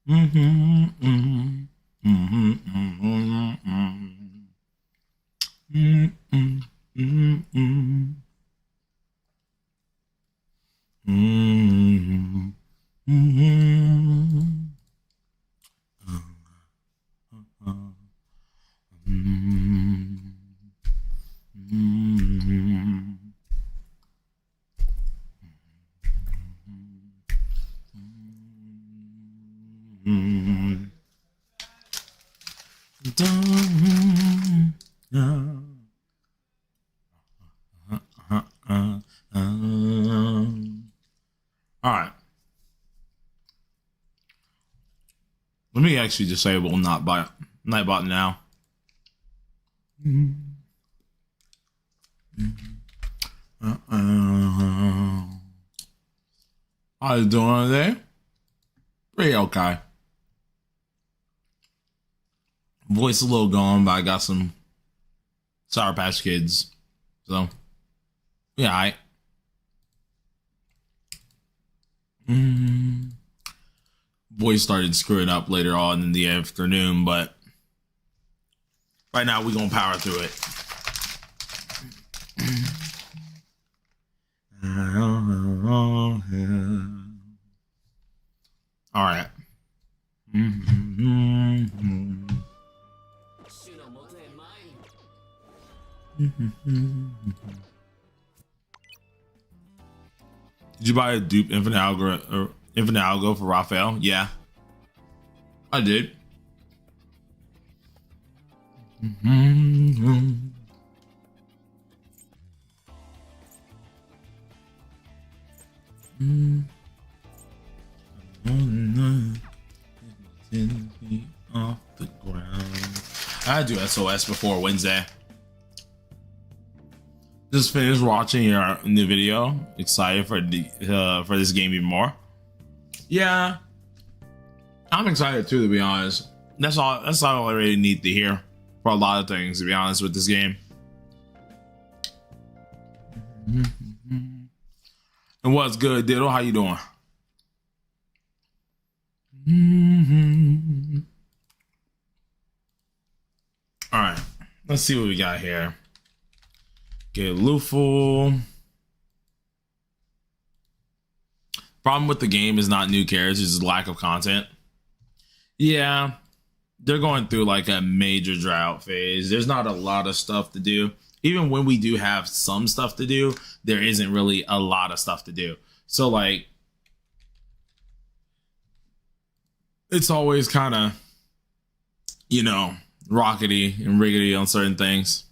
Mm-hmm, mm-hmm, mm-hmm, mm-hmm, mm-hmm, mm-hmm, mm-hmm, mm-hmm, mm-hmm. Dun, uh, uh, all right. Let me actually disable Nightbot now. How you doing today? Pretty okay. Voice a little gone, but I got some Sour Patch Kids. So, yeah, voice started screwing up later on in the afternoon, but right now we're going to power through it. All right. Did you buy a dupe Infinite Algo for Raphael? Yeah, I did. Off the ground. I do SOS before Wednesday. Just finished watching your new video. Excited for this game even more. Yeah, I'm excited too. To be honest, that's all. That's all I really need to hear for a lot of things. To be honest with this game. And what's good, Diddle? How you doing? All right, let's see what we got here. Get Luful. Problem with the game is not new characters, it's lack of content. Yeah, they're going through like a major drought phase. There's not a lot of stuff to do. Even when we do have some stuff to do, there isn't really a lot of stuff to do. So like, it's always kind of, rockety and riggedy on certain things.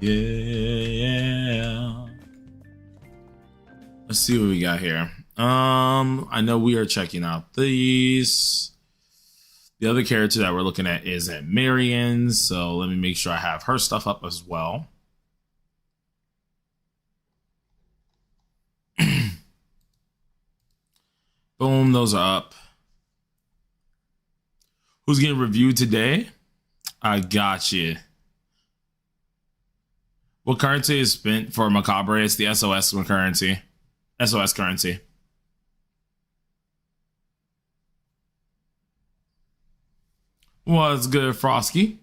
Yeah. Let's see what we got here. I know we are checking out these. The other character that we're looking at is at Marian, so let me make sure I have her stuff up as well. Boom, those are up. Who's getting reviewed today? I got you. What currency is spent for Macabre? It's the SOS currency. SOS currency. What's good, Frosky?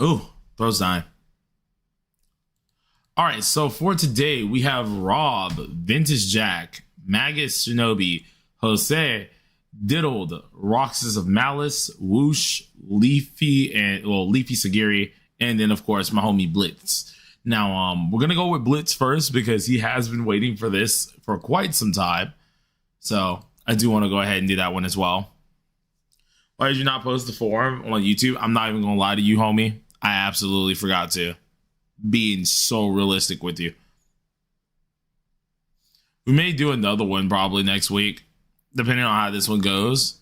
Ooh, throws dying. All right, so for today, we have Rob, Vintage Jack, Magus Shinobi, Jose, Diddled, Roxas of Malice, Whoosh, Leafy Sagiri, and then of course my homie Blitz. Now we're gonna go with Blitz first because he has been waiting for this for quite some time. So I do want to go ahead and do that one as well. Why did you not post the forum on YouTube? I'm not even gonna lie to you, homie. I absolutely forgot to. Being so realistic with you. We may do another one probably next week, depending on how this one goes.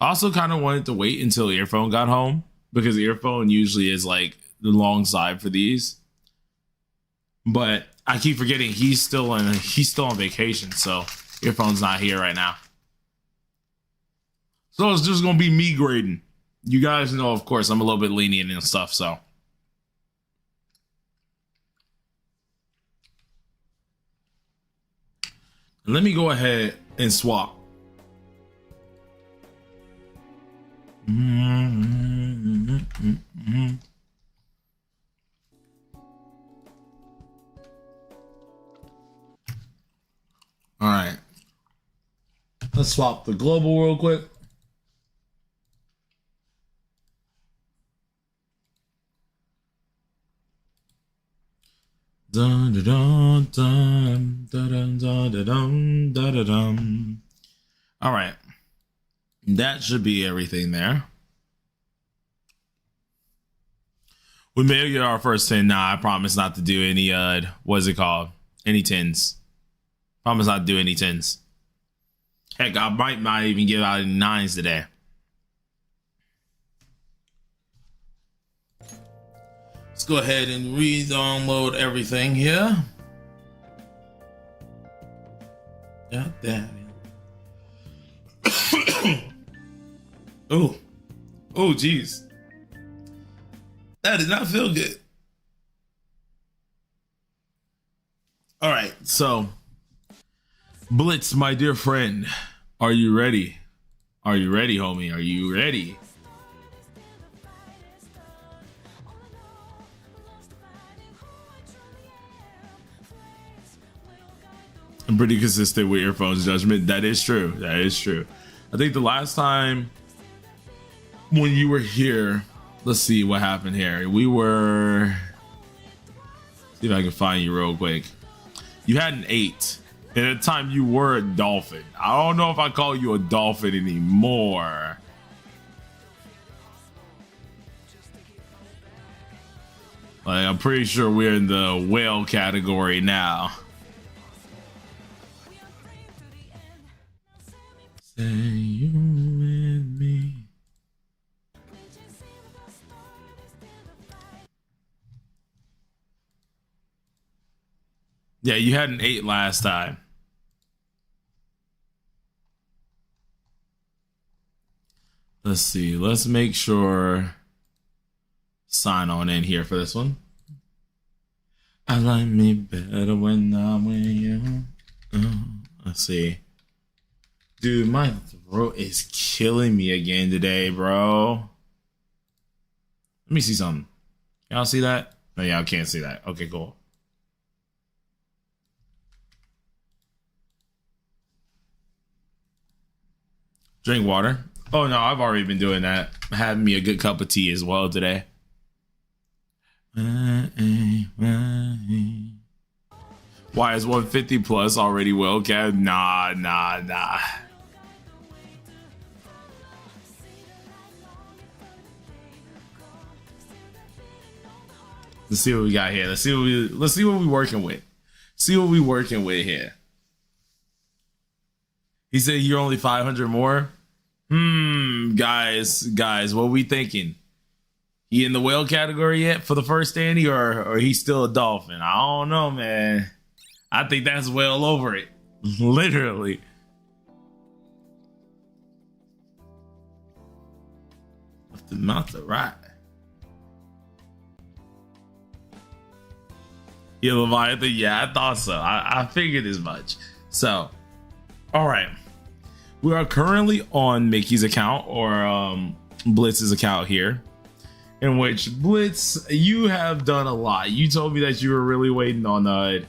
I also kind of wanted to wait until Earphone got home because Earphone usually is like the long side for these. But I keep forgetting he's still on vacation, so Earphone's not here right now. So it's just gonna be me grading. You guys know, of course, I'm a little bit lenient and stuff, so. Let me go ahead and swap. All right. Let's swap the global real quick. Dun, dun, dun, dun, dun, dun, dun, dun, dun. All right. That should be everything there. We may get our first 10. Nah, I promise not to do any, what's it called? Any 10s. Promise not to do any 10s. Heck, I might even give out any 9s today. Let's go ahead and re-download everything here. God damn it. Oh, geez. That did not feel good. All right, so Blitz, my dear friend, are you ready? Are you ready, homie? Are you ready? I'm pretty consistent with earphones judgment. That is true. That is true. I think the last time when you were here, let's see what happened here. We were, see if I can find you real quick. You had an 8. And at the time you were a dolphin. I don't know if I call you a dolphin anymore. Like, I'm pretty sure we're in the whale category now. Say you with me. Yeah, you had an 8 last time. Let's see. Let's make sure. Sign on in here for this one. I like me better when I'm with you. Let's see. Dude, my throat is killing me again today, bro. Let me see something. Y'all see that? No, y'all can't see that. Okay, cool. Drink water. Oh, no, I've already been doing that. Having me a good cup of tea as well today. Why is 150 plus already well kept? Nah. Let's see what we got here. Let's see what we working with. See what we working with here. He said you're only 500 more. Guys, what we thinking? He in the whale category yet for the first standing, or he's still a dolphin? I don't know, man. I think that's well over it. Literally. Left the mouth to right. Yeah, Leviathan. Yeah, I thought so. I figured as much. So, all right. We are currently on Mickey's account, or Blitz's account here. In which, Blitz, you have done a lot. You told me that you were really waiting on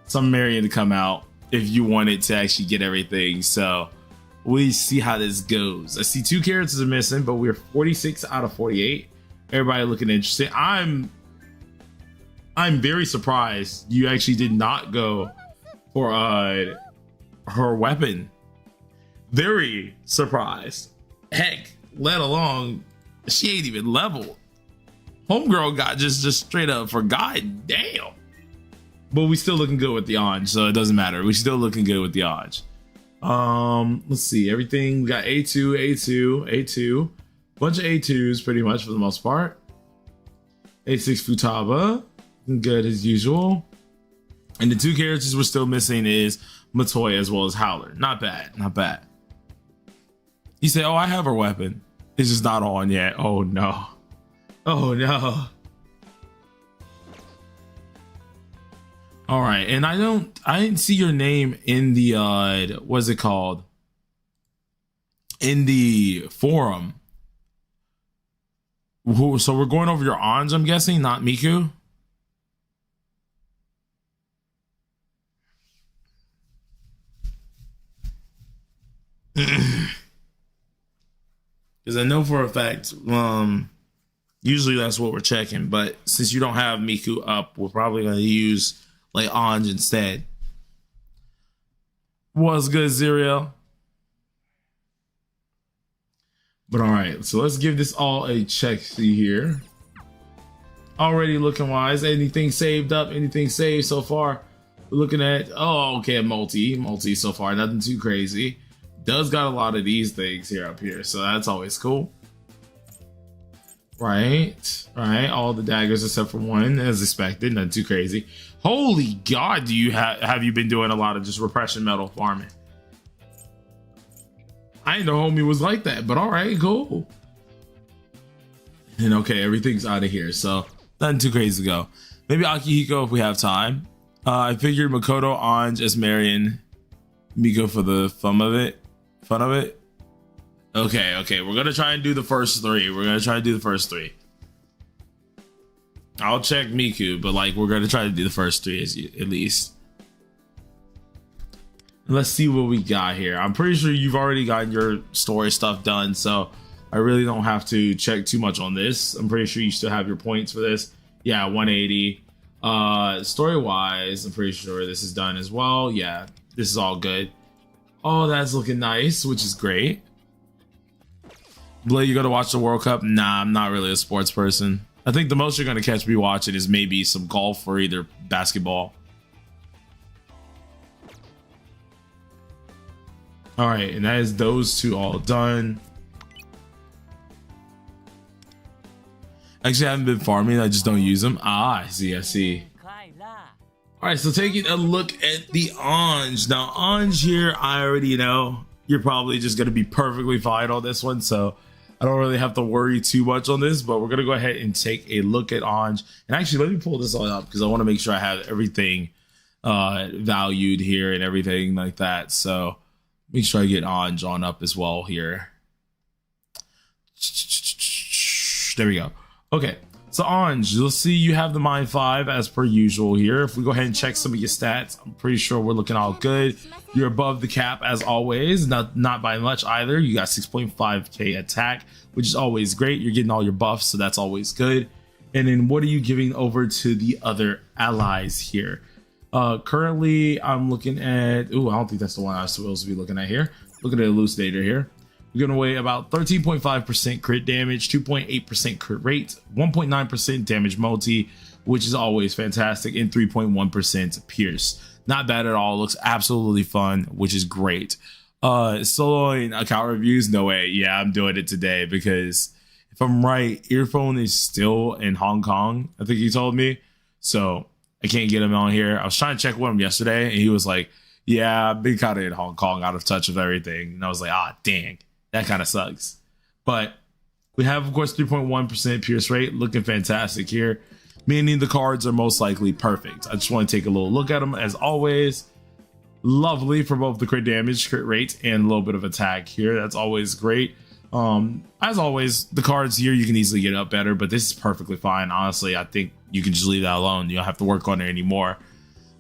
some Marian to come out if you wanted to actually get everything. So we see how this goes. I see 2 characters are missing, but we're 46 out of 48. Everybody looking interested. I'm very surprised you actually did not go for her weapon. Very surprised. Heck, let alone she ain't even leveled. Homegirl got just straight up for god damn. But we still looking good with the Anj, so it doesn't matter. We still looking good with the Anj. Let's see. Everything, we got A2. Bunch of A2s pretty much for the most part. A6 Futaba. Good as usual. And the 2 characters we're still missing is Matoya as well as Howler. Not bad. He said, oh, I have her weapon. It's just not on yet. Oh no. All right, and I didn't see your name in the what's it called? In the forum. So we're going over your Anj, I'm guessing, not Miku. Because I know for a fact, usually that's what we're checking. But since you don't have Miku up, we're probably going to use like Anj instead. What's good, Zeriel? But all right, so let's give this all a check. See here. Already looking wise. Anything saved up? Anything saved so far? We're looking at, oh, okay, a multi so far. Nothing too crazy. Does got a lot of these things here up here, so that's always cool. Right. All the daggers except for one, as expected. Nothing too crazy. Holy God, do you have you been doing a lot of just repression metal farming? I didn't know homie was like that, but all right, cool. And okay, everything's out of here, so nothing too crazy to go. Maybe Akihiko if we have time. I figured Makoto, Anj as Marian, Miku for the fun of it. Okay, we're gonna try and do the first three. I'll check Miku, but like we're gonna try to do the first three at least. Let's see what we got here. I'm pretty sure you've already gotten your story stuff done, so I really don't have to check too much on this. I'm pretty sure you still have your points for this. Yeah, 180. Story wise, I'm pretty sure this is done as well. Yeah, this is all good. Oh, that's looking nice, which is great. Blade, you gotta watch the World Cup? Nah, I'm not really a sports person. I think the most you're gonna catch me watching is maybe some golf or either basketball. All right, and that is those two all done. Actually, I haven't been farming. I just don't use them. Ah, I see. All right, so taking a look at the Anj. Now, Anj here, I already know you're probably just going to be perfectly fine on this one, so I don't really have to worry too much on this, but we're going to go ahead and take a look at Anj. And actually, let me pull this all up because I want to make sure I have everything valued here and everything like that. So make sure I get Anj on up as well here. There we go. Okay, so Anj, you'll see you have the Mind 5 as per usual here. If we go ahead and check some of your stats, I'm pretty sure we're looking all good. You're above the cap as always, not by much either. You got 6.5k attack, which is always great. You're getting all your buffs, so that's always good. And then what are you giving over to the other allies here? Currently, I'm looking at, I don't think that's the one I was supposed to be looking at here. Looking at Elucidator here. You're going to weigh about 13.5% crit damage, 2.8% crit rate, 1.9% damage multi, which is always fantastic, and 3.1% pierce. Not bad at all. Looks absolutely fun, which is great. Soloing account reviews, no way. Yeah, I'm doing it today because if I'm right, Earphone is still in Hong Kong, I think he told me. So I can't get him on here. I was trying to check with him yesterday, and he was like, yeah, I've been kind of in Hong Kong, out of touch with everything. And I was like, dang. That kind of sucks. But we have, of course, 3.1% pierce rate. Looking fantastic here. Meaning the cards are most likely perfect. I just want to take a little look at them as always. Lovely for both the crit damage, crit rate, and a little bit of attack here. That's always great. As always, the cards here, you can easily get up better, but this is perfectly fine. Honestly, I think you can just leave that alone. You don't have to work on it anymore.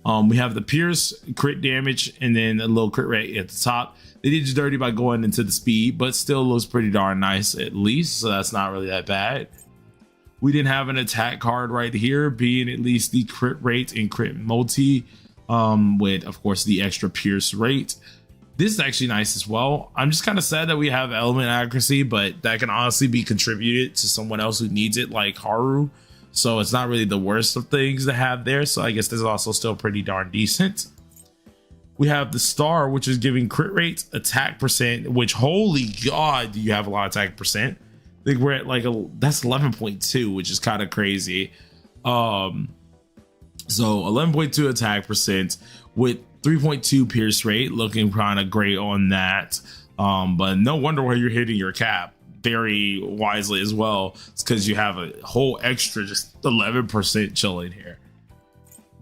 We have the pierce, crit damage, and then a little crit rate at the top. They did you dirty by going into the speed, but still looks pretty darn nice at least, so that's not really that bad. We didn't have an attack card right here, being at least the crit rate and crit multi, with, of course, the extra pierce rate. This is actually nice as well. I'm just kind of sad that we have element accuracy, but that can honestly be contributed to someone else who needs it, like Haru. So it's not really the worst of things to have there. So I guess this is also still pretty darn decent. We have the star, which is giving crit rate, attack percent, which holy God, do you have a lot of attack percent? I think we're at like that's 11.2, which is kind of crazy. So 11.2 attack percent with 3.2 pierce rate, looking kind of great on that. But no wonder why you're hitting your cap very wisely as well. It's because you have a whole extra just 11% chilling here.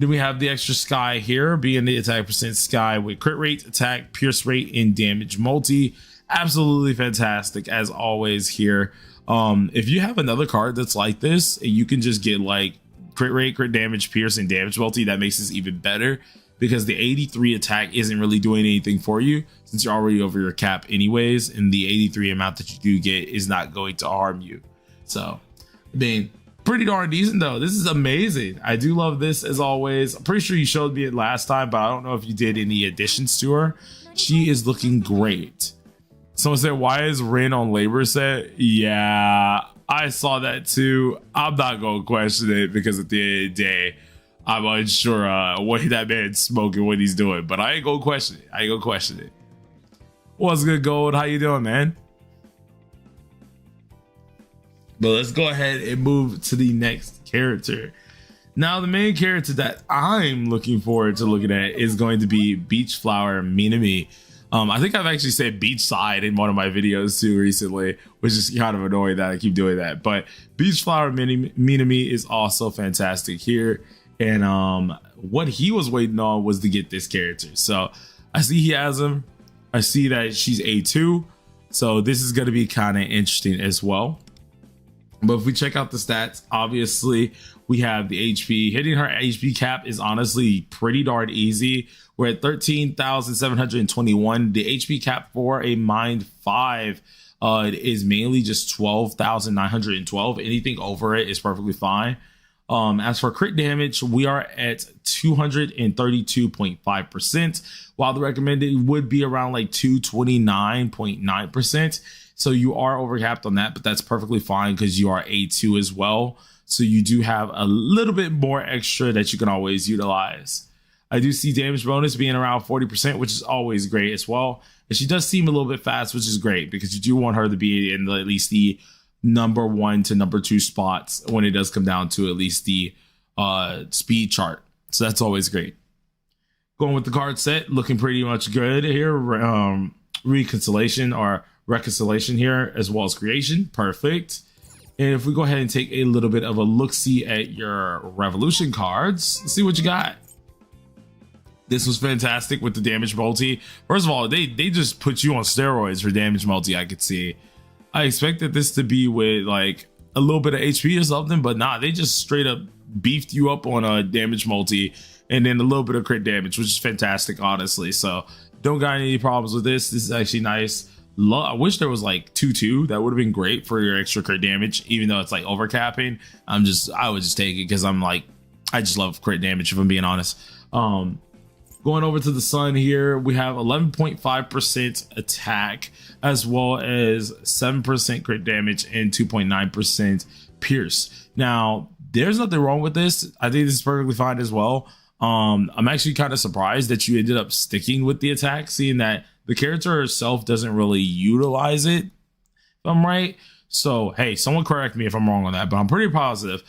Then we have the extra sky here, being the attack percent sky with crit rate, attack, pierce rate, and damage multi. Absolutely fantastic as always here. If you have another card that's like this, and you can just get like crit rate, crit damage, pierce, and damage multi, that makes this even better, because the 83 attack isn't really doing anything for you since you're already over your cap anyways, and the 83 amount that you do get is not going to harm you. So, I mean, pretty darn decent though. This is amazing. I do love this as always. I'm pretty sure you showed me it last time, but I don't know if you did any additions to her. She is looking great. Someone said, why is Rin on labor set? Yeah, I saw that too. I'm not going to question it because at the end of the day, I'm unsure what that man's smoking, what he's doing, but I ain't going to question it. What's good, Gold? How you doing, man? But let's go ahead and move to the next character. Now, the main character that I'm looking forward to looking at is going to be Beachflower Minami. I think I've actually said Beachside in one of my videos too recently, which is kind of annoying that I keep doing that. But Beachflower Minami is also fantastic here. And what he was waiting on was to get this character. So I see he has him. I see that she's A2. So this is going to be kind of interesting as well. But if we check out the stats, obviously we have the HP. Hitting her HP cap is honestly pretty darn easy. We're at 13,721. The HP cap for a Mind 5 is mainly just 12,912. Anything over it is perfectly fine. As for crit damage, we are at 232.5%, while the recommended would be around like 229.9%. So you are overcapped on that, but that's perfectly fine because you are A2 as well. So you do have a little bit more extra that you can always utilize. I do see damage bonus being around 40%, which is always great as well. And she does seem a little bit fast, which is great because you do want her to be in at least the number 1 to number 2 spots when it does come down to at least the speed chart. So that's always great. Going with the card set, looking pretty much good here. Reconciliation here, as well as creation. Perfect. And if we go ahead and take a little bit of a look-see at your revolution cards, let's see what you got. This was fantastic with the damage multi. First of all, they just put you on steroids for damage multi, I could see. I expected this to be with like a little bit of HP or something, but nah, they just straight up beefed you up on a damage multi and then a little bit of crit damage, which is fantastic, honestly. So don't got any problems with this. This is actually nice. I wish there was like 2-2. That would have been great for your extra crit damage, even though it's like overcapping. I would just take it because I'm like, I just love crit damage, if I'm being honest. Going over to the sun here, we have 11.5% attack, as well as 7% crit damage and 2.9% pierce. Now, there's nothing wrong with this. I think this is perfectly fine as well. I'm actually kind of surprised that you ended up sticking with the attack, seeing that the character herself doesn't really utilize it, if I'm right. So, hey, someone correct me if I'm wrong on that, but I'm pretty positive.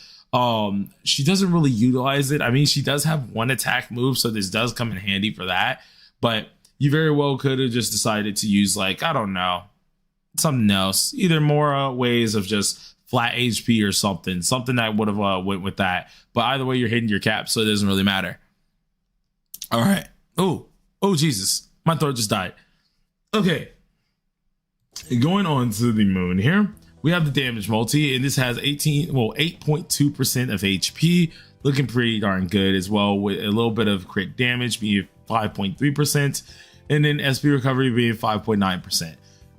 She doesn't really utilize it. I mean, she does have one attack move, so this does come in handy for that. But you very well could have just decided to use, like, I don't know, something else. Either more ways of just flat HP or something that would have went with that. But either way, you're hitting your cap, so it doesn't really matter. All right. Oh, Jesus. My throat just died. Okay. Going on to the moon here. We have the damage multi, and this has 8.2% of HP, looking pretty darn good as well, with a little bit of crit damage being 5.3%, and then SP recovery being 5.9%.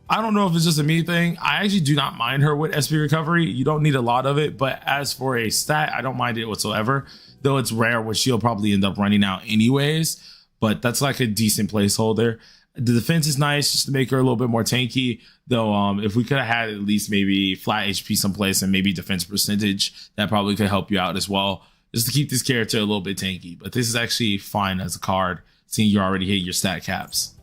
I don't know if it's just a me thing. I actually do not mind her with SP recovery. You don't need a lot of it, but as for a stat, I don't mind it whatsoever, though it's rare, which she'll probably end up running out anyways, but that's like a decent placeholder. The defense is nice just to make her a little bit more tanky, though. If we could have had at least maybe flat HP someplace and maybe defense percentage, that probably could help you out as well, just to keep this character a little bit tanky. But this is actually fine as a card, seeing you already hit your stat caps.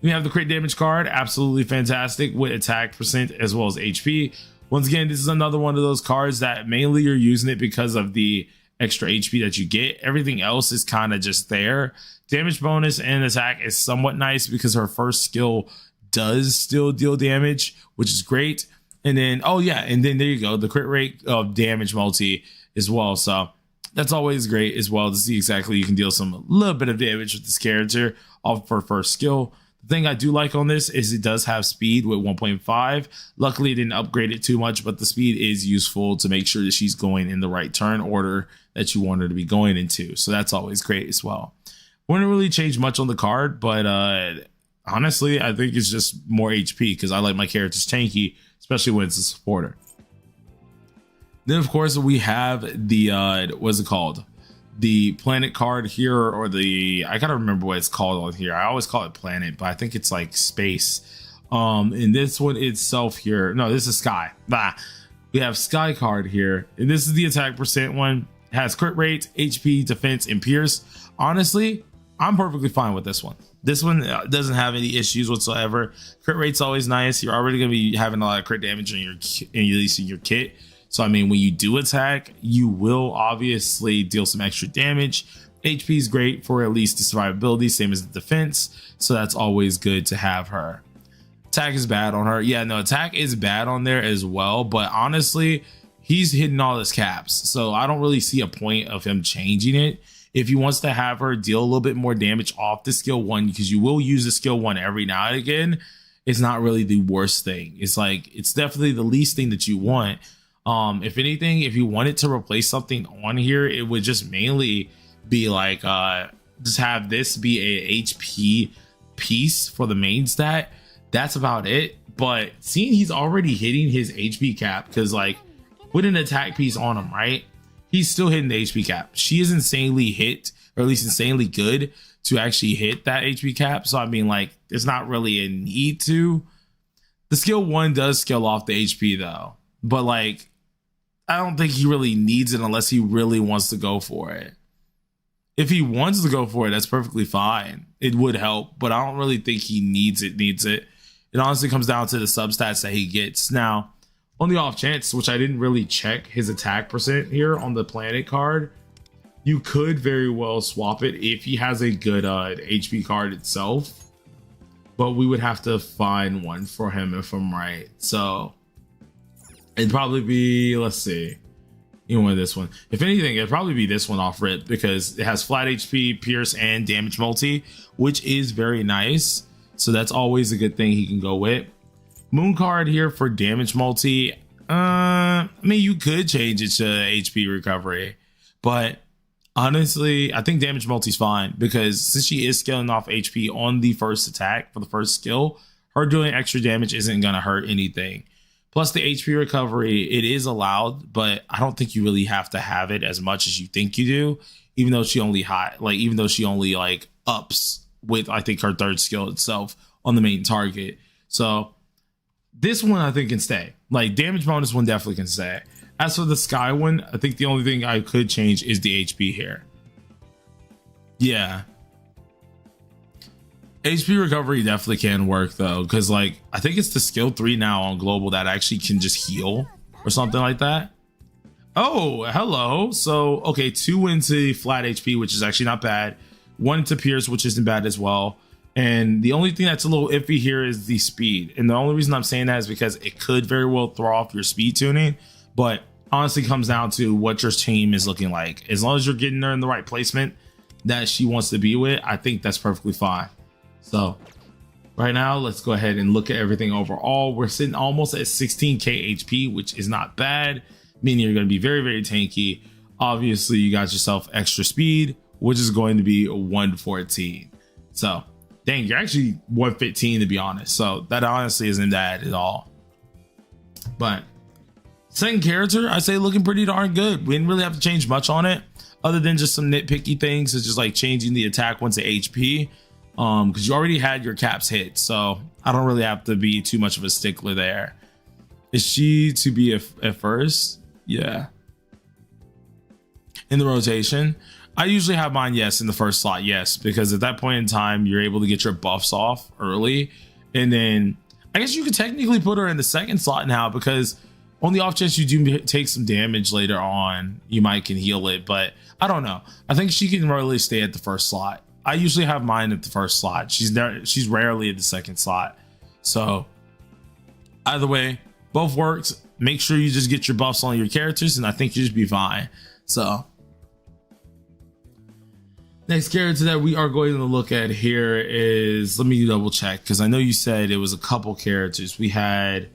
We have the crit damage card, absolutely fantastic with attack percent as well as HP. Once again, this is another one of those cards that mainly you're using it because of the extra HP that you get. Everything else is kind of just there. Damage bonus and attack is somewhat nice because her first skill does still deal damage, which is great. And then, oh yeah, and then there you go, the crit rate of damage multi as well. So That's always great as well to see exactly you can deal some a little bit of damage with this character off for first skill. The thing I do like on this is it does have speed with 1.5. Luckily, it didn't upgrade it too much, but the speed is useful to make sure that she's going in the right turn order that you want her to be going into. So that's always great as well. Wouldn't really change much on the card, but honestly, I think it's just more HP because I like my characters tanky, especially when it's a supporter. Then, of course, we have the, what's it called? The planet card here, or the, I gotta remember what it's called on here. I always call it planet, but I think it's like space. And this one itself here, no, this is sky. We have sky card here, and this is the attack percent one. It has crit rate, HP, defense, and pierce. Honestly, I'm perfectly fine with this one. This one doesn't have any issues whatsoever. Crit rate's always nice. You're already gonna be having a lot of crit damage in your kit. So, I mean, when you do attack, you will obviously deal some extra damage. HP is great for at least the survivability, same as the defense. So that's always good to have her. Attack is bad on her. Yeah, no, attack is bad on there as well. But honestly, he's hitting all his caps. So I don't really see a point of him changing it. If he wants to have her deal a little bit more damage off the skill 1, because you will use the skill 1 every now and again, it's not really the worst thing. It's like, it's definitely the least thing that you want. If anything, if you wanted to replace something on here, it would just mainly be like, just have this be a HP piece for the main stat. That's about it. But seeing he's already hitting his HP cap, because like with an attack piece on him, right? He's still hitting the HP cap. She is insanely hit, or at least insanely good to actually hit that HP cap. So I mean, like, there's not really a need to. The skill 1 does scale off the HP though, but like, I don't think he really needs it unless he really wants to go for it. If he wants to go for it, that's perfectly fine. It would help, but I don't really think he needs it. It honestly comes down to the substats that he gets. Now, on the off chance, which I didn't really check his attack percent here on the planet card, you could very well swap it if he has a good HP card itself. But we would have to find one for him if I'm right. So it'd probably be, let's see, even with this one. If anything, it'd probably be this one off rip because it has flat HP, pierce, and damage multi, which is very nice. So that's always a good thing he can go with. Moon card here for damage multi. I mean, you could change it to HP recovery, but honestly, I think damage multi is fine because since she is scaling off HP on the first attack for the first skill, her doing extra damage isn't going to hurt anything. Plus the HP recovery, it is allowed, but I don't think you really have to have it as much as you think you do, even though she only like ups with, I think, her third skill itself on the main target. So this one I think can stay. Like, damage bonus one definitely can stay. As for the sky one, I think the only thing I could change is the HP here. Yeah. HP recovery definitely can work though, because like I think it's the skill 3 now on global that actually can just heal or something like that. Oh, hello. So okay, 2 into flat HP, which is actually not bad. 1 into pierce, which isn't bad as well. And the only thing that's a little iffy here is the speed. And the only reason I'm saying that is because it could very well throw off your speed tuning, but honestly comes down to what your team is looking like. As long as you're getting her in the right placement that she wants to be with, I think that's perfectly fine. So right now, let's go ahead and look at everything overall. We're sitting almost at 16k HP, which is not bad, meaning you're going to be very, very tanky. Obviously, you got yourself extra speed, which is going to be 114. So dang, you're actually 115 to be honest. So that honestly isn't bad at all. But second character, I say looking pretty darn good. We didn't really have to change much on it other than just some nitpicky things, such as like changing the attack once to HP. Because you already had your caps hit, so I don't really have to be too much of a stickler there. Is she to be at first? Yeah. In the rotation, I usually have mine, yes, in the first slot, yes, because at that point in time, you're able to get your buffs off early. And then I guess you could technically put her in the second slot now, because on the off chance you do take some damage later on, you might can heal it, but I don't know. I think she can really stay at the first slot. I usually have mine at the first slot. She's rarely at the second slot. So either way, both works. Make sure you just get your buffs on your characters, and I think you just be fine. So Next character that we are going to look at here is, let me double check, because I know you said it was a couple characters. We had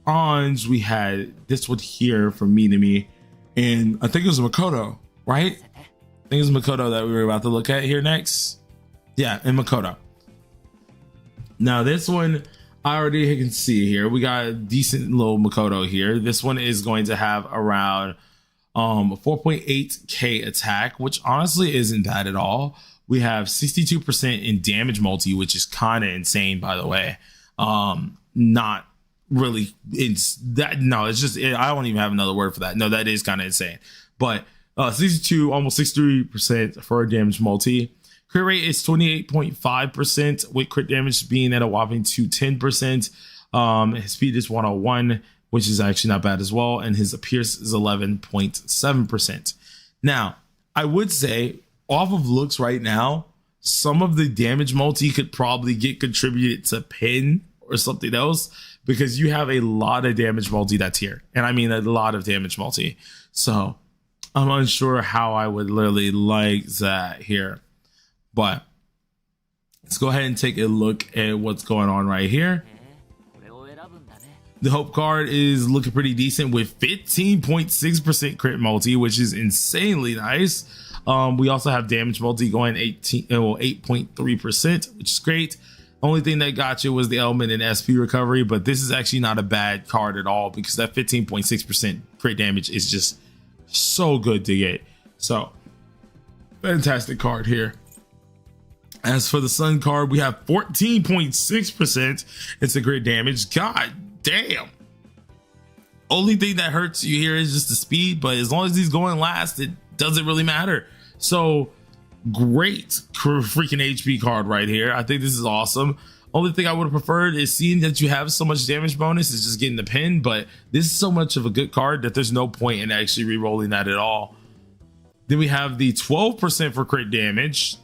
Ange, we had this one here from Me, and I think it was Makoto, right? I think it was Makoto that we were about to look at here next. Yeah, and Makoto. Now this one, I already can see here, we got a decent little Makoto here. This one is going to have around 4.8k attack, which honestly isn't bad at all. We have 62% in damage multi, which is kind of insane, by the way. Not really, it's that, no, it's just, I don't even have another word for that. No, that is kind of insane. But 62, almost 63% for a damage multi. Crit rate is 28.5%, with crit damage being at a whopping 210%. His speed is 101, which is actually not bad as well, and his Pierce is 11.7%. Now, I would say, off of looks right now, some of the damage multi could probably get contributed to pin or something else, because you have a lot of damage multi that's here, and I mean a lot of damage multi. So I'm unsure how I would literally like that here, but let's go ahead and take a look at what's going on right here. The Hope card is looking pretty decent with 15.6% crit multi, which is insanely nice. We also have damage multi going 8.3%, which is great. Only thing that got you was the element in SP recovery, but this is actually not a bad card at all, because that 15.6% crit damage is just so good to get. So fantastic card here. As for the Sun card, we have 14.6%. It's a crit damage. God damn. Only thing that hurts you here is just the speed, but as long as he's going last, it doesn't really matter. So great freaking HP card right here. I think this is awesome. Only thing I would have preferred is seeing that you have so much damage bonus is just getting the pin, but this is so much of a good card that there's no point in actually re-rolling that at all. Then we have the 12% for crit damage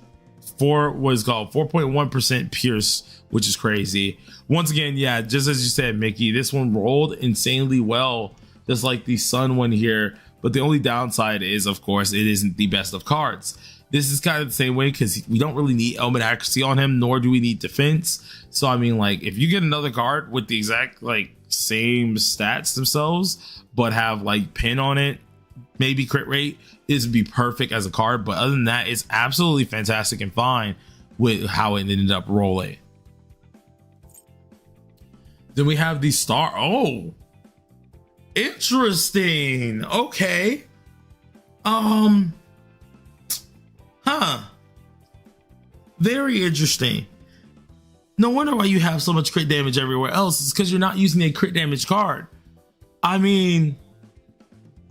for what is called 4.1% Pierce, which is crazy. Once again, yeah, just as you said, Mickey, this one rolled insanely well, just like the Sun one here. But the only downside is, of course, it isn't the best of cards. This is kind of the same way, because we don't really need element accuracy on him, nor do we need defense. So I mean, like, if you get another card with the exact like same stats themselves, but have like pin on it, maybe crit rate, is be perfect as a card. But other than that, it's absolutely fantastic and fine with how it ended up rolling. Then we have the Star. Oh, interesting. Okay. Very interesting. No wonder why you have so much crit damage everywhere else. It's because you're not using a crit damage card. I mean,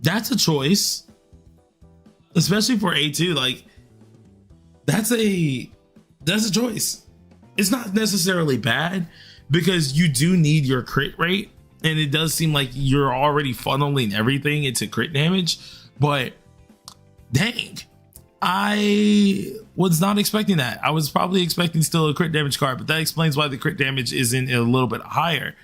that's a choice, especially for A2. Like, that's a choice. It's not necessarily bad, because you do need your crit rate, and it does seem like you're already funneling everything into crit damage. But dang, I was not expecting that. I was probably expecting still a crit damage card, but that explains why the crit damage isn't a little bit higher.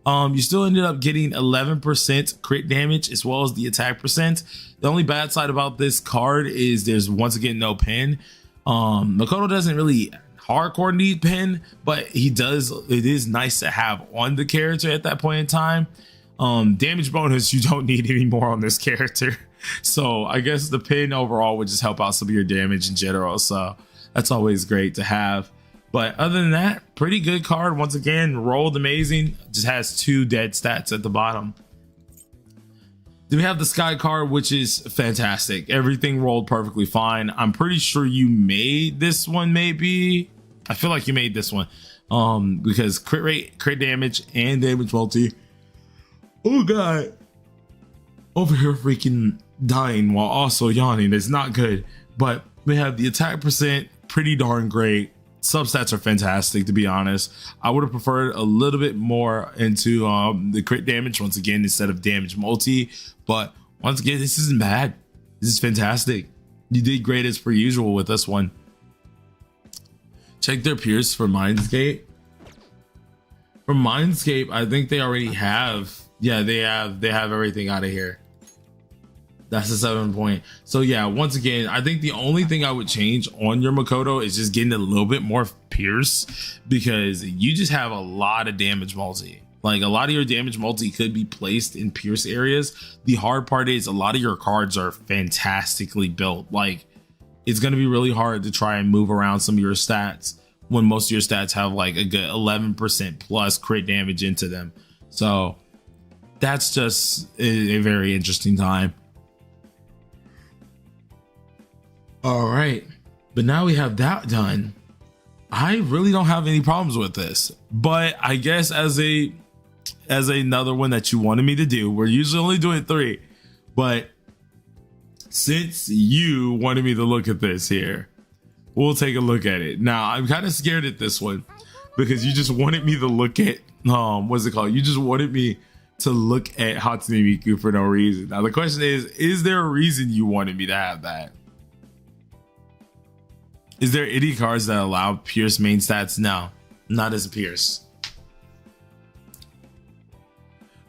You still ended up getting 11% crit damage as well as the attack percent. The only bad side about this card is there's once again no pin. Makoto doesn't really hardcore need pin, but he does. It is nice to have on the character at that point in time. Damage bonus you don't need anymore on this character, so I guess the pin overall would just help out some of your damage in general, so that's always great to have. But other than that, pretty good card. Once again, rolled amazing, just has 2 dead stats at the bottom. Then we have the Sky card, which is fantastic. Everything rolled perfectly fine. I'm pretty sure you made this one, maybe. I feel like you made this one, because crit rate, crit damage, and damage multi. Oh god, over here freaking dying while also yawning. It's not good. But we have the attack percent, pretty darn great. Substats are fantastic, to be honest. I would have preferred a little bit more into the crit damage once again instead of damage multi, but once again, this isn't bad. This is fantastic. You did great as per usual with this one. Check their Pierce for Mindscape. For Mindscape, I think they already have, yeah, they have everything out of here. That's a 7 point. So yeah, once again, I think the only thing I would change on your Makoto is just getting a little bit more Pierce, because you just have a lot of damage multi. Like, a lot of your damage multi could be placed in Pierce areas. The hard part is a lot of your cards are fantastically built. Like, it's going to be really hard to try and move around some of your stats when most of your stats have like a good 11% plus crit damage into them. So that's just a very interesting time. All right, but now we have that done. I really don't have any problems with this, but I guess as another one that you wanted me to do, we're usually only doing 3, but since you wanted me to look at this here, we'll take a look at it. Now, I'm kind of scared at this one because you just wanted me to look at what's it called? You just wanted me to look at Hatsune Miku for no reason. Now the question is there a reason you wanted me to have that? Is there any cards that allow Pierce main stats? No, not as a Pierce.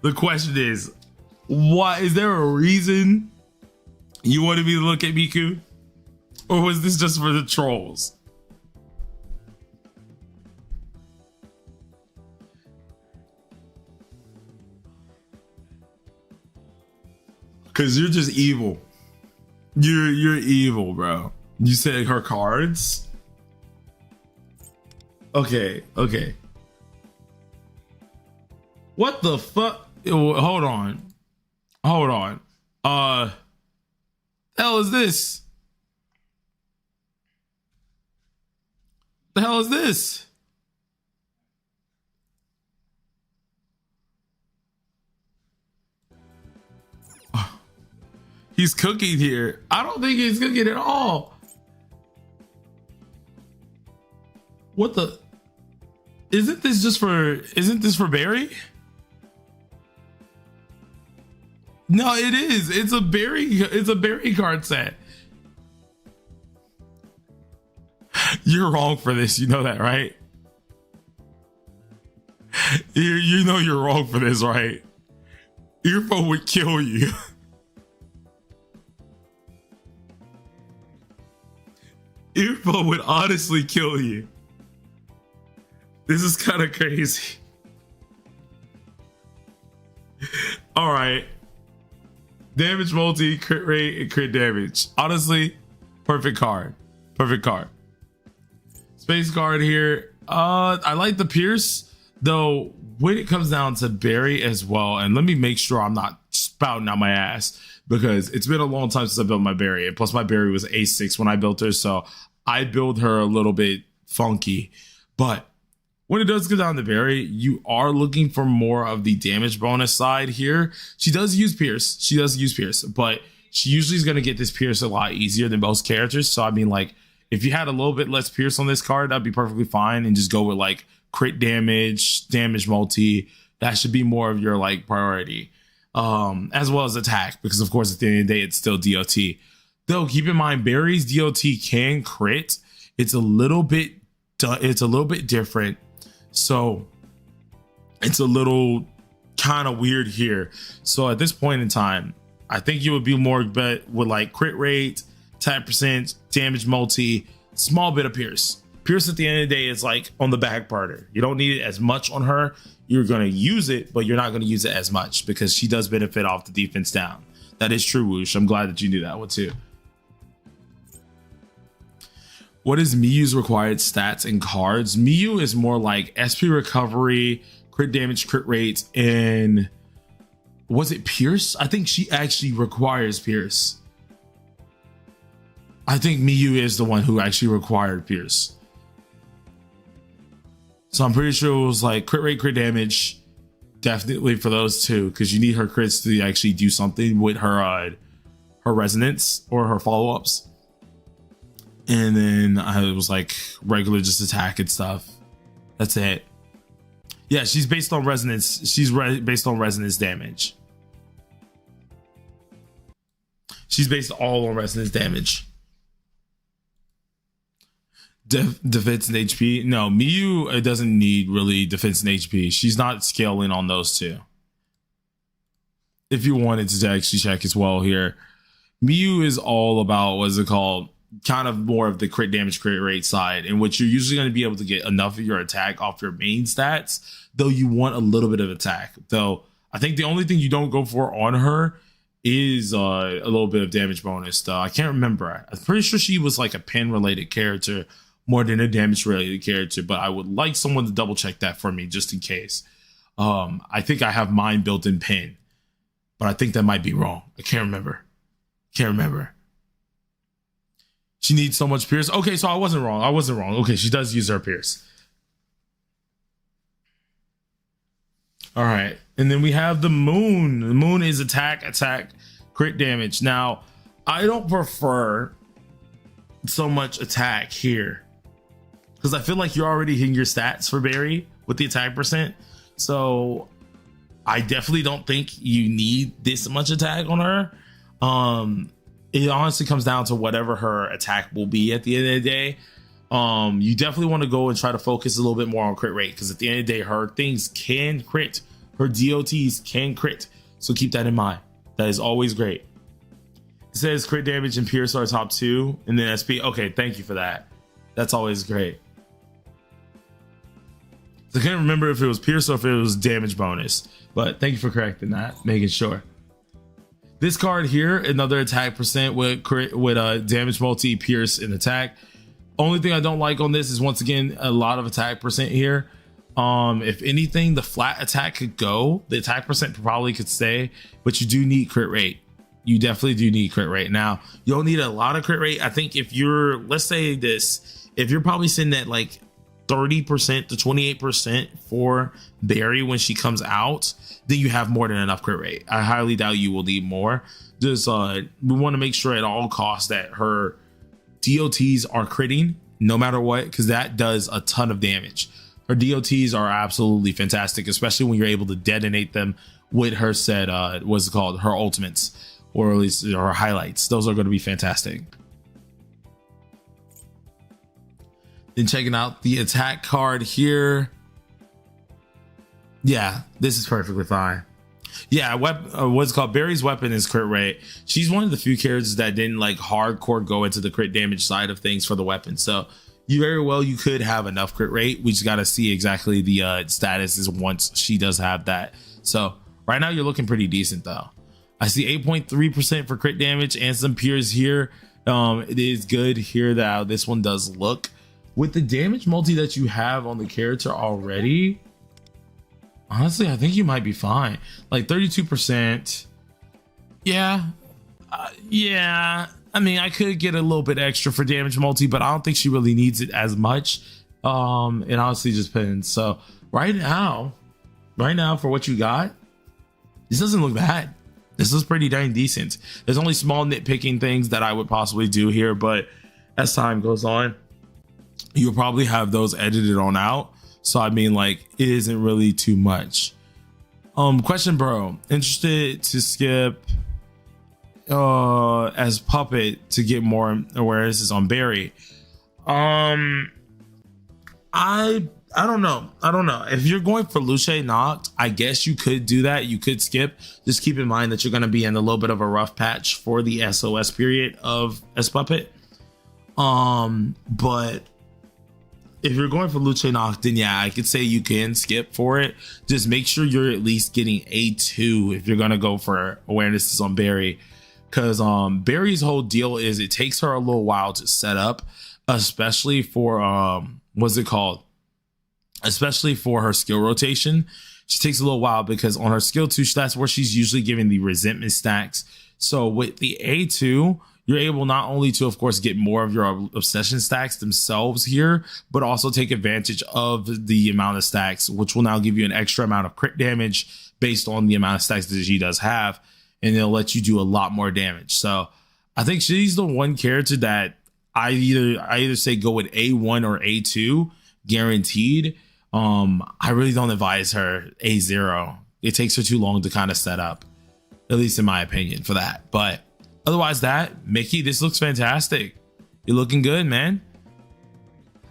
The question is, why? Is there a reason you wanted me to look at Miku? Or was this just for the trolls? Cause you're just evil. You're evil, bro. You said her cards? Okay. What the fuck? Hold on. The hell is this? The hell is this? He's cooking here. I don't think he's cooking at all. What the? Isn't this for Barry? No, it is. It's a Barry card set. You're wrong for this. You know that, right? You know you're wrong for this, right? Earphone would kill you. Earphone would honestly kill you. This is kind of crazy. All right. Damage multi, crit rate, and crit damage. Honestly, perfect card. Space card here. I like the Pierce, though, when it comes down to Barry as well. And let me make sure I'm not spouting out my ass, because it's been a long time since I built my Barry. And plus my Barry was A6 when I built her, so I build her a little bit funky. But when it does go down to Barry, you are looking for more of the damage bonus side here. She does use Pierce, but she usually is going to get this Pierce a lot easier than most characters. So I mean, like, if you had a little bit less Pierce on this card, that'd be perfectly fine, and just go with like crit damage, damage multi. That should be more of your like priority, as well as attack, because of course at the end of the day it's still DOT. Though keep in mind, Barry's DOT can crit. It's a little bit different. So it's a little kind of weird here. So at this point in time, I think you would be more bet with like crit rate, 10%, damage multi, small bit of Pierce. Pierce at the end of the day is like on the back burner. You don't need it as much on her. You're going to use it, but you're not going to use it as much because she does benefit off the defense down. That is true, Whoosh. I'm glad that you knew that one too. What is Miyu's required stats and cards? Miyu is more like SP recovery, crit damage, crit rate, and was it Pierce? I think she actually requires Pierce. I think Miyu is the one who actually required Pierce. So I'm pretty sure it was like crit rate, crit damage, definitely for those two, because you need her crits to actually do something with her resonance or her follow-ups. And then it was like regular just attack and stuff. That's it. Yeah, she's based on resonance. She's based on resonance damage. She's based all on resonance damage. Defense and HP. No, Miyu doesn't need really defense and HP. She's not scaling on those two. If you wanted to actually check as well here. Miu is all about, what's it called, kind of more of the crit damage, crit rate side, in which you're usually going to be able to get enough of your attack off your main stats, though you want a little bit of attack. Though I think the only thing you don't go for on her is a little bit of damage bonus, though. I can't remember. I'm pretty sure she was like a pin related character more than a damage related character, but I would like someone to double check that for me just in case. I think I have mine built in pin, but I think that might be wrong. I can't remember. She needs so much Pierce. Okay, so I wasn't wrong. Okay, she does use her Pierce. All right. And then we have the Moon. The Moon is attack, crit damage. Now, I don't prefer so much attack here because I feel like you're already hitting your stats for Barry with the attack percent. So I definitely don't think you need this much attack on her. It honestly comes down to whatever her attack will be at the end of the day. You definitely want to go and try to focus a little bit more on crit rate because at the end of the day, her things can crit. Her DOTs can crit. So keep that in mind. That is always great. It says crit damage and Pierce are top 2 and then SP. Okay, thank you for that. That's always great. I can't remember if it was Pierce or if it was damage bonus, but thank you for correcting that, making sure. This card here, another attack percent with damage multi, Pierce, and attack. Only thing I don't like on this is once again a lot of attack percent here. If anything, the flat attack could go. The attack percent probably could stay, but you do need crit rate. You definitely do need crit rate. Now, you don't need a lot of crit rate. I think if you're, let's say this, if you're probably sitting at like 30% to 28% for Barry when she comes out, then you have more than enough crit rate. I highly doubt you will need more. Just we want to make sure at all costs that her DOTs are critting no matter what, because that does a ton of damage. Her DOTs are absolutely fantastic, especially when you're able to detonate them with her set, what's it called, her ultimates, or at least her highlights. Those are going to be fantastic. Then checking out the attack card here. Yeah, this is perfectly fine. Yeah, what's called Barry's weapon is crit rate. She's one of the few characters that didn't like hardcore go into the crit damage side of things for the weapon. So you could have enough crit rate. We just got to see exactly the status is once she does have that. So right now you're looking pretty decent though. I see 8.3% for crit damage and some Pierce here. It is good here that this one does look. With the damage multi that you have on the character already, honestly, I think you might be fine. Like 32%. Yeah. Yeah. I mean, I could get a little bit extra for damage multi, but I don't think she really needs it as much. It honestly just depends. So right now for what you got, this doesn't look bad. This is pretty dang decent. There's only small nitpicking things that I would possibly do here, but as time goes on, you'll probably have those edited on out. So I mean, like, it isn't really too much. Question, bro. Interested to skip as puppet to get more awareness on Barry. I don't know. If you're going for Luce Noct, I guess you could do that. You could skip. Just keep in mind that you're going to be in a little bit of a rough patch for the SOS period of S puppet. But if you're going for Luce Noct, then yeah, I could say you can skip for it. Just make sure you're at least getting A2 if you're gonna go for awarenesses on Barry, because Barry's whole deal is it takes her a little while to set up, especially for especially for her skill rotation. She takes a little while because on her skill 2, that's where she's usually giving the resentment stacks. So with the A2, you're able not only to, of course, get more of your obsession stacks themselves here, but also take advantage of the amount of stacks, which will now give you an extra amount of crit damage based on the amount of stacks that she does have, and it'll let you do a lot more damage. So I think she's the one character that I either say go with A1 or A2 guaranteed. I really don't advise her A0. It takes her too long to kind of set up, at least in my opinion, for that. But otherwise, Mickey, this looks fantastic. You're looking good, man.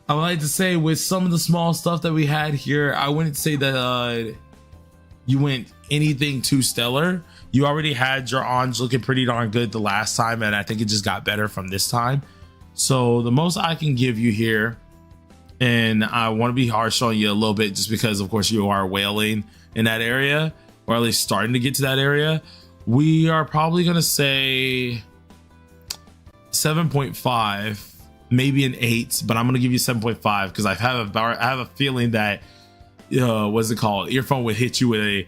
I would like to say with some of the small stuff that we had here, I wouldn't say that you went anything too stellar. You already had your Anj looking pretty darn good the last time, and I think it just got better from this time. So the most I can give you here, and I want to be harsh on you a little bit just because, of course, you are whaling in that area, or at least starting to get to that area. We are probably going to say 7.5, maybe an 8, but I'm going to give you 7.5 because I have a feeling that, what's it called? Earphone would hit you with a,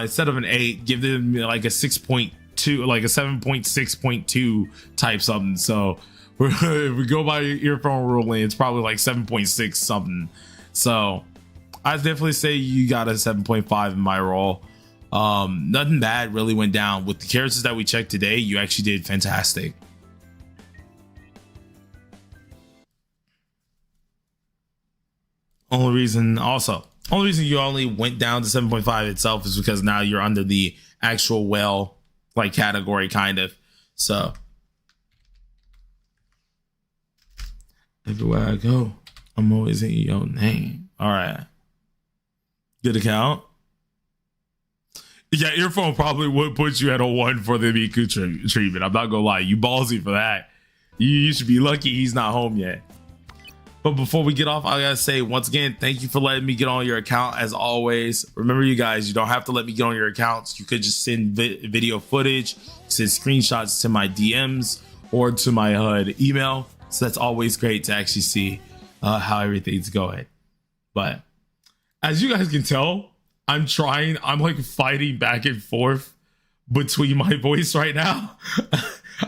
instead of an 8, give them like a 6.2, like a 7.6.2 type something. So if we go by earphone ruling, it's probably like 7.6 something. So I definitely say you got a 7.5 in my roll. Nothing bad really went down with the characters that we checked today. You actually did fantastic. Only reason you only went down to 7.5 itself is because now you're under the actual whale like category kind of. So everywhere I go, I'm always in your name. All right. Good account. Yeah, earphone probably would put you at a 1 for the Miku treatment. I'm not gonna lie, you ballsy for that. You should be lucky he's not home yet. But before we get off, I gotta say once again, thank you for letting me get on your account as always. Remember, you guys, you don't have to let me get on your accounts. You could just send video footage, send screenshots to my DMs or to my HUD email. So that's always great to actually see how everything's going. But as you guys can tell, I'm like fighting back and forth between my voice right now.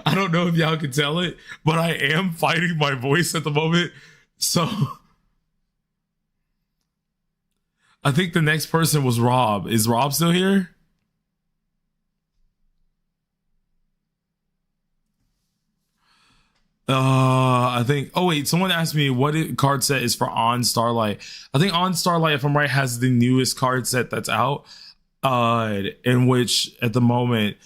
I don't know if y'all can tell it, but I am fighting my voice at the moment. So I think the next person was Rob. Is Rob still here? I think, oh wait, someone asked me what card set is for On Starlight. I think On Starlight, if I'm right, has the newest card set that's out, in which at the moment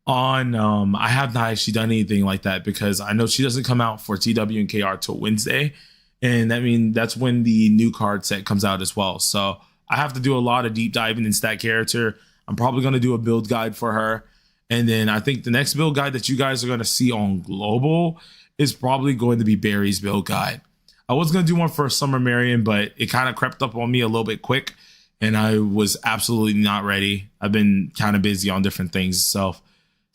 on, I have not actually done anything like that because I know she doesn't come out for TW and KR till Wednesday. And I mean, that's when the new card set comes out as well. So I have to do a lot of deep diving into that character. I'm probably going to do a build guide for her. And then I think the next build guide that you guys are going to see on Global is probably going to be Barry's build guide. I was going to do one for Summer Marian, but it kind of crept up on me a little bit quick. And I was absolutely not ready. I've been kind of busy on different things. So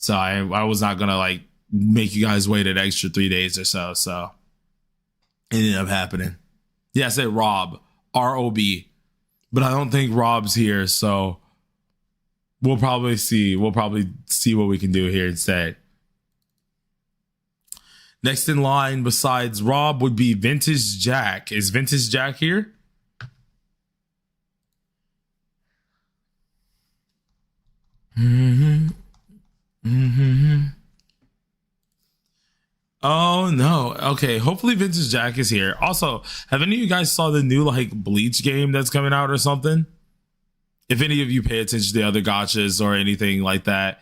I was not going to like make you guys wait an extra 3 days or so. So it ended up happening. Yeah, I said Rob, R-O-B, but I don't think Rob's here. So we'll probably see what we can do here instead. Next in line besides Rob would be Vintage Jack. Is Vintage Jack here? Oh no. Okay, hopefully Vintage Jack is here. Also, have any of you guys saw the new like Bleach game that's coming out or something? If any of you pay attention to the other gachas or anything like that,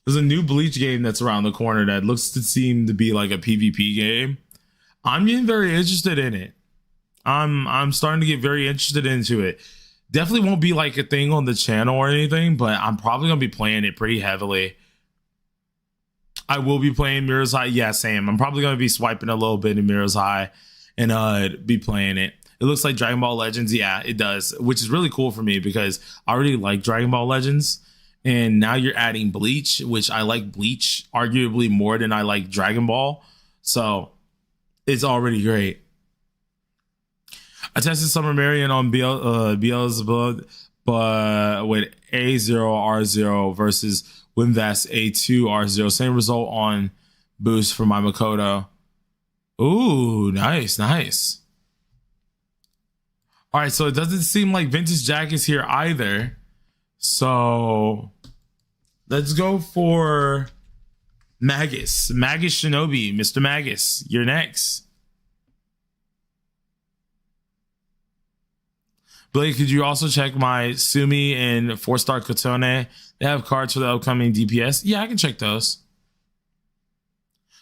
there's a new Bleach game that's around the corner that looks to seem to be like a PvP game. I'm getting very interested in it. I'm starting to get very interested into it. Definitely won't be like a thing on the channel or anything, but I'm probably gonna be playing it pretty heavily. I will be playing Mirror's High. Yeah, Sam. I'm probably gonna be swiping a little bit in Mirror's High and be playing it. It looks like Dragon Ball Legends. Yeah, it does, which is really cool for me because I already like Dragon Ball Legends. And now you're adding Bleach, which I like Bleach arguably more than I like Dragon Ball. So it's already great. I tested Summer Marian on Beelzebub, but with A0R0 versus Winvast A2R0. Same result on boost for my Makoto. Ooh, nice. All right, so it doesn't seem like Vintage Jack is here either. So let's go for Magus Shinobi. Mr. Magus, you're next. Blake, could you also check my Sumi and 4-star Kotone? They have cards for the upcoming DPS. Yeah, I can check those.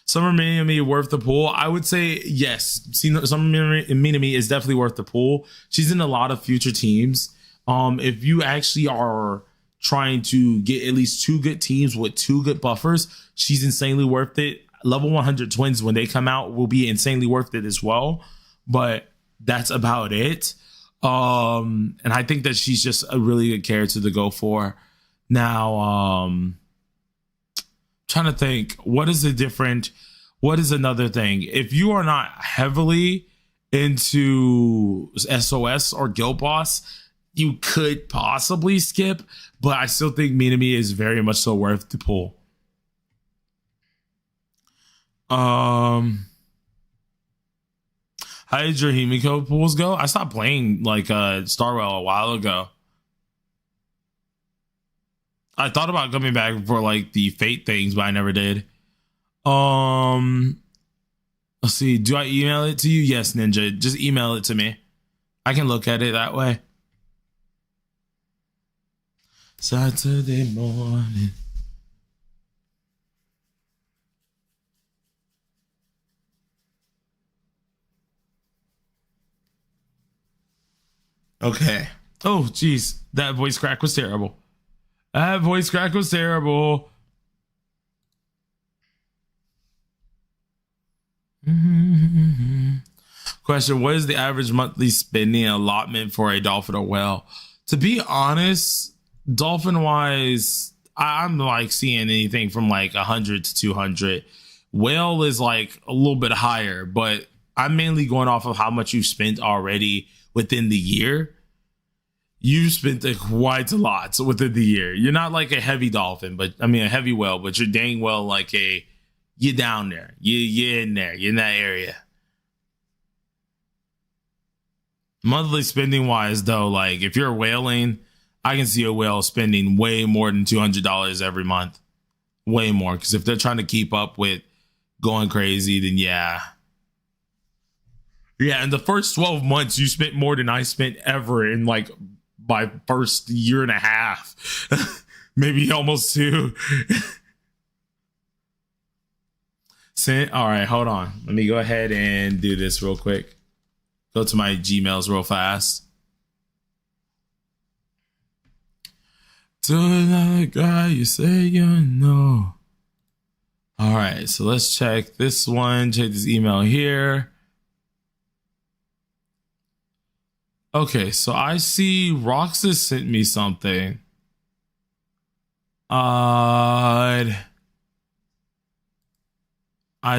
Summer Minami worth the pull? I would say yes. Summer Minami is definitely worth the pull. She's in a lot of future teams. If you actually are trying to get at least 2 good teams with 2 good buffers, she's insanely worth it. Level 100 twins, when they come out, will be insanely worth it as well. But that's about it. And I think that she's just a really good character to go for. Now, trying to think, what is another thing? If you are not heavily into SOS or Guild Boss, you could possibly skip, but I still think Minami is very much so worth the pull. How did your Himiko pools go? I stopped playing like Starwell a while ago. I thought about coming back for like the Fate things, but I never did. Let's see. Do I email it to you? Yes, Ninja. Just email it to me. I can look at it that way. Saturday morning. Okay. Oh, geez. That voice crack was terrible. Question: what is the average monthly spending allotment for a dolphin or whale? To be honest, dolphin wise, I'm like seeing anything from like 100 to 200. Whale is like a little bit higher, but I'm mainly going off of how much you've spent already within the year. You spent quite a lot within the year. You're not like a heavy dolphin, but I mean a heavy whale, but you're dang well like you're down there. You're in there. You're in that area. Monthly spending wise though, like if you're whaling, I can see a whale spending way more than $200 every month. Way more. Because if they're trying to keep up with going crazy, then yeah. Yeah, in the first 12 months, you spent more than I spent ever in like my first year and a half. Maybe almost 2. All right, hold on. Let me go ahead and do this real quick. Go to my Gmails real fast. To another guy, you say you know. All right, so let's check this one. Check this email here. Okay, so I see Roxas sent me something. I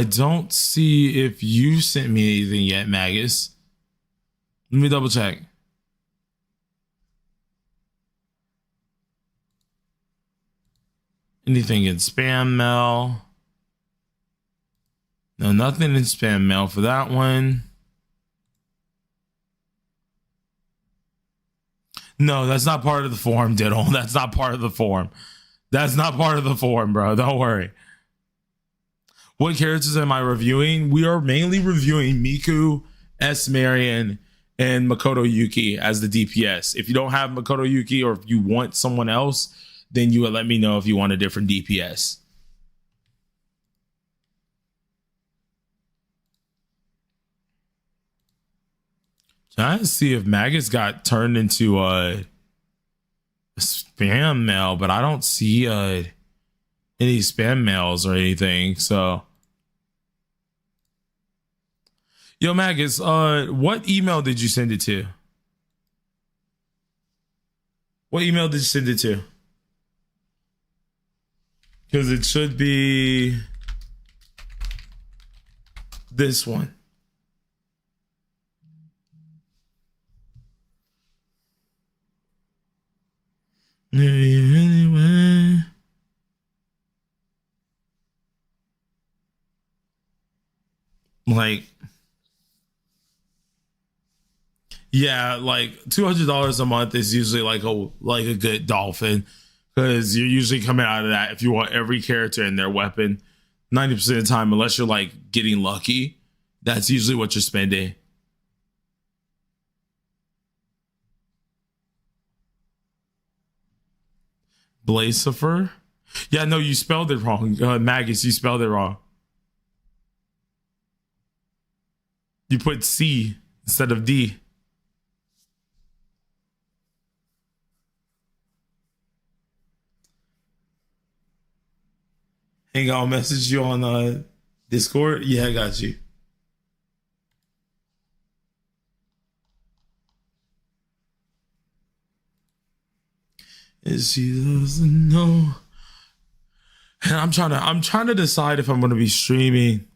don't see if you sent me anything yet, Magus. Let me double check. Anything in spam mail? No, nothing in spam mail for that one. No, that's not part of the form, Diddle. That's not part of the form. That's not part of the form, bro. Don't worry. What characters am I reviewing? We are mainly reviewing Miku, S. Marian, and Makoto Yuki as the DPS. If you don't have Makoto Yuki or if you want someone else, then you would let me know if you want a different DPS. Trying to see if Magus got turned into a spam mail, but I don't see any spam mails or anything. So, yo, Magus, what email did you send it to? What email did you send it to? Because it should be this one. Anyway. Like, yeah, like $200 a month is usually like a good dolphin, because you're usually coming out of that if you want every character and their weapon 90% of the time, unless you're like getting lucky. That's usually what you're spending. Blacifer? Yeah, no, you spelled it wrong. Magus, you spelled it wrong. You put C instead of D. on, I'll message you on Discord. Yeah, I got you. She doesn't know. And I'm trying to decide if I'm gonna be streaming.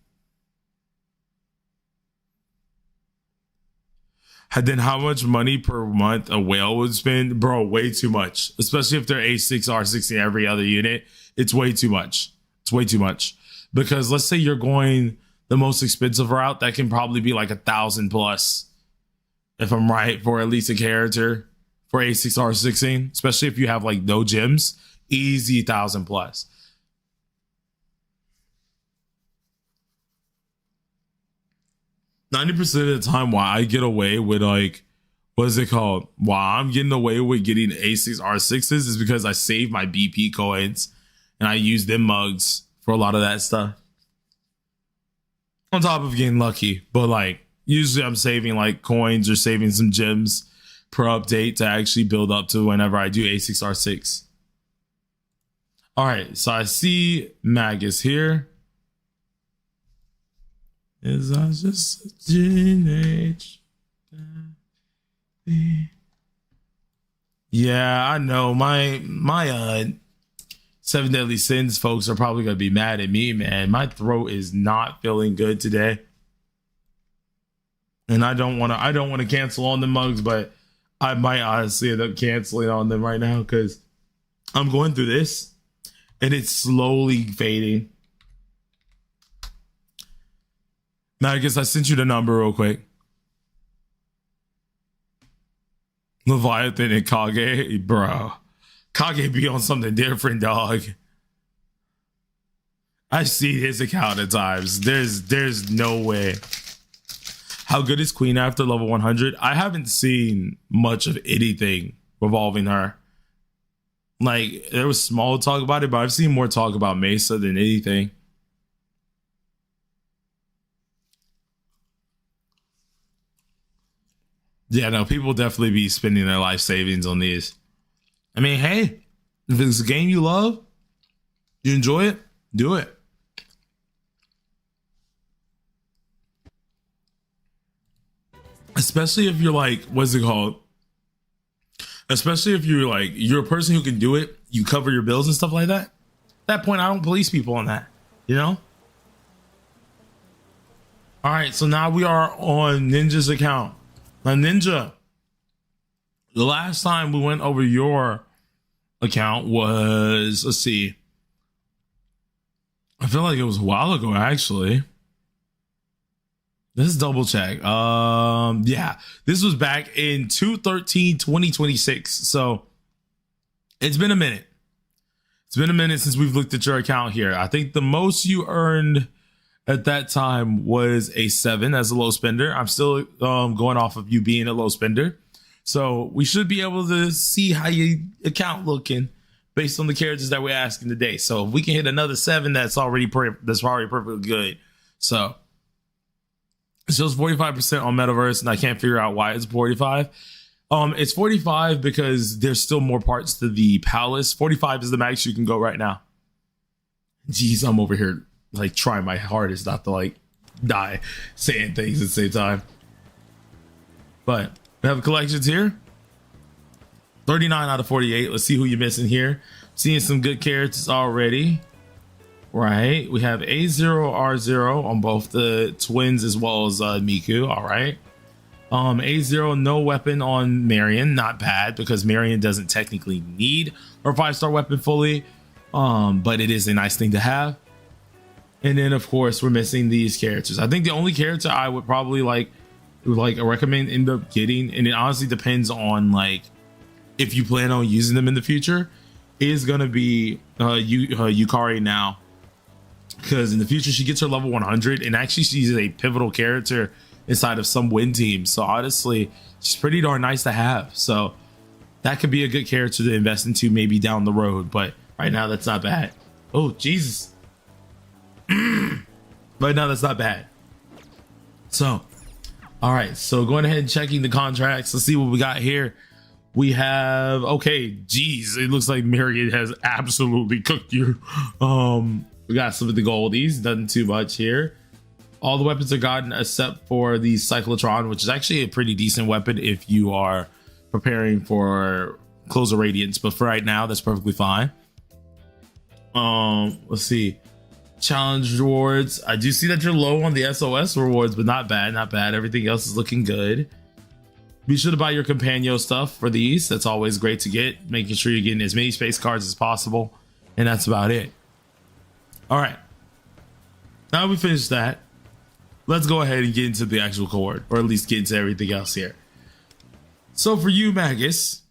And then how much money per month a whale would spend? Bro, way too much. Especially if they're A6R60 every other unit. It's way too much. It's way too much. Because let's say you're going the most expensive route, that can probably be like 1,000 plus. If I'm right, for at least a character for A6R16. Especially if you have like no gems. Easy 1,000 plus. %90 of the time why I get away with like, what is it called? Why I'm getting away with getting A6R6s is because I save my BP coins and I use them mugs for a lot of that stuff. On top of getting lucky, but like usually I'm saving like coins or saving some gems per update to actually build up to whenever I do A6R6. All right, so I see Magus here. Is I just a teenage? Yeah, I know. My 7 Deadly Sins folks are probably gonna be mad at me, man. My throat is not feeling good today, and I don't want to cancel on the mugs, but I might honestly end up canceling on them right now because I'm going through this, and it's slowly fading. Magus, I sent you the number real quick. Leviathan and Kage, bro. Kage be on something different, dog. I see his account at times. There's no way. How good is Queen after level 100? I haven't seen much of anything revolving her. Like, there was small talk about it, but I've seen more talk about Mesa than anything. Yeah, no, people definitely be spending their life savings on these. I mean, hey, if it's a game you love, you enjoy it, do it. Especially if you're like, what's it called? Especially if you're like, you're a person who can do it, you cover your bills and stuff like that. At that point, I don't police people on that, you know? All right, so now we are on Ninja's account. Now, Ninja, the last time we went over your account was, let's see. I feel like it was a while ago, actually. Let's double check. Yeah, this was back in 2/13/2026. So it's been a minute. It's been a minute since we've looked at your account here. I think the most you earned at that time was a 7 as a low spender. I'm still going off of you being a low spender. So we should be able to see how your account looking based on the characters that we're asking today. So if we can hit another 7, that's already perfectly good. So it shows 45% on Metaverse, and I can't figure out why it's 45. It's 45 because there's still more parts to the palace. 45 is the max you can go right now. Jeez, I'm over here like trying my hardest not to like die saying things at the same time. But we have collections here. 39 out of 48. Let's see who you're missing here. Seeing some good characters already. Right. We have A0R0 on both the twins as well as Miku. All right. A0 no weapon on Marian. Not bad because Marian doesn't technically need her 5-star weapon fully. But it is a nice thing to have. And then, of course, we're missing these characters. I think the only character I would probably recommend end up getting, and it honestly depends on like if you plan on using them in the future, is gonna be Yukari now, because in the future she gets her level 100, and actually she's a pivotal character inside of some win teams. So honestly, she's pretty darn nice to have. So that could be a good character to invest into maybe down the road. But right now, that's not bad. Oh Jesus. Right now, that's not bad. So, all right. So going ahead and checking the contracts. Let's see what we got here. We have, okay, geez, it looks like Marian has absolutely cooked you. We got some of the goldies, nothing too much here. All the weapons are gotten except for the Cyclotron, which is actually a pretty decent weapon if you are preparing for Close of Radiance, but for right now, that's perfectly fine. Let's see. Challenge rewards. I do see that you're low on the SOS rewards, but not bad, not bad. Everything else is looking good. Be sure to buy your Companion stuff for these. That's always great to get. Making sure you're getting as many space cards as possible. And that's about it. All right. Now we finished that. Let's go ahead and get into the actual card, or at least get into everything else here. So for you, Magus,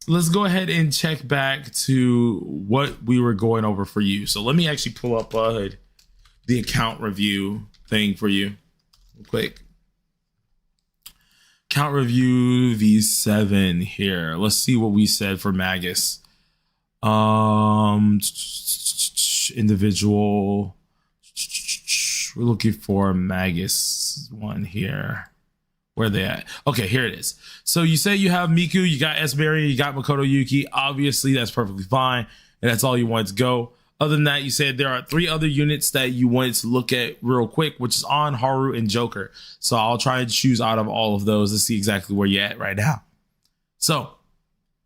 let's go ahead and check back to what we were going over for you. So let me actually pull up the account review thing for you real quick. Account review V7 here. Let's see what we said for Magus. Individual. We're looking for Magus one here. Where are they at? Okay, here it is. So you say you have Miku, you got S. Marian, you got Makoto Yuki. Obviously, that's perfectly fine. And that's all you wanted to go. Other than that, you said there are 3 other units that you wanted to look at real quick, which is on Haru and Joker. So I'll try and choose out of all of those to see exactly where you're at right now. So,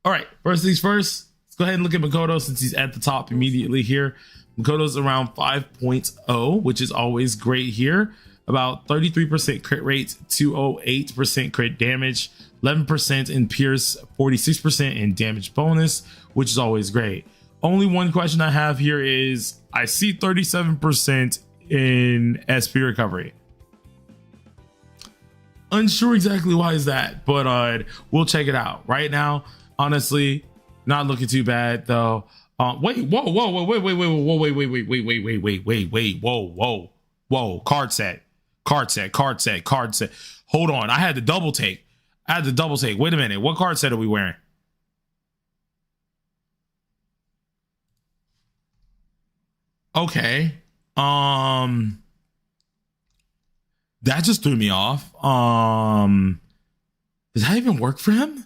all right, first things first, let's go ahead and look at Makoto since he's at the top immediately here. Makoto's around 5.0, which is always great here. About 33% crit rate, 208% crit damage, 11% in pierce, 46% in damage bonus, which is always great. Only one question I have here is I see 37% in SP recovery. Unsure exactly why is that, but we'll check it out. Right now, honestly, not looking too bad though. Wait, whoa, card set. Hold on, I had the double take. Wait a minute, what card set are we wearing? Okay, that just threw me off. Does that even work for him?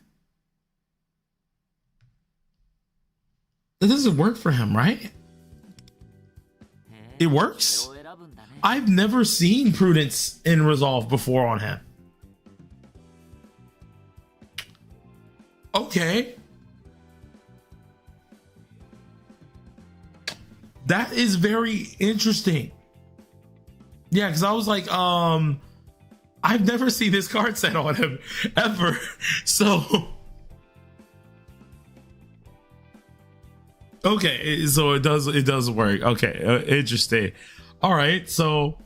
That doesn't work for him, right? It works? I've never seen Prudence in Resolve before on him. Okay. That is very interesting. Yeah, because I was like, I've never seen this card set on him ever. So okay, so it does work. Okay, interesting. All right, so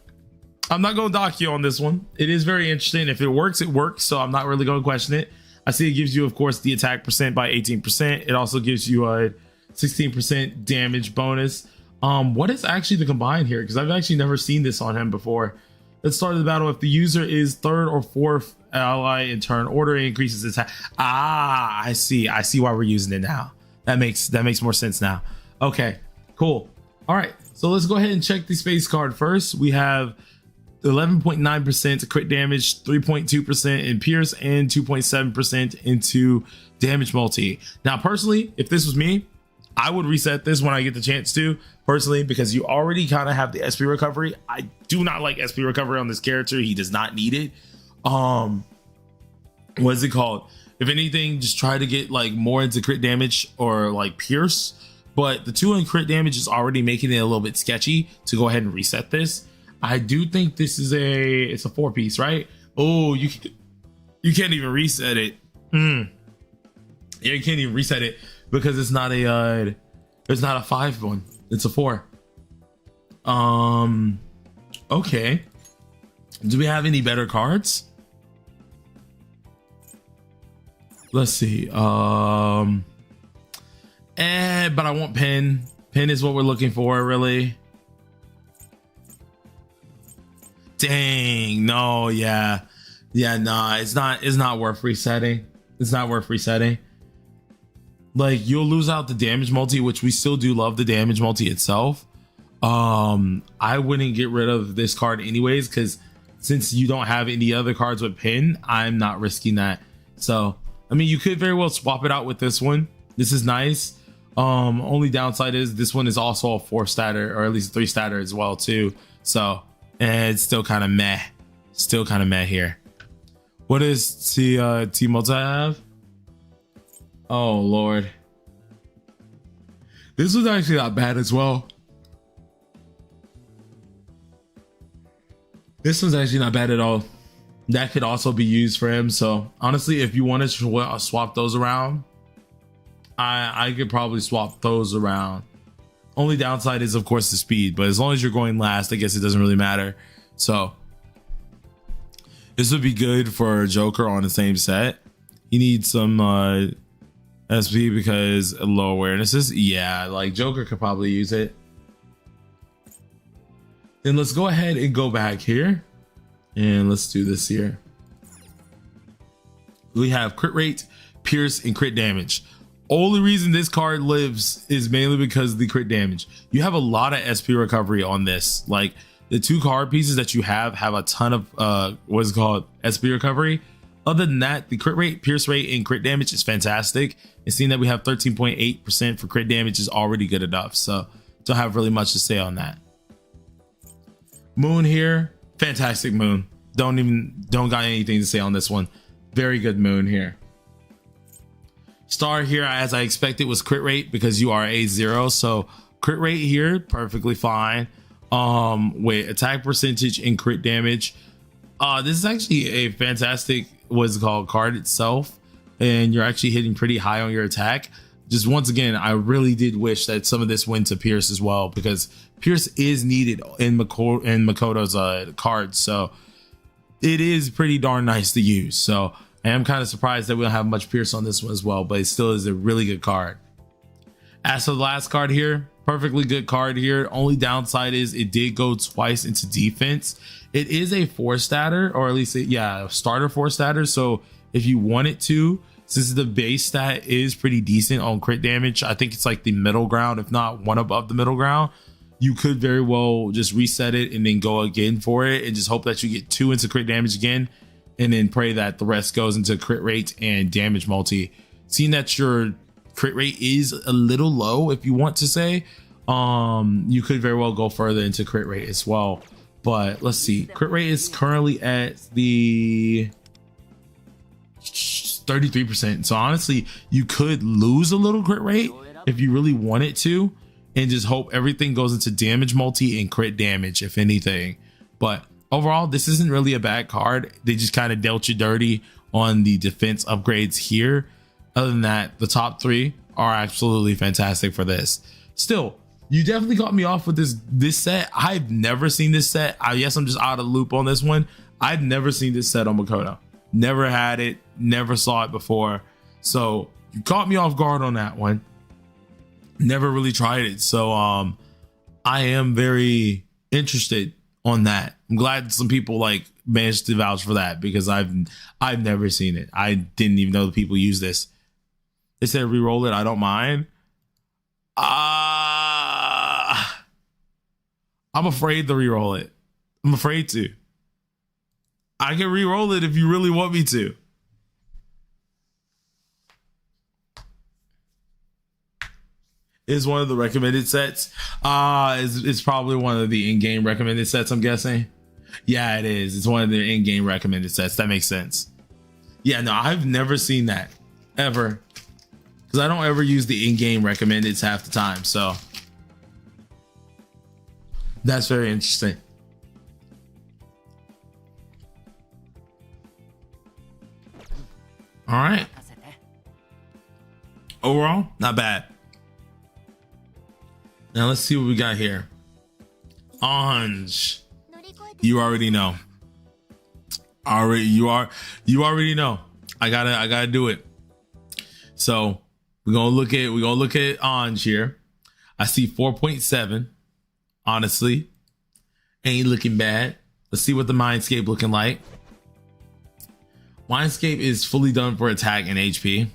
I'm not going to dock you on this one. It is very interesting. If it works, it works. So I'm not really going to question it. I see it gives you, of course, the attack percent by 18%. It also gives you a 16% damage bonus. What is actually the combine here? Because I've actually never seen this on him before. Let's start the battle. If the user is 3rd or 4th ally in turn order, it increases attack. Ah, I see why we're using it now. That makes more sense now. Okay, cool. All right, so let's go ahead and check the space card first. We have 11.9% crit damage, 3.2% in pierce, and 2.7% into damage multi. Now, personally, if this was me, I would reset this when I get the chance to, personally, because you already kind of have the SP recovery. I do not like SP recovery on this character. He does not need it. What is it called? If anything, just try to get like more into crit damage or like pierce. But the 2 in crit damage is already making it a little bit sketchy to go ahead and reset this. I do think this is it's a 4-piece, right? Oh, you can't even reset it. Yeah, you can't even reset it because it's not a 5 one. It's a 4. Okay. Do we have any better cards? Let's see. But I want Pen. Pen is what we're looking for, really. Dang, no, yeah. Yeah, nah, it's not worth resetting. It's not worth resetting. Like, you'll lose out the damage multi, which we still do love the damage multi itself. I wouldn't get rid of this card anyways, because since you don't have any other cards with Pen, I'm not risking that. So, I mean, you could very well swap it out with this one. This is nice. Only downside is this one is also a 4-statter, or at least a 3-statter as well too. So it's still kind of meh. Still kind of meh here. What does T multi have? Oh Lord. This was actually not bad as well. This one's actually not bad at all. That could also be used for him. So honestly, if you wanted to swap those around, I could probably swap those around. Only downside is of course the speed, but as long as you're going last, I guess it doesn't really matter. So this would be good for Joker on the same set. He needs some SP because low awarenesses. Yeah, like Joker could probably use it. Then let's go ahead and go back here and let's do this here. We have crit rate, pierce, and crit damage. Only reason this card lives is mainly because of the crit damage. You have a lot of SP recovery on this. Like the 2 card pieces that you have a ton of what's called SP recovery. Other than that, the crit rate, pierce rate, and crit damage is fantastic. And seeing that we have 13.8% for crit damage is already good enough. So don't have really much to say on that. Moon here, fantastic Moon. Don't got anything to say on this one. Very good Moon here. Star here, as I expected, was crit rate because you are a 0. So crit rate here, perfectly fine. Wait, attack percentage and crit damage. This is actually a fantastic what's it called card itself, and you're actually hitting pretty high on your attack. Just once again, I really did wish that some of this went to Pierce as well, because Pierce is needed in Makoto's cards, so it is pretty darn nice to use. So I am kind of surprised that we don't have much Pierce on this one as well, but it still is a really good card. As for the last card here, perfectly good card here. Only downside is it did go twice into defense. It is a 4-statter, or at least a starter 4-statter. So if you wanted to, since the base stat is pretty decent on crit damage, I think it's like the middle ground, if not one above the middle ground, you could very well just reset it and then go again for it and just hope that you get 2 into crit damage again, and then pray that the rest goes into crit rate and damage multi. Seeing that your crit rate is a little low, if you want to say, you could very well go further into crit rate as well. But let's see, crit rate is currently at the 33%. So honestly, you could lose a little crit rate if you really wanted to, and just hope everything goes into damage multi and crit damage, if anything. But overall, this isn't really a bad card. They just kind of dealt you dirty on the defense upgrades here. Other than that, the top 3 are absolutely fantastic for this. Still, you definitely caught me off with this set. I've never seen this set. I guess I'm just out of the loop on this one. I've never seen this set on Makoto. Never had it, never saw it before. So you caught me off guard on that one. Never really tried it. So I am very interested on that. I'm glad some people like managed to vouch for that, because I've never seen it. I didn't even know that people use this. They said re-roll it, I don't mind. I'm afraid to re-roll it. I'm afraid to. I can re-roll it if you really want me to. Is one of the recommended sets. It's probably one of the in-game recommended sets, I'm guessing. Yeah, it is. It's one of the in-game recommended sets. That makes sense. Yeah, no, I've never seen that ever, because I don't ever use the in-game recommendeds half the time. So that's very interesting. All right. Overall, not bad. Now let's see what we got here. Ange. You already know. You already know. I gotta do it. So we're gonna look at Ange here. I see 4.7. Honestly, ain't looking bad. Let's see what the Mindscape looking like. Mindscape is fully done for attack and HP.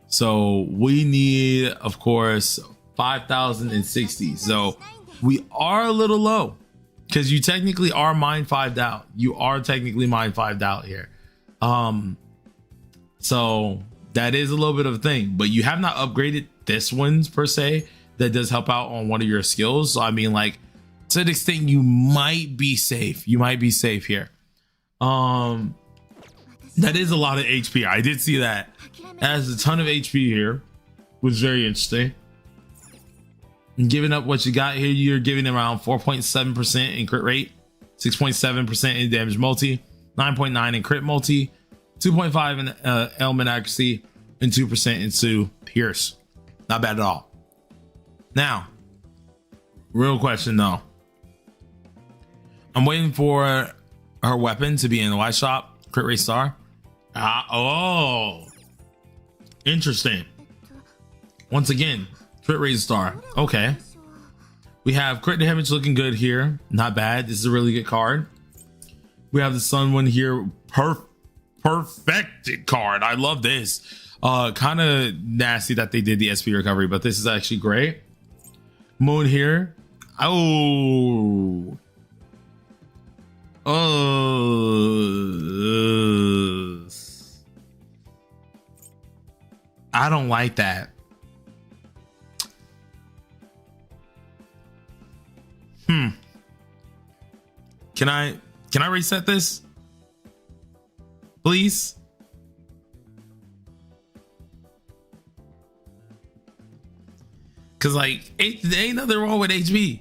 So we need, of course, 5,060. So we are a little low, because you technically are mind 5'd out. You are technically mind 5'd out here. So That is a little bit of a thing, but you have not upgraded this one per se. That does help out on one of your skills. So I mean, like, to an extent, you might be safe. You might be safe here. That is a lot of HP. I did see that. It has a ton of HP here, which is very interesting. And giving up what you got here, you're giving around 4.7% in crit rate, 6.7% in damage multi, 9.9 in crit multi, 2.5 in element accuracy, and 2% into pierce. Not bad at all. Now, real question though. I'm waiting for her weapon to be in the white shop. Crit rate star. Oh, interesting. Once again, crit rate star. Okay. We have crit damage looking good here. Not bad. This is a really good card. We have the sun one here. Perfected card. I love this. Kind of nasty that they did the SP recovery, but this is actually great. Moon here. Oh. I don't like that. Can I reset this? Please? Cause like there ain't nothing wrong with HP.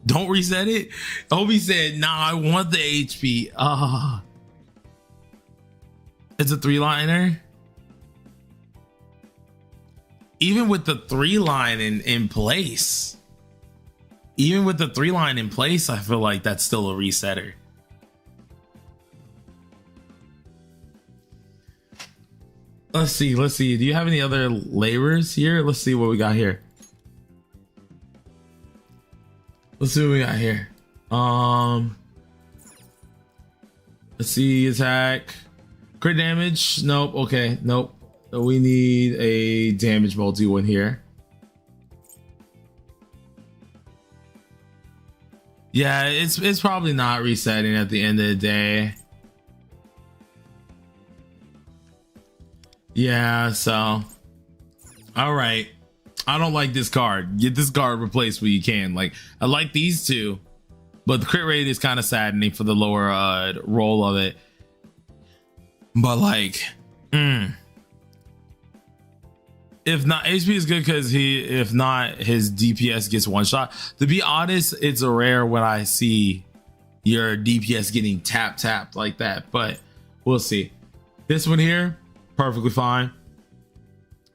Don't reset it. Obi said, nah, I want the HP. It's a 3-liner. Even with the 3-line in place. Even with the 3-line in place, I feel like that's still a resetter. Let's see. Do you have any other labors here? Let's see what we got here. Let's see what we got here. Let's see, attack. Crit damage. Nope. Okay. Nope. We need a damage multi one here. Yeah, it's probably not resetting at the end of the day. Yeah, so all right. I don't like this card. Get this card replaced when you can. Like, I like these two, but the crit rate is kind of saddening for the lower roll of it. But like, if not, HP is good because if not, his DPS gets one shot. To be honest, it's a rare when I see your DPS getting tapped like that, but we'll see. This one here, perfectly fine.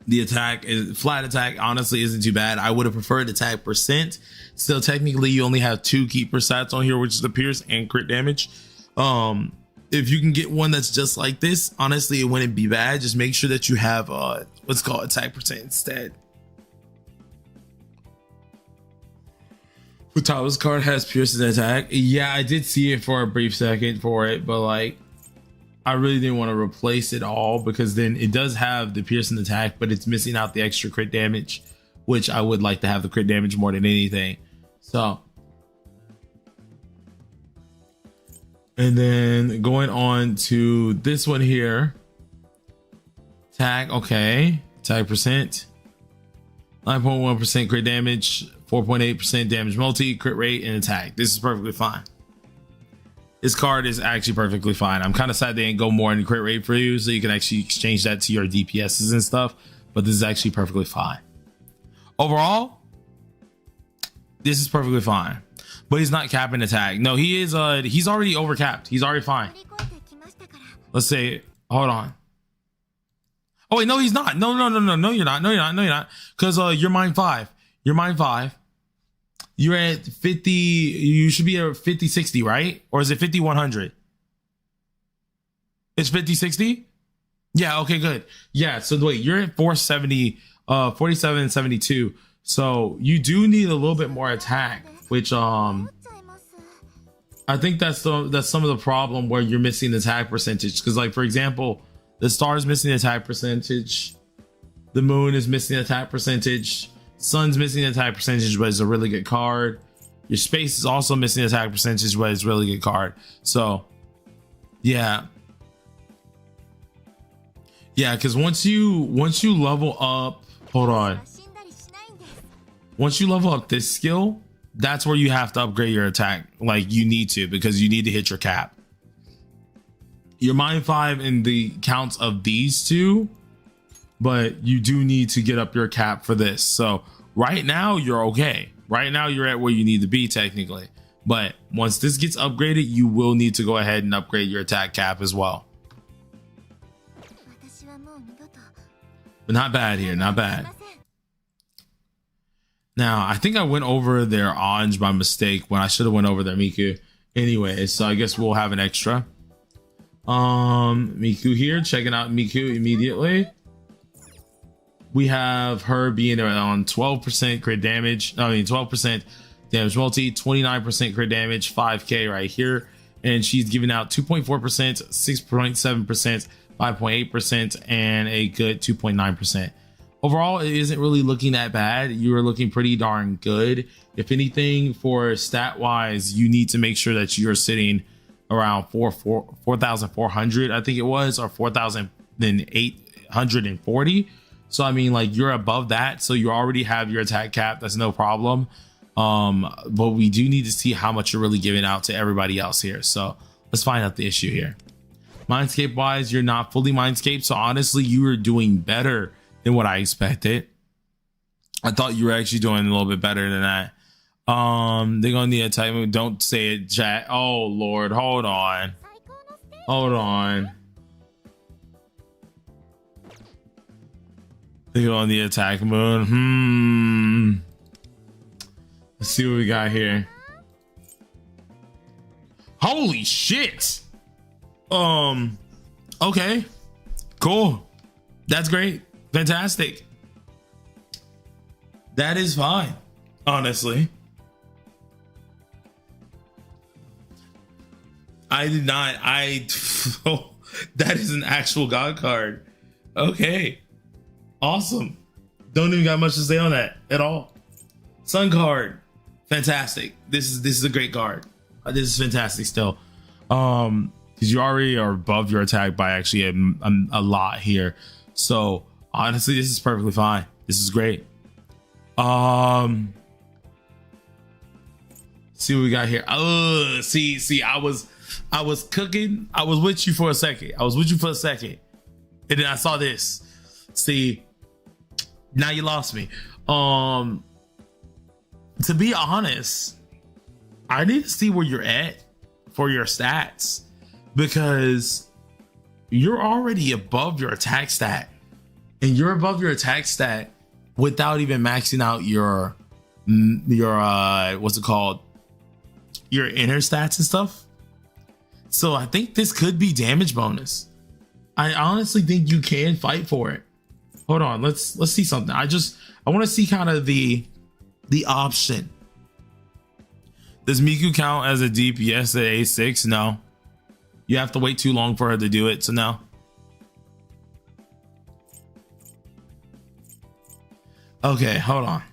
The attack is flat attack, honestly isn't too bad. I would have preferred attack percent. Still, technically you only have 2 keeper stats on here, which is the pierce and crit damage. If you can get one that's just like this, honestly, it wouldn't be bad. Just make sure that you have what's called attack percent instead. Futaga's card has pierce and attack. Yeah, I did see it for a brief second for it, but like, I really didn't want to replace it all because then it does have the pierce and attack, but it's missing out the extra crit damage, which I would like to have the crit damage more than anything. So, and then going on to this one here, attack. Okay, attack percent, 9.1% crit damage, 4.8% damage multi, crit rate, and attack. This is perfectly fine. This card is actually perfectly fine. I'm kind of sad they didn't go more in crit rate for you, so you can actually exchange that to your DPSs and stuff. But this is actually perfectly fine. Overall, this is perfectly fine. But he's not capping attack. No, he is. He's already overcapped. He's already fine. Let's say, hold on. Oh wait, no, he's not. No, you're not. Because you're mine 5. You're mine 5. You're at 50. You should be at 50-60, right? Or is it 50-100? It's 50-60? Yeah, okay, good. Yeah, so wait, you're at 470, 47 and 72. So you do need a little bit more attack, which I think that's some of the problem where you're missing the attack percentage. Because like, for example, the star is missing the attack percentage. The moon is missing the attack percentage. Sun's missing the attack percentage, but it's a really good card. Your space is also missing the attack percentage, but it's a really good card. So, yeah. Yeah, because once you level up, hold on. Once you level up this skill, that's where you have to upgrade your attack. Like you need to, because you need to hit your cap. You're mine 5 in the counts of these two, but you do need to get up your cap for this. So right now you're okay. Right now you're at where you need to be technically. But once this gets upgraded, you will need to go ahead and upgrade your attack cap as well. But not bad here, not bad. Now, I think I went over their Anj by mistake when I should have went over their Miku. Anyway, so I guess we'll have an extra. Miku here, checking out Miku immediately. We have her being on 12% crit damage. 12% damage multi, 29% crit damage, 5k right here. And she's giving out 2.4%, 6.7%, 5.8%, and a good 2.9%. Overall, it isn't really looking that bad. You are looking pretty darn good. If anything, for stat wise, you need to make sure that you're sitting around 4,400, I think it was, or 4,840. So I mean, like, you're above that, so you already have your attack cap. That's no problem. But we do need to see how much you're really giving out to everybody else here. So let's find out the issue here. Mindscape wise, you're not fully Mindscape, so honestly, you are doing better than what I expected. I thought you were actually doing a little bit better than that. They're gonna need a type move. Don't say it, chat. Oh Lord, hold on. Hold on. They go on the attack mode. Let's see what we got here. Holy shit. Okay. Cool. That's great. Fantastic. That is fine, honestly. I did not. Oh, that is an actual God card. Okay. Awesome. Don't even got much to say on that at all. Sun card. Fantastic. This is a great card. This is fantastic still. Because you already are above your attack by actually a lot here. So honestly, this is perfectly fine. This is great. See what we got here. See, I was cooking. I was with you for a second. And then I saw this. See, now you lost me. To be honest, I need to see where you're at for your stats, because you're already above your attack stat, and you're above your attack stat without even maxing out your what's it called, your inner stats and stuff. So I think this could be damage bonus. I honestly think you can fight for it. Hold on, let's see something. I want to see kind of the option. Does Miku count as a DPS at A6? No. You have to wait too long for her to do it, so no. Okay, hold on.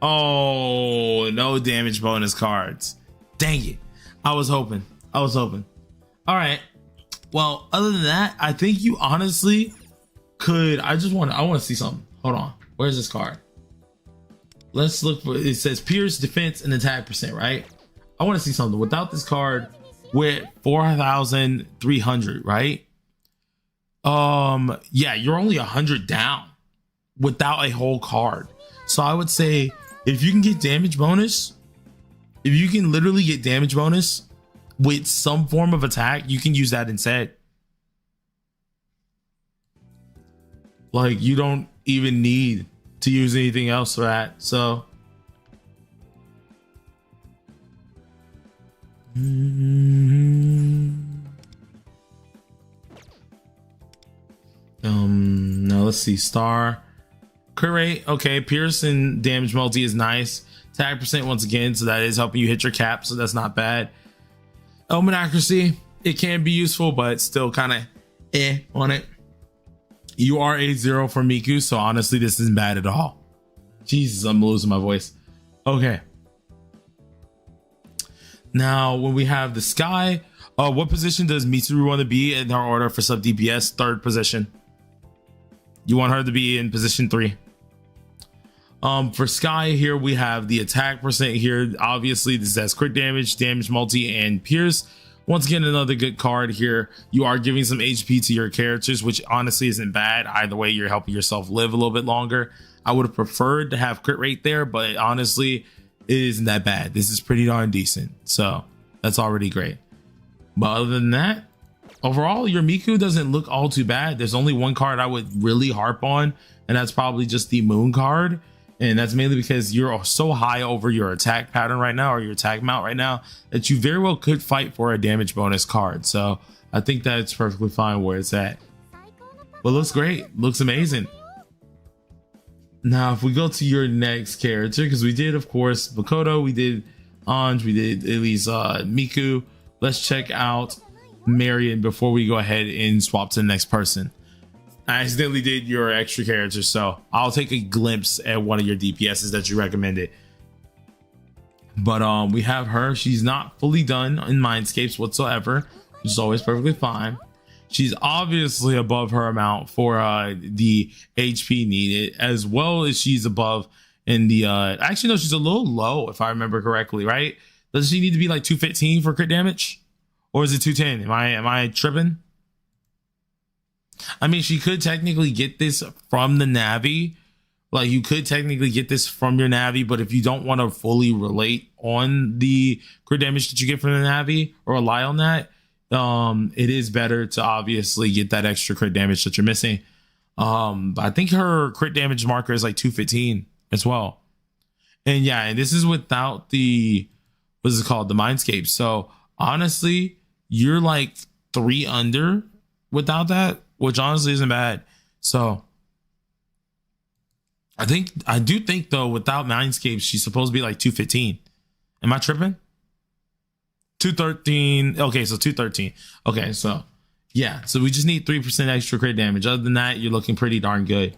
Oh, no damage bonus cards. Dang it. I was hoping. All right. Well, other than that, I think you honestly could. I want to see something. Hold on. Where's this card? Let's look for, it says Pierce, defense, and attack percent, right? I want to see something. Without this card, we're at 4,300, right? Yeah, you're only 100 down without a whole card. So I would say if you can get damage bonus, if you can literally get damage bonus with some form of attack, you can use that instead. Like, you don't even need to use anything else for that. So now let's see. Star crit rate, okay. Pierce and damage multi is nice. Attack percent once again, so that is helping you hit your cap, so that's not bad. Element accuracy, it can be useful, but still kind of on it. You are 8-0 for Miku, so honestly, this isn't bad at all. Jesus, I'm losing my voice. Okay. Now, when we have the sky, What position does Mitsuru want to be in her order for sub DPS? Third position. You want her to be in position 3. For Sky here, we have the attack percent here. Obviously, this has crit damage, damage multi, and pierce. Once again, another good card here. You are giving some HP to your characters, which honestly isn't bad. Either way, you're helping yourself live a little bit longer. I would have preferred to have crit rate there, but honestly, it isn't that bad. This is pretty darn decent. So that's already great. But other than that, overall, your Miku doesn't look all too bad. There's only one card I would really harp on, and that's probably just the Moon card. And that's mainly because you're so high over your attack pattern right now, or your attack mount right now, that you very well could fight for a damage bonus card. So I think that's perfectly fine where it's at. But looks great. Looks amazing. Now, if we go to your next character, because we did, of course, Makoto, we did Anj, we did at least Miku. Let's check out Marian before we go ahead and swap to the next person. I accidentally did your extra character, so I'll take a glimpse at one of your DPSs that you recommended. But we have her. She's not fully done in Mindscapes whatsoever, which is always perfectly fine. She's obviously above her amount for the HP needed, as well as she's above in the actually no, she's a little low if I remember correctly, right? Does she need to be like 215 for crit damage, or is it 210? Am I tripping? I mean, she could technically get this from the Navi. Like, you could technically get this from your Navi, but if you don't want to fully relate on the crit damage that you get from the Navi or rely on that, it is better to obviously get that extra crit damage that you're missing. I think her crit damage marker is like 215 as well. And yeah, and this is without the, what is it called? The Mindscape. So honestly, you're like 3 under without that, which honestly isn't bad. So I do think though, without Mindscape, she's supposed to be like 215. Am I tripping? 213. Okay, so 213. Okay, so yeah, so we just need 3% extra crit damage. Other than that, you're looking pretty darn good.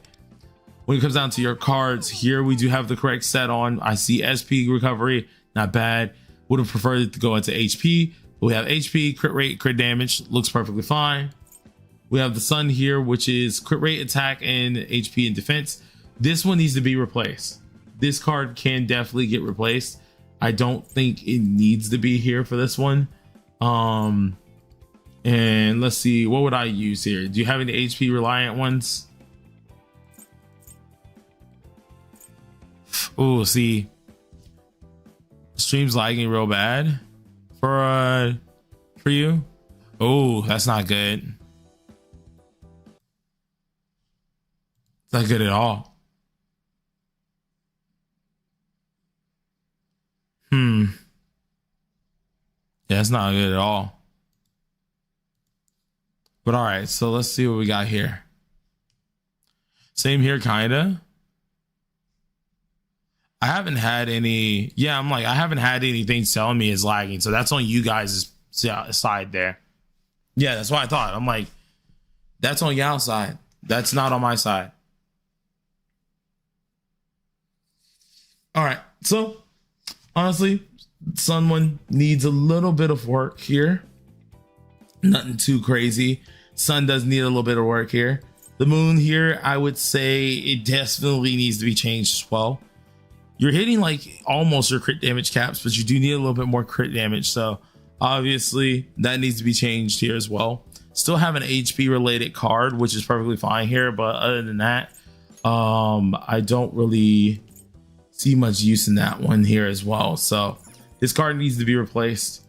When it comes down to your cards, here we do have the correct set on. I see SP recovery, not bad. Would have preferred it to go into HP, but we have HP, crit rate, crit damage, looks perfectly fine. We have the Sun here, which is crit rate, attack, and HP and defense. This one needs to be replaced. This card can definitely get replaced. I don't think it needs to be here for this one. And let's see, what would I use here? Do you have any HP reliant ones? Oh, see, stream's lagging real bad for you. Oh, that's not good. It's not good at all. Yeah, it's not good at all. But all right, so let's see what we got here. Same here, kinda. I haven't had any. Yeah, I'm like, I haven't had anything telling me it's lagging. So that's on you guys' side there. Yeah, that's what I thought. I'm like, that's on y'all's side. That's not on my side. All right, so honestly, Sun one needs a little bit of work here. Nothing too crazy. Sun does need a little bit of work here. The Moon here, I would say it definitely needs to be changed as well. You're hitting like almost your crit damage caps, but you do need a little bit more crit damage. So obviously that needs to be changed here as well. Still have an HP related card, which is perfectly fine here. But other than that, I don't really see much use in that one here as well. So this card needs to be replaced.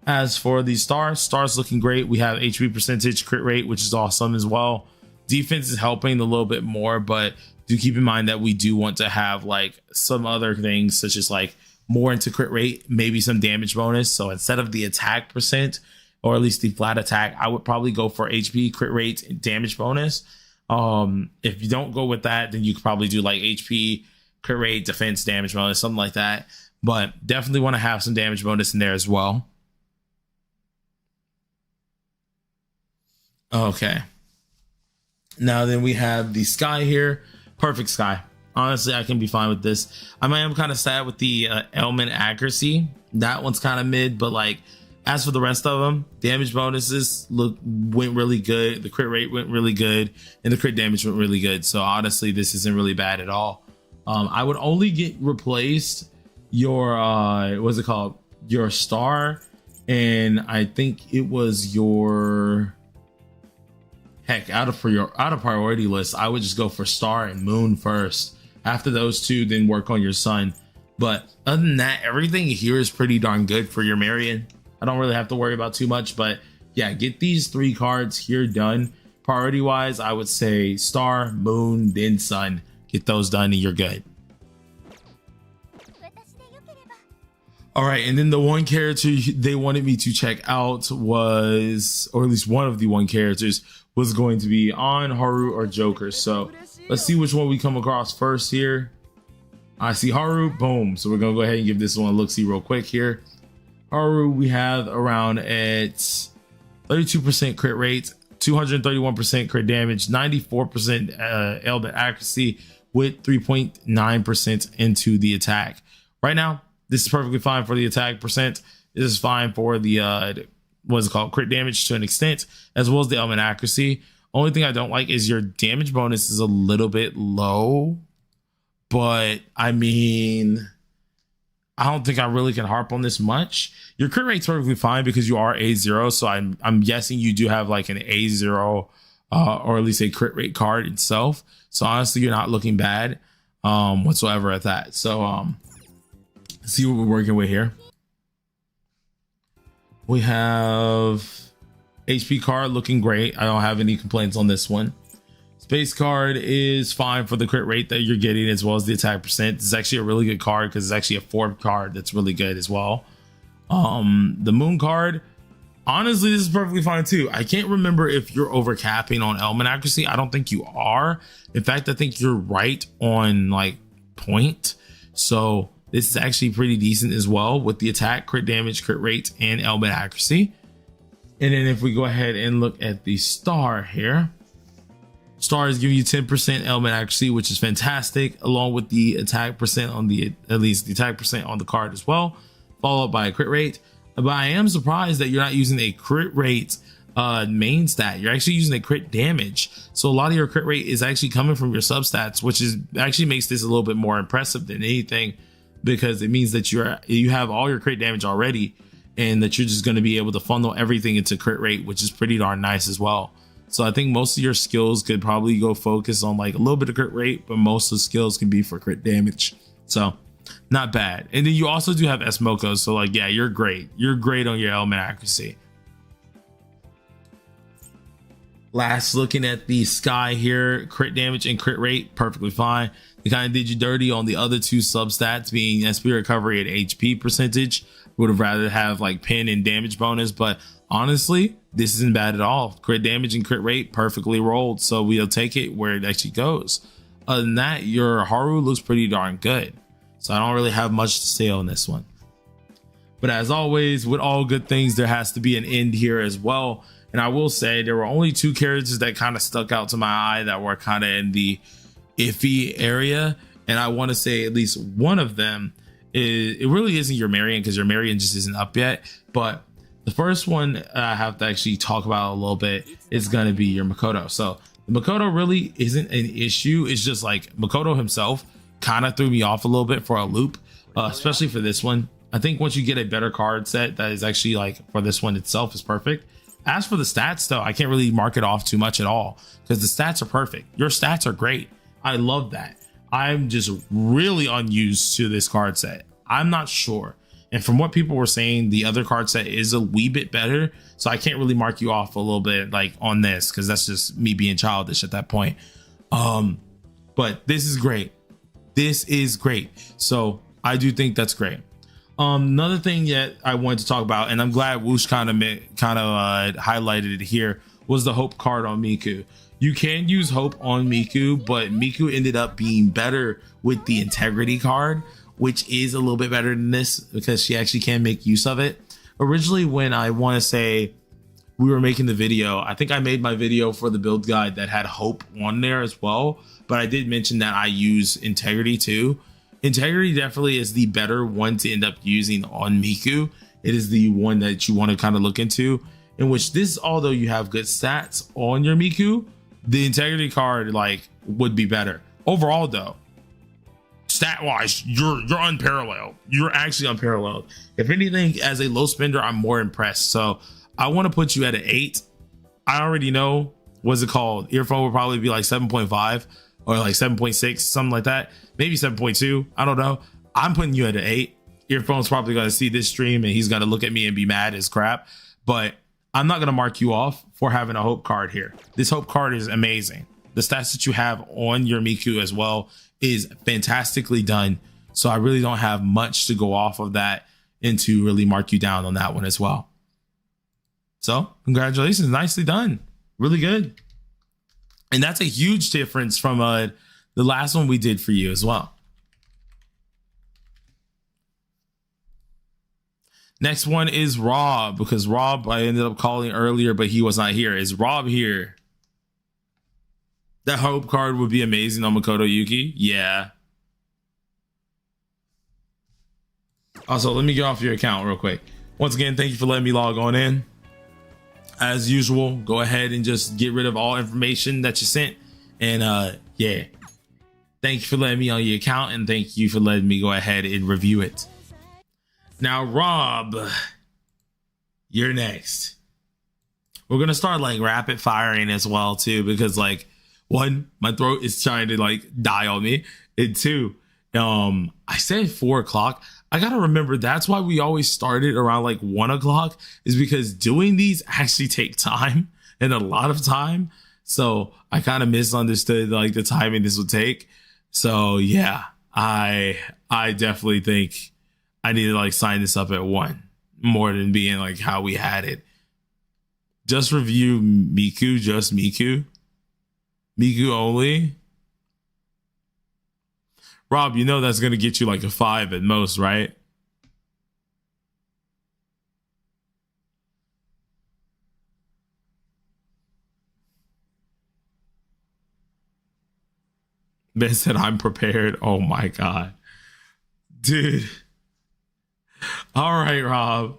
As for the stars looking great. We have HP percentage, crit rate, which is awesome as well. Defense is helping a little bit more, but do keep in mind that we do want to have like some other things, such as like more into crit rate, maybe some damage bonus. So instead of the attack percent, or at least the flat attack, I would probably go for HP, crit rate, and damage bonus. If you don't go with that, then you could probably do like HP, crit rate, defense, damage bonus, something like that. But definitely want to have some damage bonus in there as well. Okay. Now then we have the Sky here. Perfect Sky. Honestly, I can be fine with this. I am kind of sad with the element accuracy. That one's kind of mid, but like As for the rest of them, damage bonuses went really good. The crit rate went really good, and the crit damage went really good. So honestly, this isn't really bad at all. I would only get replaced your what's it called? Your star, and I think it was your out of priority list. I would just go for star and moon first. After those two, then work on your sun. But other than that, everything here is pretty darn good for your Marian. I don't really have to worry about too much, but yeah, get these 3 cards here done. Priority wise, I would say star, moon, then sun. Get those done and you're good. All right, and then the one character they wanted me to check out was, or at least one of the one characters was going to be on Haru or Joker. So let's see which one we come across first here. I see Haru, boom. So we're gonna go ahead and give this one a look-see real quick here. Haru, we have around at 32% crit rate, 231% crit damage, 94% element accuracy with 3.9% into the attack. Right now, this is perfectly fine for the attack percent. This is fine for the what's it called, crit damage to an extent, as well as the element accuracy. Only thing I don't like is your damage bonus is a little bit low, but I mean, I don't think I really can harp on this much. Your crit rate's perfectly fine because you are A0, so I'm guessing you do have like an A0 or at least a crit rate card itself. So honestly, you're not looking bad whatsoever at that. So let's see what we're working with here. We have HP card looking great. I don't have any complaints on this one. Space card is fine for the crit rate that you're getting, as well as the attack percent. It's actually a really good card because it's actually a 4 card that's really good as well. The moon card, honestly, this is perfectly fine too. I can't remember if you're overcapping on element accuracy. I don't think you are. In fact, I think you're right on like point. So this is actually pretty decent as well with the attack, crit damage, crit rate, and element accuracy. And then if we go ahead and look at the star here, star is giving you 10% element accuracy, which is fantastic, along with the attack percent on the, at least the attack percent on the card as well, followed by a crit rate. But I am surprised that you're not using a crit rate main stat. You're actually using a crit damage. So a lot of your crit rate is actually coming from your substats, which is actually makes this a little bit more impressive than anything, because it means that you have all your crit damage already, and that you're just going to be able to funnel everything into crit rate, which is pretty darn nice as well. So I think most of your skills could probably go focus on like a little bit of crit rate, but most of the skills can be for crit damage. So not bad. And then you also do have S-Moko. So like, yeah, you're great. You're great on your element accuracy. Last, looking at the sky here, crit damage and crit rate, perfectly fine. They kind of did you dirty on the other 2 substats, being SP recovery and HP percentage. Would have rather have like pin and damage bonus, but honestly, this isn't bad at all. Crit damage and crit rate perfectly rolled, so we'll take it where it actually goes. Other than that, your Haru looks pretty darn good, so I don't really have much to say on this one. But as always, with all good things, there has to be an end here as well. And I will say there were only 2 characters that kind of stuck out to my eye that were kind of in the iffy area, and I want to say at least one of them is, it really isn't your Marian, because your Marian just isn't up yet. But the first one I have to actually talk about a little bit is going to be your Makoto. So the Makoto really isn't an issue. It's just like Makoto himself kind of threw me off a little bit for a loop, especially for this one. I think once you get a better card set that is actually like for this one itself is perfect. As for the stats though, I can't really mark it off too much at all because the stats are perfect. Your stats are great. I love that. I'm just really unused to this card set. I'm not sure. And from what people were saying, the other card set is a wee bit better. So I can't really mark you off a little bit like on this, because that's just me being childish at that point. But this is great. This is great. So I do think that's great. Another thing that I wanted to talk about, and I'm glad Whoosh kind of highlighted it here, was the Hope card on Miku. You can use Hope on Miku, but Miku ended up being better with the Integrity card, which is a little bit better than this because she actually can make use of it. Originally, when I want to say we were making the video, I think I made my video for the build guide that had Hope on there as well, but I did mention that I use Integrity too. Integrity definitely is the better one to end up using on Miku. it is the one that you want to kind of look into. In which this, although you have good stats on your Miku, the integrity card like would be better overall though. Stat wise, you're unparalleled. You're actually unparalleled. If anything, as a low spender, I'm more impressed. So I want to put you at an 8. I already know, what's it called? Earphone would probably be like 7.5 or like 7.6, something like that. Maybe 7.2. I don't know. I'm putting you at an 8. Earphone's probably going to see this stream and he's going to look at me and be mad as crap. But I'm not going to mark you off for having a hope card here. This hope card is amazing. The stats that you have on your Miku as well is fantastically done. So I really don't have much to go off of that and to really mark you down on that one as well. So congratulations, nicely done. Really good. And that's a huge difference from the last one we did for you as well. Next one is Rob, because Rob I ended up calling earlier, but he was not here. Is Rob here? That hope card would be amazing on Makoto Yuki. Yeah. Also, let me get off your account real quick. Once again, thank you for letting me log on in. As usual, go ahead and just get rid of all information that you sent. And yeah. Thank you for letting me on your account, and thank you for letting me go ahead and review it. Now, Rob, you're next. We're going to start like rapid firing as well, too, because like, one, my throat is trying to like die on me. And two, I said 4 o'clock. I got to remember that's why we always started around like 1 o'clock, is because doing these actually take time and a lot of time. So I kind of misunderstood like the timing this would take. So yeah, I definitely think I need to like sign this up at 1 more than being like how we had it. Just review Miku, just Miku. Miku only. Rob, you know that's going to get you like a 5 at most, right? Ben said, I'm prepared. Oh my God. Dude. All right, Rob.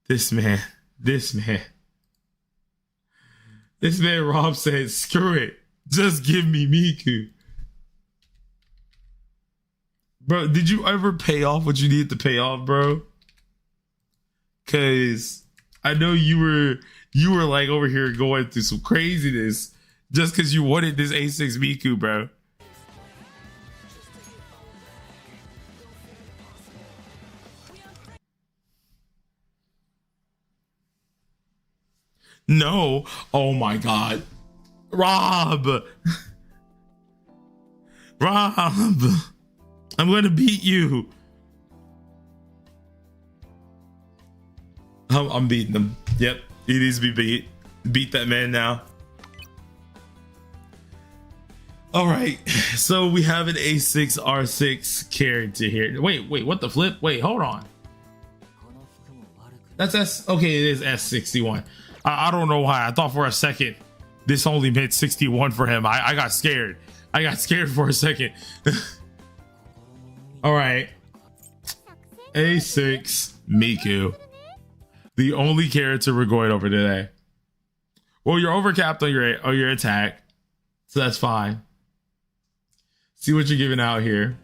This man, Rob said, screw it. Just give me Miku. Bro, did you ever pay off what you needed to pay off, bro? Cause I know you were like over here going through some craziness just cause you wanted this A6 Miku, bro. No. Oh my God. Rob. Rob. I'm going to beat you. I'm beating him. Yep. He needs to be beat. Beat that man now. All right. So we have an A6 R6 character here. Wait, what the flip? Wait, hold on. That's S. Okay, it is S61. I don't know why. I thought for a second this only meant 61 for him. I got scared. I got scared for a second. All right. A6 Miku. The only character we're going over today. Well, you're overcapped on your attack. So that's fine. See what you're giving out here.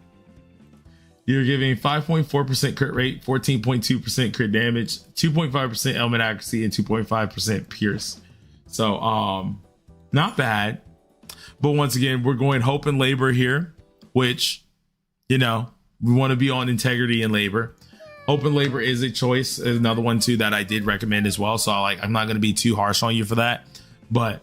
You're giving 5.4% crit rate, 14.2% crit damage, 2.5% element accuracy, and 2.5% pierce. So, not bad. But once again, we're going hope and labor here, which, you know, we want to be on integrity and labor. Hope and labor is a choice. Another one too that I did recommend as well. So I'm not going to be too harsh on you for that. But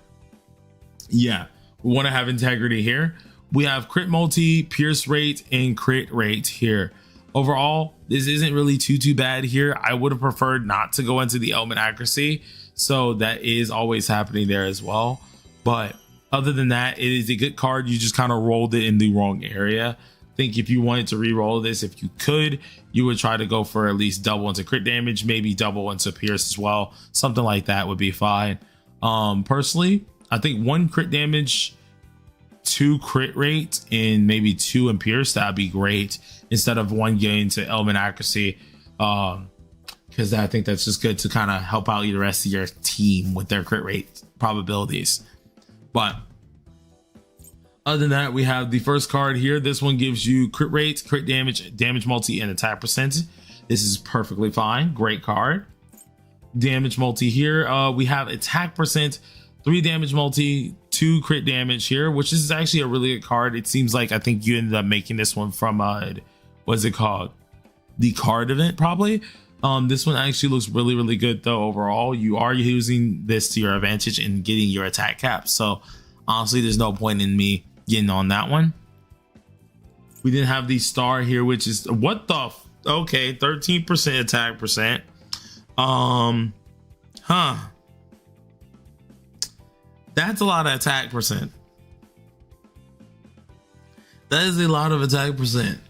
yeah, we want to have integrity here. We have crit multi, pierce rate, and crit rate here. Overall, this isn't really too bad here. I would have preferred not to go into the element accuracy. So that is always happening there as well. But other than that, it is a good card. You just kind of rolled it in the wrong area. I think if you wanted to re-roll this, if you could, you would try to go for at least double into crit damage, maybe double into pierce as well. Something like that would be fine. Personally, I think 1 crit damage 2 crit rate and maybe 2 in pierce, that'd be great instead of 1 gain to element accuracy. Because I think that's just good to kind of help out the rest of your team with their crit rate probabilities. But other than that, we have the first card here. This one gives you crit rate, crit damage, damage multi, and attack percent. This is perfectly fine. Great card. Damage multi here. We have attack percent, 3 damage multi, 2 crit damage here, which is actually a really good card. It seems like I think you ended up making this one from what's it called? The card event, probably. This one actually looks really good though. Overall, you are using this to your advantage in getting your attack cap. So honestly, there's no point in me getting on that one. We didn't have the star here, which is what the okay, 13% attack percent. That's a lot of attack percent. That is a lot of attack percent.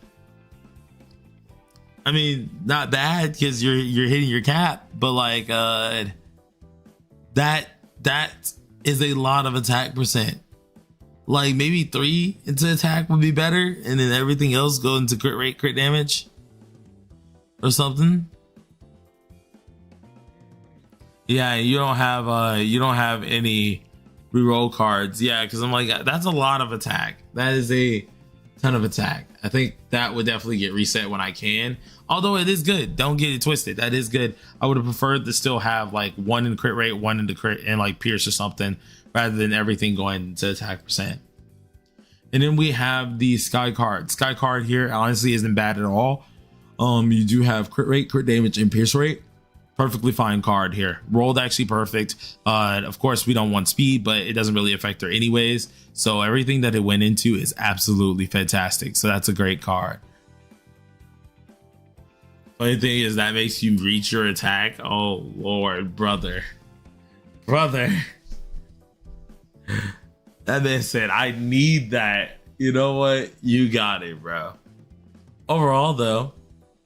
I mean, not bad because you're hitting your cap, but like that is a lot of attack percent. Like maybe 3 into attack would be better, and then everything else go into crit rate, crit damage, or something. Yeah, you don't have any reroll cards. Yeah, because I'm like, that's a lot of attack. That is a ton of attack. I think that would definitely get reset when I can. Although it is good, don't get it twisted. That is good. I would have preferred to still have like 1 in crit rate, 1 in the crit, and like pierce or something, rather than everything going to attack percent. And then we have the sky card. Sky card here honestly isn't bad at all. You do have crit rate, crit damage, and pierce rate. Perfectly fine card here. Rolled actually perfect. Of course, we don't want speed, but it doesn't really affect her anyways. So everything that it went into is absolutely fantastic. So that's a great card. Funny thing is that makes you reach your attack. Oh Lord, brother. That man said, I need that. You know what? You got it, bro. Overall though,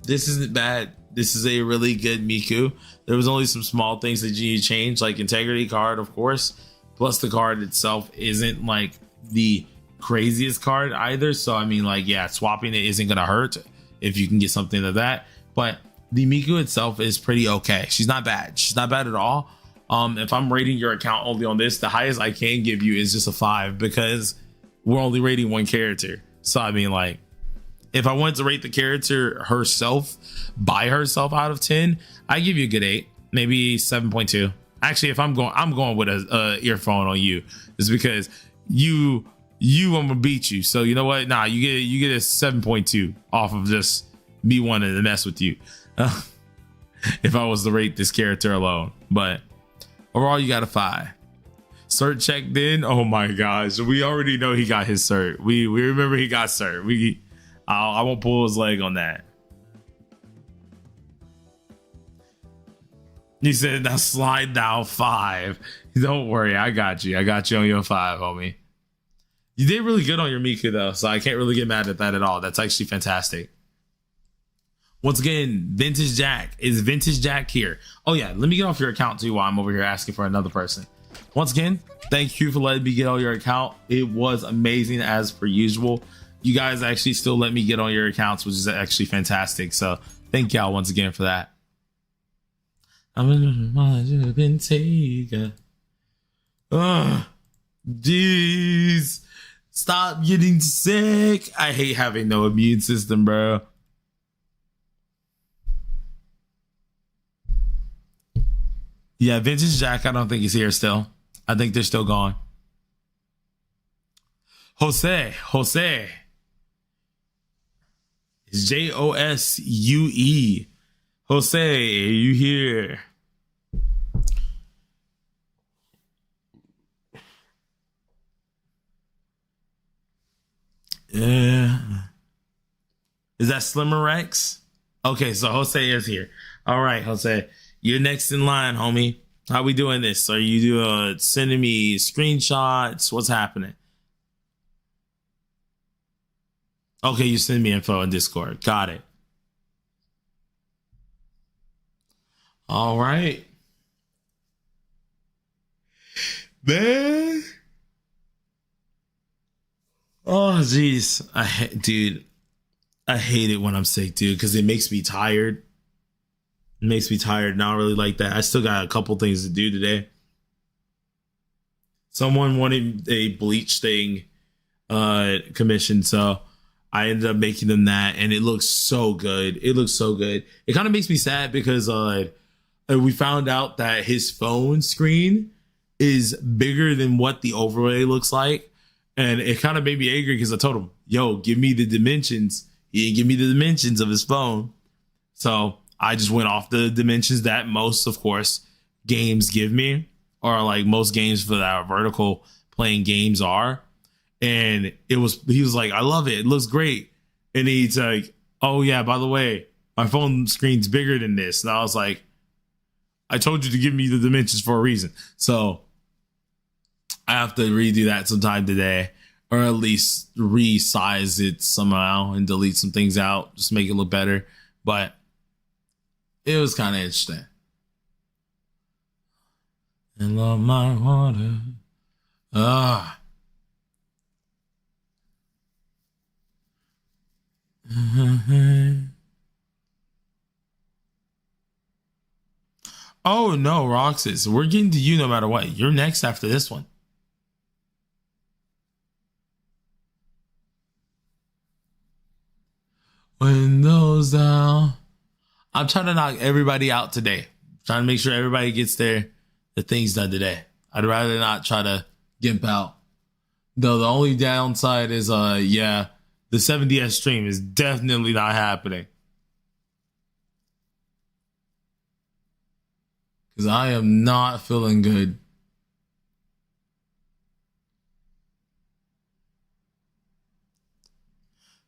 this isn't bad. This is a really good Miku. There was only some small things that you need to change, like integrity card, of course. Plus the card itself isn't like the craziest card either. So I mean, like, yeah, swapping it isn't gonna hurt if you can get something like that. But the Miku itself is pretty okay. She's not bad. She's not bad at all. If I'm rating your account only on this, the highest I can give you is just a 5 because we're only rating 1 character. So I mean, like, if I wanted to rate the character herself by herself out of 10, I give you a good 8, maybe 7.2. Actually, if I'm going with a earphone on you, is because I'm gonna beat you. So you know what? Nah, you get a 7.2 off of just me wanting to mess with you. If I was to rate this character alone, but overall you got a 5. Cert checked in. Oh my gosh, we already know he got his cert. We remember he got cert. I won't pull his leg on that. He said, now slide down 5. Don't worry, I got you. I got you on your 5, homie. You did really good on your Miku though, so I can't really get mad at that at all. That's actually fantastic. Once again, Vintage Jack. Is Vintage Jack here? Oh yeah, let me get off your account too while I'm over here asking for another person. Once again, thank you for letting me get on your account. It was amazing as per usual. You guys actually still let me get on your accounts, which is actually fantastic. So thank y'all once again for that. I'm gonna been taken. Jeez. Stop getting sick. I hate having no immune system, bro. Yeah, Vintage Jack, I don't think he's here still. I think they're still gone. Jose. It's Josue. Jose, are you here? Yeah. Is that Slimmer Rex? Okay, so Jose is here. All right, Jose. You're next in line, homie. How we doing this? Are you sending me screenshots? What's happening? Okay, you send me info in Discord. Got it. All right. Man. Oh, jeez. Dude, I hate it when I'm sick, dude, because it makes me tired. It makes me tired. Not really like that. I still got a couple things to do today. Someone wanted a bleach thing commissioned, so I ended up making them that, and it looks so good. It looks so good. It kind of makes me sad because we found out that his phone screen is bigger than what the overlay looks like, and it kind of made me angry because I told him, yo, give me the dimensions. He didn't give me the dimensions of his phone, so I just went off the dimensions that most, of course, games give me, or like most games for that vertical playing games are. And he was like, I love it. It looks great. And he's like, oh yeah, by the way, my phone screen's bigger than this. And I was like, I told you to give me the dimensions for a reason. So I have to redo that sometime today, or at least resize it somehow and delete some things out, just make it look better. But it was kind of interesting. And love my water. Oh no, Roxas, we're getting to you no matter what. You're next after this one. Windows down. I'm trying to knock everybody out today. Trying to make sure everybody gets the things done today. I'd rather not try to gimp out. Though the only downside is the 70S stream is definitely not happening. Because I am not feeling good.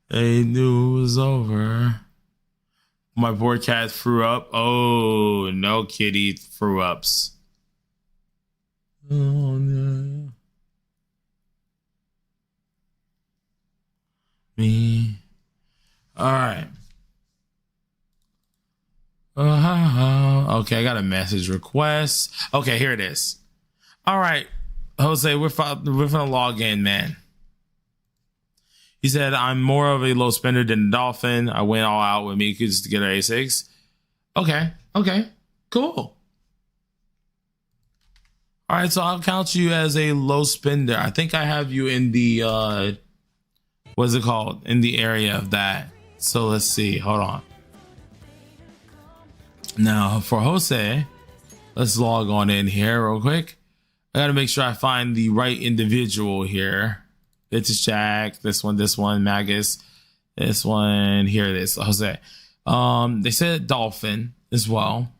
They knew it was over. My poor cat threw up. Oh, no kitty threw ups. Oh, no. Me. All right. Okay, I got a message request. Okay, here it is. All right, Jose, we're gonna log in, man. He said, I'm more of a low spender than a dolphin. I went all out with Miku just to get her A6. Okay, cool. All right, so I'll count you as a low spender. I think I have you in the, what's it called? In the area of that. So let's see, hold on. Now for Jose, let's log on in here real quick. I gotta make sure I find the right individual here. This is Jack, this one, Magus, this one, here it is, Jose. They said dolphin as well.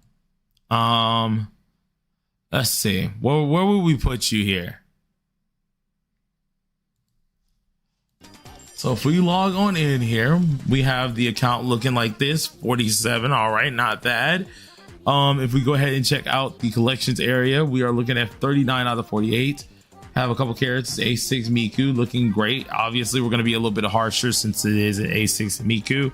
Let's see, where would we put you here? So if we log on in here, we have the account looking like this, 47. All right, not bad. If we go ahead and check out the collections area, we are looking at 39 out of 48. Have a couple carrots. A6 Miku looking great. Obviously, we're going to be a little bit harsher since it is an A6 Miku.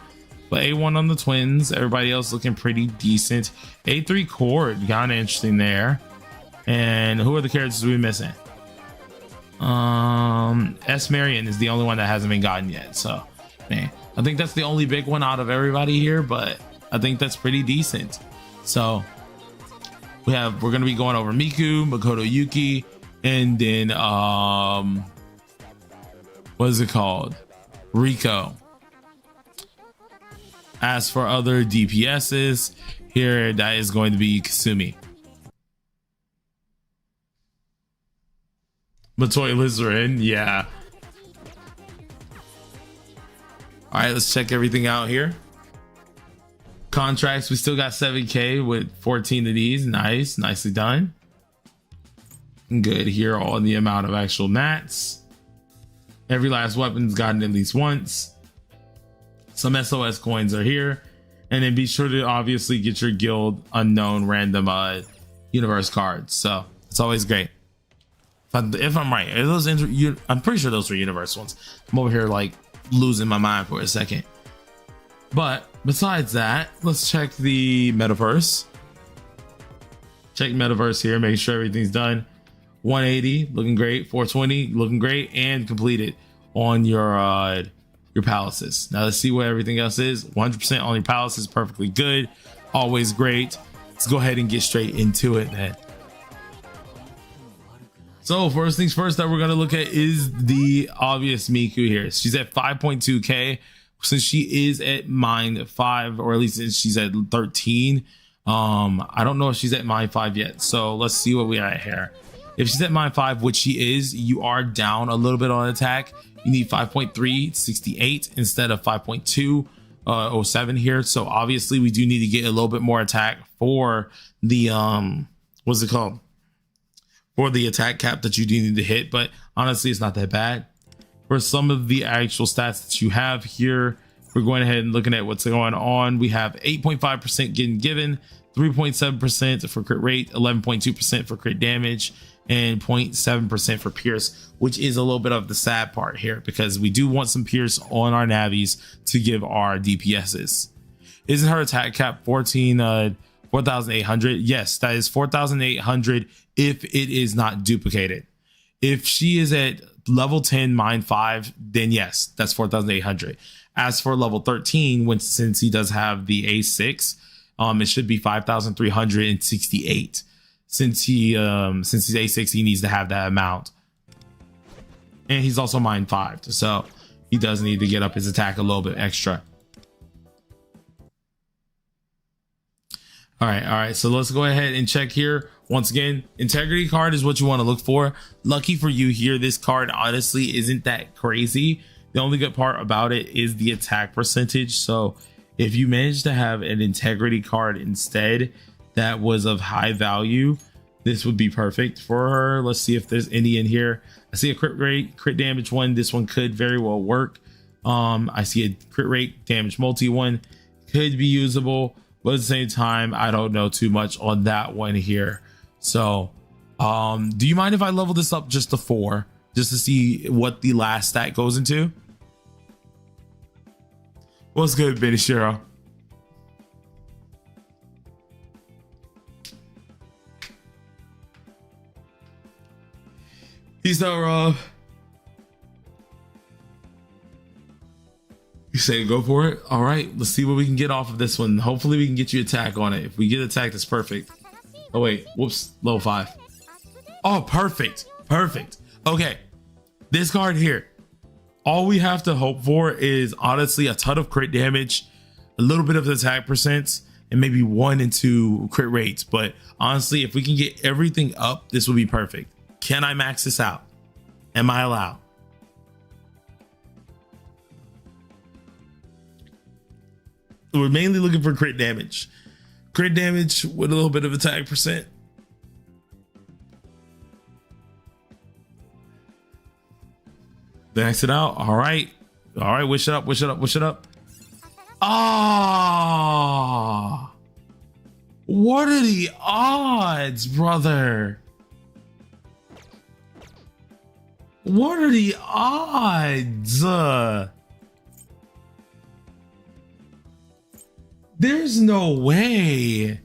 But A1 on the twins. Everybody else looking pretty decent. A3 Cord, kind of interesting there. And who are the characters we missing? S Marian is the only one that hasn't been gotten yet. So, man, I think that's the only big one out of everybody here. But I think that's pretty decent. So we're going to be going over Miku, Makoto Yuki, and then what is it called? Rico. As for other DPSs, here that is going to be Kasumi. Matoy Lizarin, yeah. All right, let's check everything out here. Contracts, we still got 7K with 14 of these. Nice, nicely done. Good here on the amount of actual mats. Every last weapon's gotten at least once. Some SOS coins are here. And then be sure to obviously get your guild unknown random universe cards. So it's always great. If I'm right, are those I'm pretty sure those were universe ones. I'm over here like losing my mind for a second. But besides that, let's check the metaverse. Check metaverse here, make sure everything's done. 180 looking great, 420 looking great, and completed on your palaces. Now let's see what everything else is. 100% on your palaces, perfectly good, always great. Let's go ahead and get straight into it, man. So first things first that we're going to look at is the obvious Miku here. She's at 5.2k. Since she is at mine 5, or at least she's at 13. I don't know if she's at mine 5 yet. So let's see what we are at here. If she's at mine 5, which she is, you are down a little bit on attack. You need 5.368 instead of 5.207 here. So obviously we do need to get a little bit more attack for the what's it called? For the attack cap that you do need to hit, but honestly it's not that bad. For some of the actual stats that you have here, we're going ahead and looking at what's going on. We have 8.5% getting given, 3.7% for crit rate, 11.2% for crit damage, and 0.7% for pierce, which is a little bit of the sad part here because we do want some pierce on our navies to give our DPSs. Isn't her attack cap 4,800? Yes, that is 4,800 if it is not duplicated. If she is at level 10 mine 5, then yes, that's 4,800. As for level 13, since he does have the A6, it should be 5,368. Since he's A6, he needs to have that amount, and he's also mine 5, so he does need to get up his attack a little bit extra. All right, so let's go ahead and check here. Once again, integrity card is what you want to look for. Lucky for you here, this card honestly isn't that crazy. The only good part about it is the attack percentage. So if you manage to have an integrity card instead that was of high value, this would be perfect for her. Let's see if there's any in here. I see a crit rate, crit damage one. This one could very well work. I see a crit rate damage multi one, could be usable, but at the same time, I don't know too much on that one here. So do you mind if I level this up just to 4, just to see what the last stat goes into? What's good, Benishiro? He's not Rob. You say go for it? All right, let's see what we can get off of this one. Hopefully we can get you attack on it. If we get attack, that's perfect. Oh wait, whoops, level 5. Oh, perfect. Okay, this card here, all we have to hope for is honestly a ton of crit damage, a little bit of the attack percents, and maybe 1 and 2 crit rates. But honestly, if we can get everything up, this will be perfect. Can I max this out? Am I allowed? We're mainly looking for crit damage. Crit damage with a little bit of attack percent. Max it out. All right, wish it up. Ah, what are the odds, brother? What are the odds? There's no way.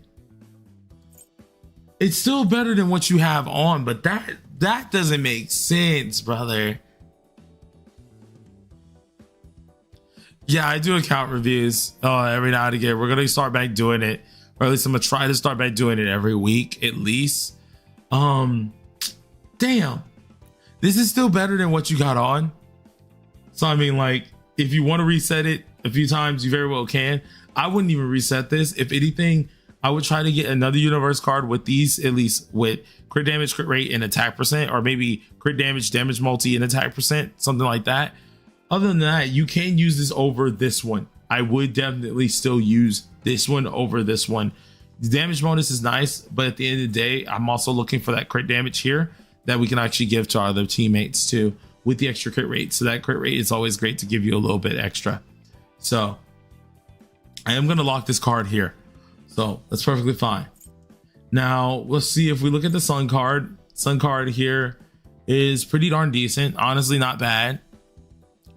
It's still better than what you have on, but that doesn't make sense, brother. Yeah, I do account reviews every now and again. We're gonna start back doing it, or at least I'm gonna try to start back doing it every week at least. Damn, this is still better than what you got on. So I mean, like, if you want to reset it a few times, you very well can. I wouldn't even reset this. If anything, I would try to get another universe card with these, at least with crit damage, crit rate, and attack percent, or maybe crit damage, damage multi, and attack percent, something like that. Other than that, you can use this over this one. I would definitely still use this one over this one. The damage bonus is nice, but at the end of the day, I'm also looking for that crit damage here that we can actually give to our other teammates too with the extra crit rate. So that crit rate is always great to give you a little bit extra. So I am going to lock this card here. So that's perfectly fine. Now let's see if we look at the Sun card. Sun card here is pretty darn decent. Honestly, not bad.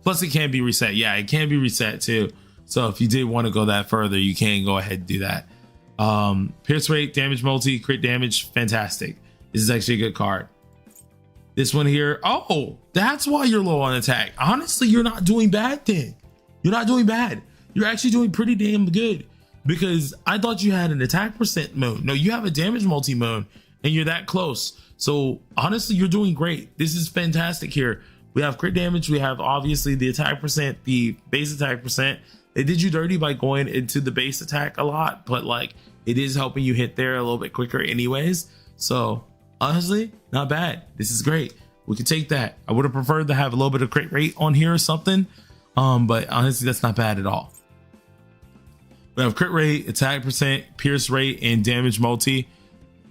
Plus it can be reset. Yeah, it can be reset too. So if you did want to go that further, you can go ahead and do that. Pierce rate, damage multi, crit damage, fantastic. This is actually a good card. This one here. Oh, that's why you're low on attack. Honestly, you're not doing bad then. You're not doing bad. You're actually doing pretty damn good, because I thought you had an attack percent mode. No, you have a damage multi mode and you're that close. So honestly, you're doing great. This is fantastic here. We have crit damage. We have obviously the attack percent, the base attack percent. They did you dirty by going into the base attack a lot, but like it is helping you hit there a little bit quicker anyways. So honestly, not bad. This is great. We could take that. I would have preferred to have a little bit of crit rate on here or something. But honestly, that's not bad at all. We have crit rate, attack percent, pierce rate, and damage multi.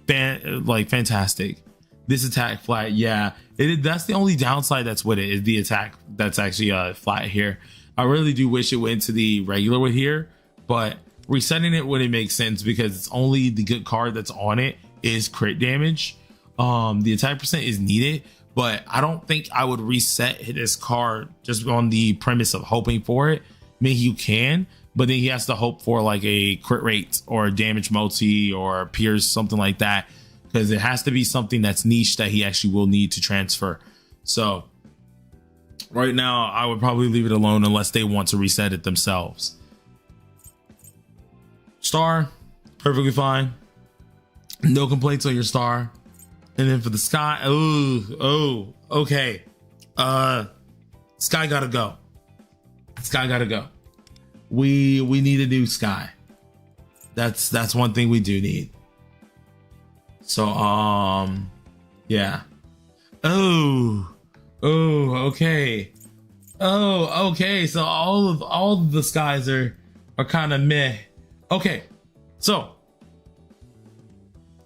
Fantastic. This attack flat, yeah. That's the only downside that's with it, is the attack that's actually flat here. I really do wish it went to the regular with here, but resetting it wouldn't make sense because it's only the good card that's on it is crit damage. The attack percent is needed, but I don't think I would reset this card just on the premise of hoping for it. I mean, you can, but then he has to hope for like a crit rate or a damage multi or pierce, something like that, because it has to be something that's niche that he actually will need to transfer. So right now, I would probably leave it alone unless they want to reset it themselves. Star, perfectly fine. No complaints on your star. And then for the sky, okay. Sky gotta go. Sky gotta go. We need a new sky. That's one thing we do need. So yeah. Oh, okay. Oh, okay. So all of the skies are kind of meh. Okay. So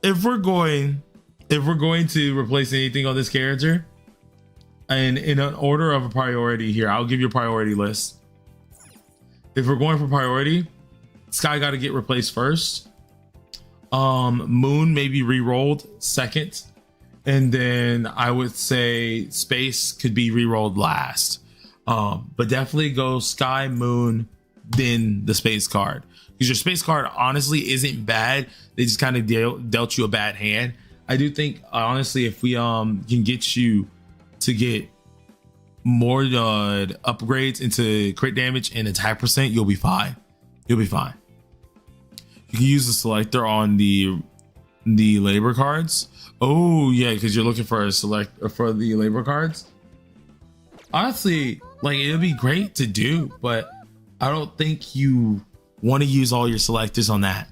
if we're going to replace anything on this character, and in an order of a priority here, I'll give you a priority list. If we're going for priority, Sky got to get replaced first. Moon maybe re-rolled second, and then I would say Space could be re-rolled last. But definitely go Sky, Moon, then the Space card, because your Space card honestly isn't bad. They just kind of dealt you a bad hand. I do think honestly, if we can get you to get more upgrades into crit damage and attack percent, you'll be fine. You'll be fine. You can use the selector on the labor cards. Oh yeah, because you're looking for a for the labor cards. Honestly, like it'll be great to do, but I don't think you want to use all your selectors on that.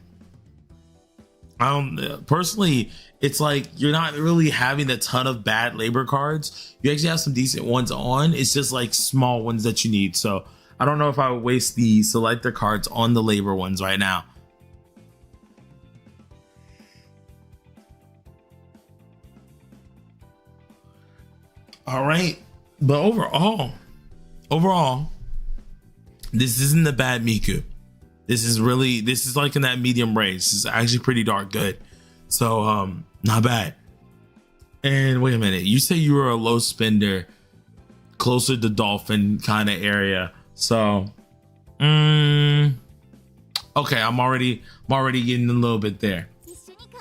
I don't personally. It's like you're not really having a ton of bad labor cards. You actually have some decent ones on. It's just like small ones that you need. So I don't know if I would waste the selector cards on the labor ones right now. All right, but overall, this isn't a bad Miku. This is like in that medium range. This is actually pretty dark good. So not bad. And wait a minute, you say you were a low spender, closer to dolphin kind of area. So okay, I'm already getting a little bit there.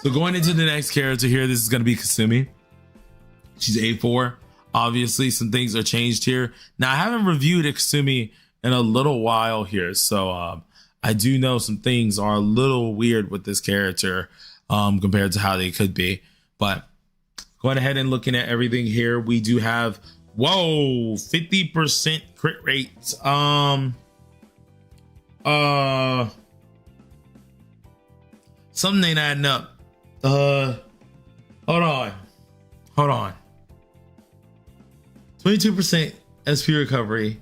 So going into the next character here, this is going to be Kasumi. She's A4. Obviously some things are changed here. Now I haven't reviewed Kasumi in a little while here, so I do know some things are a little weird with this character compared to how they could be. But going ahead and looking at everything here, we do have 50% crit rates. Something ain't adding up. Hold on. 22% SP recovery.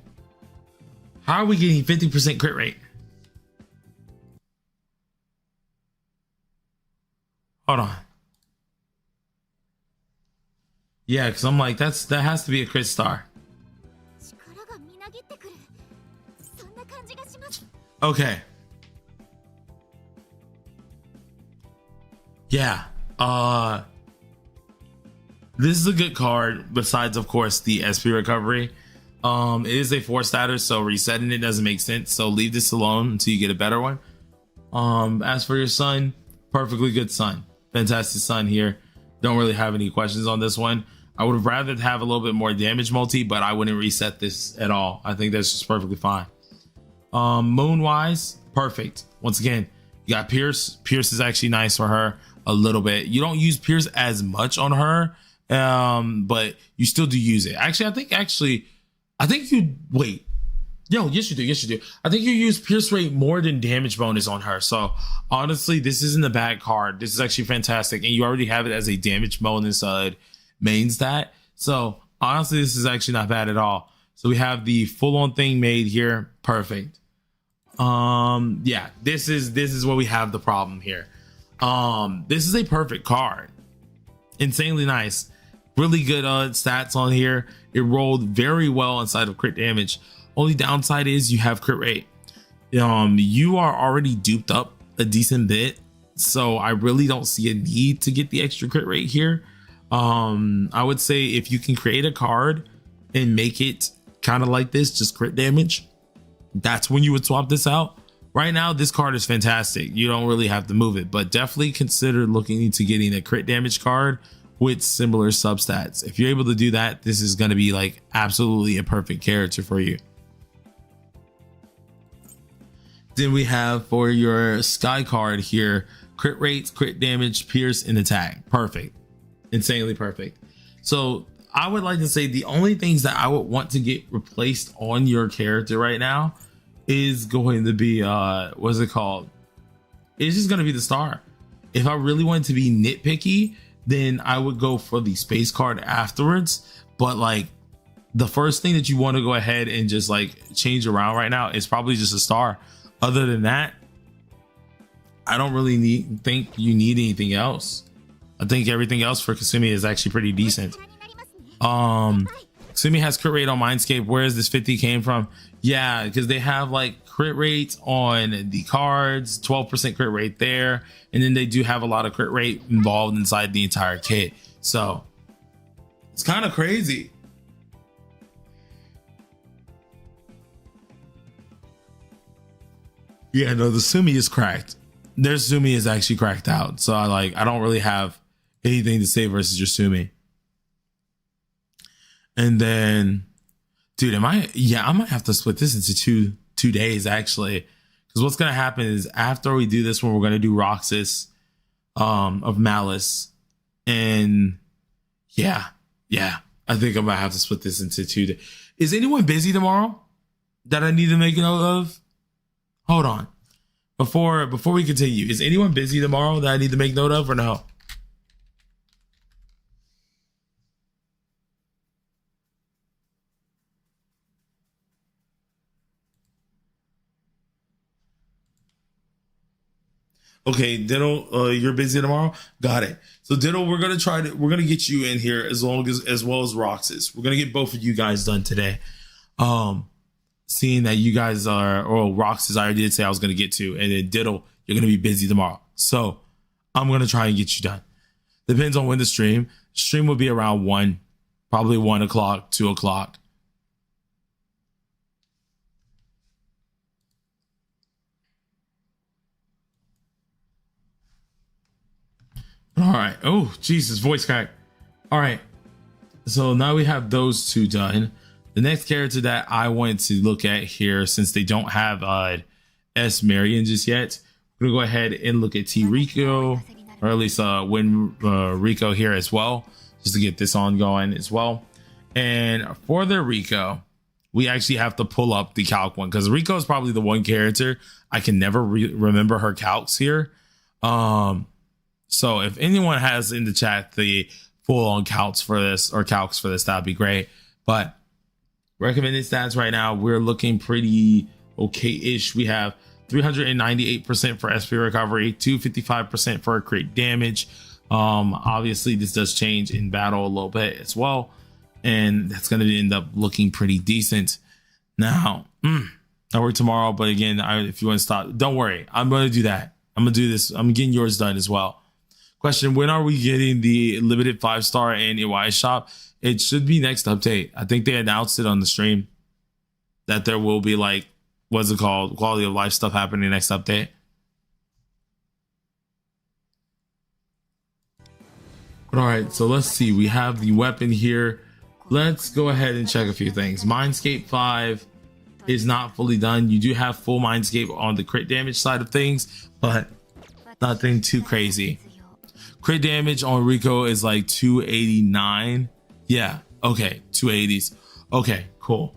How are we getting 50% crit rate? Hold on. Yeah, because I'm like, that has to be a crit star. Okay. Yeah. This is a good card, besides of course the SP recovery. It is a 4-statter, so resetting it doesn't make sense. So leave this alone until you get a better one. As for your son, perfectly good son. Fantastic son here. Don't really have any questions on this one. I would have rather have a little bit more damage multi, but I wouldn't reset this at all. I think that's just perfectly fine. Moon wise, perfect. Once again, you got Pierce. Pierce is actually nice for her a little bit. You don't use Pierce as much on her, but you still do use it. Actually, I think you wait. Yo, yes you do. Yes you do. I think you use Pierce rate more than damage bonus on her. So honestly, this isn't a bad card. This is actually fantastic, and you already have it as a damage bonus main stat. So honestly, this is actually not bad at all. So we have the full on thing made here. Perfect. Yeah, this is where we have the problem here. This is a perfect card. Insanely nice. Really good stats on here. It rolled very well inside of crit damage. Only downside is you have crit rate. You are already duped up a decent bit, so I really don't see a need to get the extra crit rate here. I would say if you can create a card and make it kind of like this, just crit damage, that's when you would swap this out. Right now, this card is fantastic. You don't really have to move it, but definitely consider looking into getting a crit damage card with similar substats. If you're able to do that, this is going to be like absolutely a perfect character for you. Then we have for your Sky card here, crit rates, crit damage, pierce, and attack. Perfect. Insanely perfect. So I would like to say the only things that I would want to get replaced on your character right now is going to be what's it called? It's just going to be the star. If I really wanted to be nitpicky, then I would go for the space card afterwards. But like the first thing that you want to go ahead and just like change around right now is probably just a star. Other than that, I don't really think you need anything else. I think everything else for Kasumi is actually pretty decent. Kasumi has crit rate on Mindscape. Where is this 50 came from? Yeah, because they have like crit rates on the cards, 12% crit rate there, and then they do have a lot of crit rate involved inside the entire kit. So it's kind of crazy. Yeah, no, the Sumi is cracked. Their Sumi is actually cracked out. So I don't really have anything to say versus your Sumi. And then, dude, I might have to split this into two days actually. Because what's gonna happen is after we do this one, we're gonna do Roxas of Malice. And yeah. I think I might have to split this into 2 days. Is anyone busy tomorrow that I need to make a note of? Hold on. Before we continue, is anyone busy tomorrow that I need to make note of or no? Okay, Diddle, you're busy tomorrow? Got it. So Diddle, we're gonna get you in here as well as Roxas. We're gonna get both of you guys done today. Seeing that you guys Roxas, I did say I was gonna get to, and then Diddle, you're gonna be busy tomorrow. So I'm gonna try and get you done. Depends on when the stream. Stream will be around 1, probably 1 o'clock, 2 o'clock. All right. Oh, Jesus, voice crack. All right. So now we have those two done. The next character that I wanted to look at here, since they don't have S Marian just yet, we're gonna go ahead and look at T Rico, or at least win Rico here as well, just to get this on going as well. And for the Rico, we actually have to pull up the calc one because Rico is probably the one character I can never remember her calcs here. So if anyone has in the chat the full on calcs for this, that'd be great. But recommended stats right now, we're looking pretty okay-ish. We have 398% for SP recovery, 255% for crit damage. Obviously this does change in battle a little bit as well, and that's going to end up looking pretty decent. Now, I work tomorrow, but again, if you want to stop, don't worry, I'm going to do that. I'm going to do this. I'm getting yours done as well. Question: when are we getting the limited 5-star and EY shop? It should be next update. I think they announced it on the stream that there will be like, what's it called, quality of life stuff happening next update. But all right, so let's see. We have the weapon here. Let's go ahead and check a few things. Mindscape 5 is not fully done. You do have full Mindscape on the crit damage side of things, but nothing too crazy. Crit damage on Rico is like 289. Yeah, okay, 280s. Okay, cool.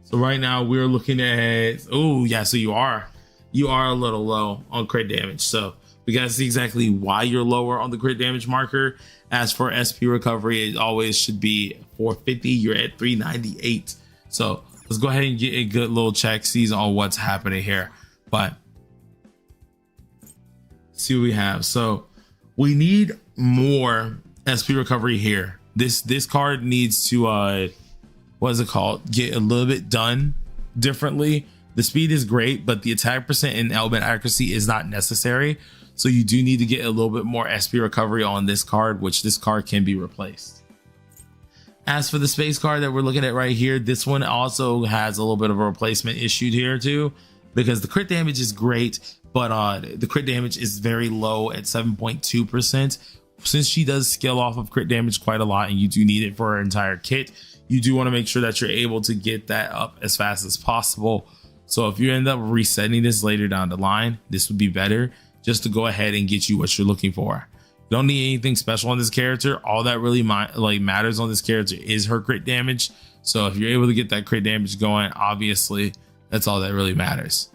So right now we're looking at, oh yeah, so you are a little low on crit damage. So we gotta see exactly why you're lower on the crit damage marker. As for SP recovery, it always should be 450. You're at 398. So let's go ahead and get a good little check, sees on what's happening here. But see what we have. So we need more SP recovery here. This card needs to what is it called? Get a little bit done differently. The speed is great, but the attack percent and element accuracy is not necessary. So you do need to get a little bit more SP recovery on this card, which this card can be replaced. As for the space card that we're looking at right here, this one also has a little bit of a replacement issue here too, because the crit damage is great, but the crit damage is very low at 7.2%. Since she does scale off of crit damage quite a lot and you do need it for her entire kit, you do want to make sure that you're able to get that up as fast as possible. So if you end up resetting this later down the line, this would be better just to go ahead and get you what you're looking for. You don't need anything special on this character. All that really matters on this character is her crit damage. So if you're able to get that crit damage going, obviously that's all that really matters.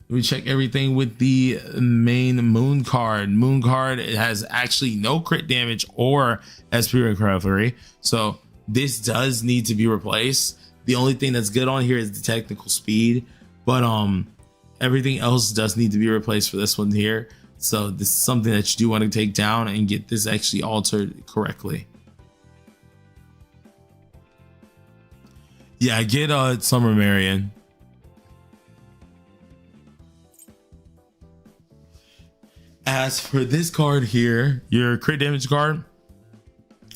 We check everything with the main moon card. Moon card, it has actually no crit damage or SP recovery. So this does need to be replaced. The only thing that's good on here is the technical speed, but everything else does need to be replaced for this one here. So this is something that you do want to take down and get this actually altered correctly. Yeah, get Summer Marian. As for this card here, your crit damage card,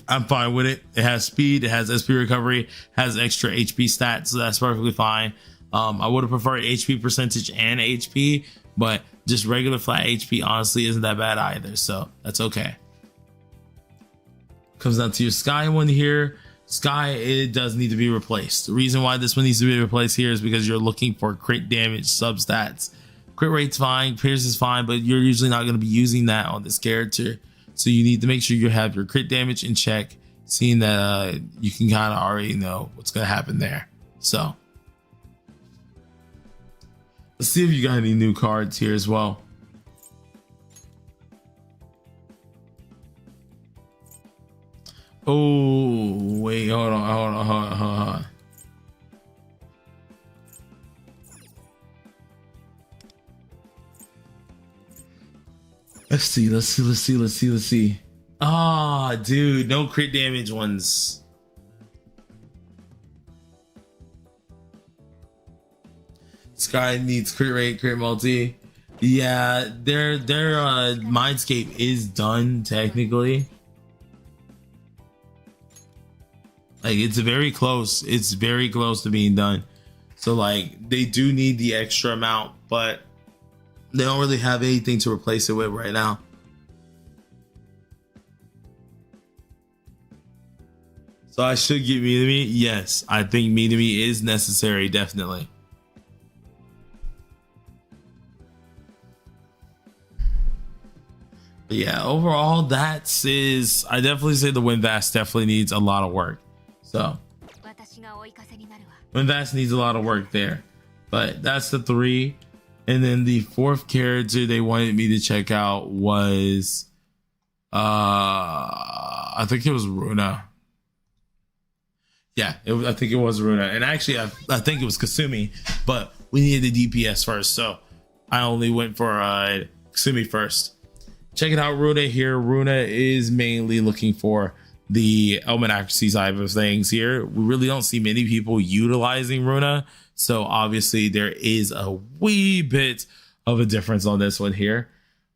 I'm fine with it. It has speed, it has SP recovery, has extra HP stats, so that's perfectly fine. I would have preferred HP percentage and HP, but just regular flat HP honestly isn't that bad either, so that's okay. Comes down to your Sky one here. Sky, it does need to be replaced. The reason why this one needs to be replaced here is because you're looking for crit damage substats. Crit rate's fine, Pierce is fine, but you're usually not going to be using that on this character. So you need to make sure you have your crit damage in check, seeing that you can kind of already know what's going to happen there. So let's see if you got any new cards here as well. Oh, wait, hold on. Let's see. Ah, dude, no crit damage ones. Sky needs crit rate, crit multi. Yeah, their Mindscape is done technically. Like it's very close to being done. So like they do need the extra amount, but they don't really have anything to replace it with right now. So I should get Me. Yes, I think Me is necessary, definitely. But yeah, overall, I definitely say the Winvast definitely needs a lot of work. So Winvast needs a lot of work there. But that's the 3. And then the 4th character they wanted me to check out was I think it was Runa. Yeah, I think it was Runa. And actually I think it was Kasumi, but we needed the DPS first, so I only went for Kasumi first. Checking out Runa here. Runa is mainly looking for the element accuracy side of things here. We really don't see many people utilizing Runa, so obviously there is a wee bit of a difference on this one here.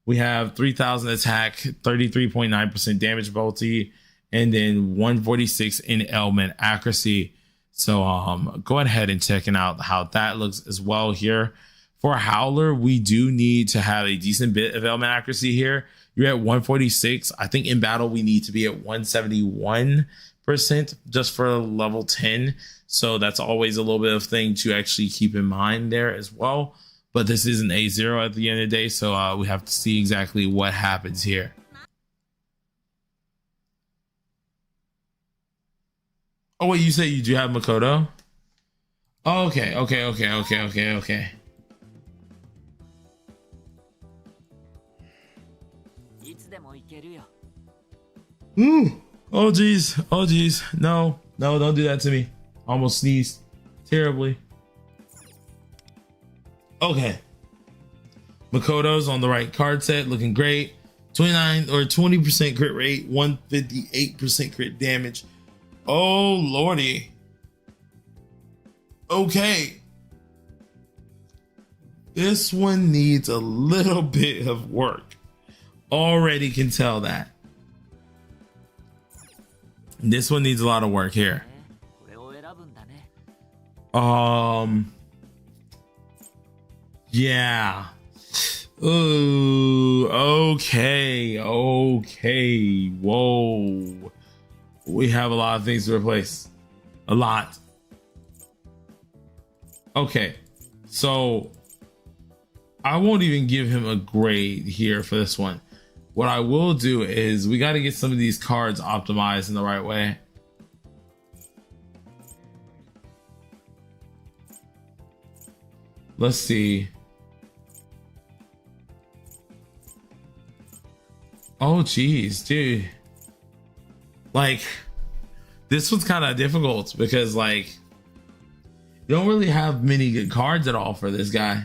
We have 3000 attack, 33.9% damage multi, and then 146 in element accuracy. So go ahead and checking out how that looks as well here. For Howler, we do need to have a decent bit of element accuracy here. You're at 146. I think in battle we need to be at 171% just for level 10. So that's always a little bit of thing to actually keep in mind there as well. But this is an A0 at the end of the day, so we have to see exactly what happens here. Oh wait, you say you do have Makoto? Oh, okay. Ooh. Oh geez. No, don't do that to me. Almost sneezed terribly. Okay. Makoto's on the right card set, looking great. 29 or 20% crit rate, 158% crit damage. Oh lordy. Okay. This one needs a little bit of work. Already can tell that. This one needs a lot of work here. Yeah. Ooh, okay. Whoa. We have a lot of things to replace. A lot. Okay. So I won't even give him a grade here for this one. What I will do is we got to get some of these cards optimized in the right way. Let's see. Oh, geez, dude. Like, this one's kind of difficult because, like, you don't really have many good cards at all for this guy.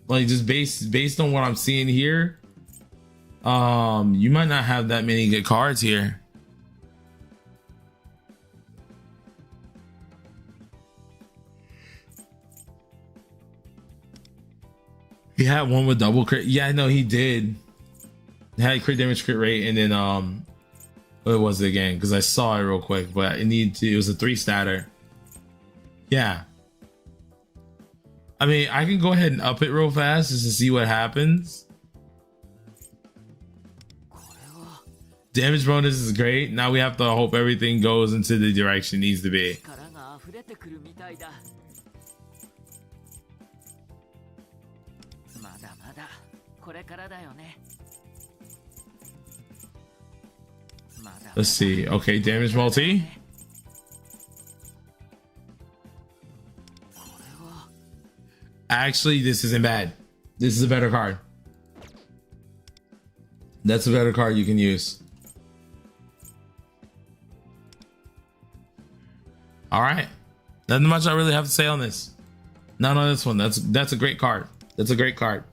Like, just based on what I'm seeing here, you might not have that many good cards here. He had one with double crit. Yeah, no, he did. He had crit damage, crit rate, and then what was it again? Because I saw it real quick, but it was a 3-statter. Yeah. I mean, I can go ahead and up it real fast just to see what happens. Damage bonus is great. Now we have to hope everything goes into the direction it needs to be. Let's see. Okay, damage multi. Actually, this isn't bad. This is a better card. That's a better card you can use. All right. Nothing much I really have to say on this. Not on this one. That's a great card. That's a great card.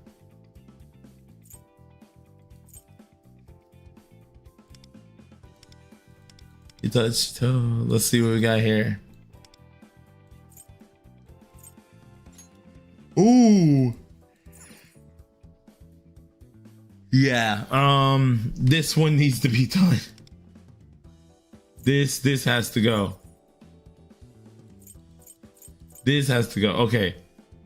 You touched. Oh, let's see what we got here. Ooh. Yeah. This one needs to be done. This has to go. This has to go. Okay.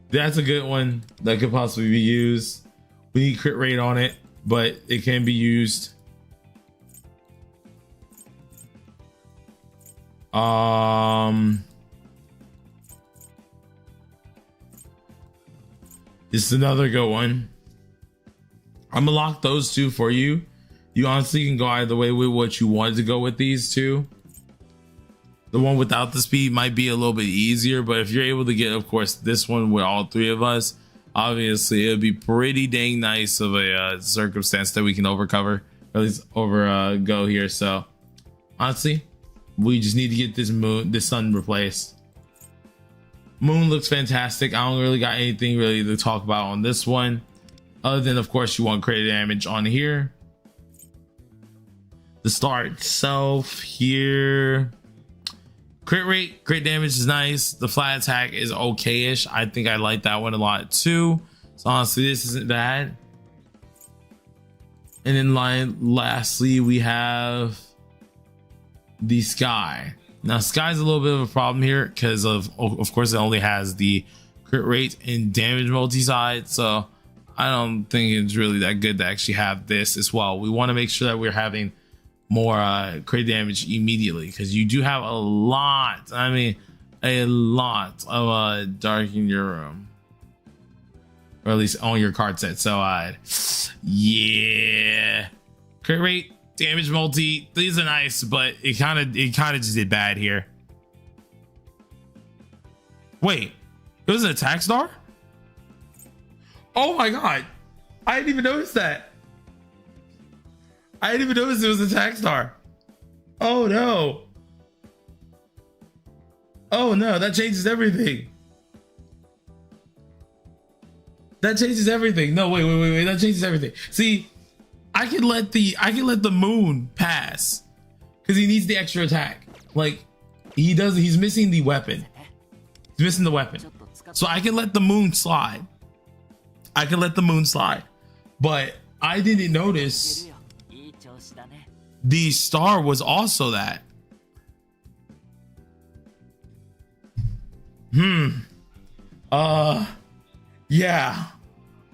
That's a good one that could possibly be used. We need crit rate on it, but it can be used. This is another good one. I'm gonna lock those two for you. You honestly can go either way with what you wanted to go with these two. The one without the speed might be a little bit easier, but if you're able to get, of course, this one with all three of us, obviously it would be pretty dang nice of a circumstance that we can overcover, or at least go here. So honestly, we just need to get this sun replaced. Moon looks fantastic. I don't really got anything really to talk about on this one, other than, of course, you want crit damage on here. The star itself here, crit rate, crit damage is nice. The flat attack is okay-ish. I think I like that one a lot too. So honestly, this isn't bad. And then lastly, we have the sky. Now sky's a little bit of a problem here because of course it only has the crit rate and damage multi-side. So I don't think it's really that good to actually have this as well. We want to make sure that we're having more crit damage immediately, because you do have a lot. I mean, a lot of dark in your room, or at least on your card set. So yeah, crit rate, damage multi, these are nice, but it kind of just did bad here. Wait, it was an attack star? Oh my god, I didn't even notice that. I didn't even notice it was an attack star. Oh no. Oh no, that changes everything. That changes everything. No, wait, that changes everything. See, I can let the moon pass because he needs the extra attack. Like he's missing the weapon. He's missing the weapon. So I can let the moon slide. But I didn't notice the star was also that. Yeah.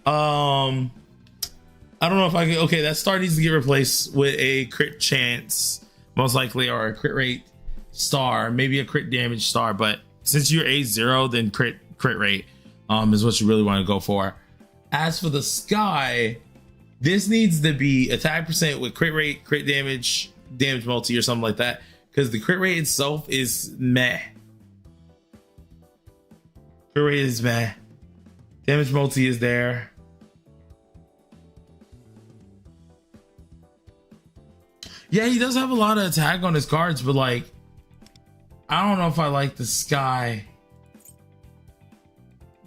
I don't know if I can. Okay, that star needs to get replaced with a crit chance, most likely, or a crit rate star, maybe a crit damage star. But since you're A0, then crit rate is what you really want to go for. As for the sky, this needs to be attack percent with crit rate, crit damage, damage multi, or something like that, because the crit rate itself is meh. Crit rate is meh. Damage multi is there. Yeah, he does have a lot of attack on his cards, but like, I don't know if I like the sky.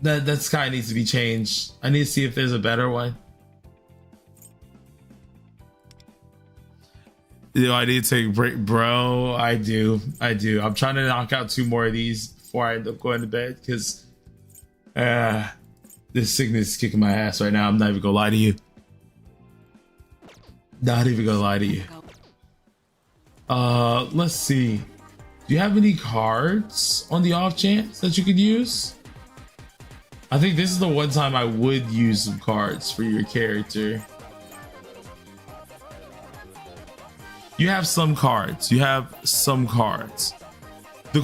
That sky needs to be changed. I need to see if there's a better one. I need to take a break, bro. I do. I'm trying to knock out 2 more of these before I end up going to bed, because this sickness is kicking my ass right now. I'm not even gonna lie to you. Let's see. Do you have any cards on the off chance that you could use? I think this is the one time I would use some cards for your character. You have some cards. The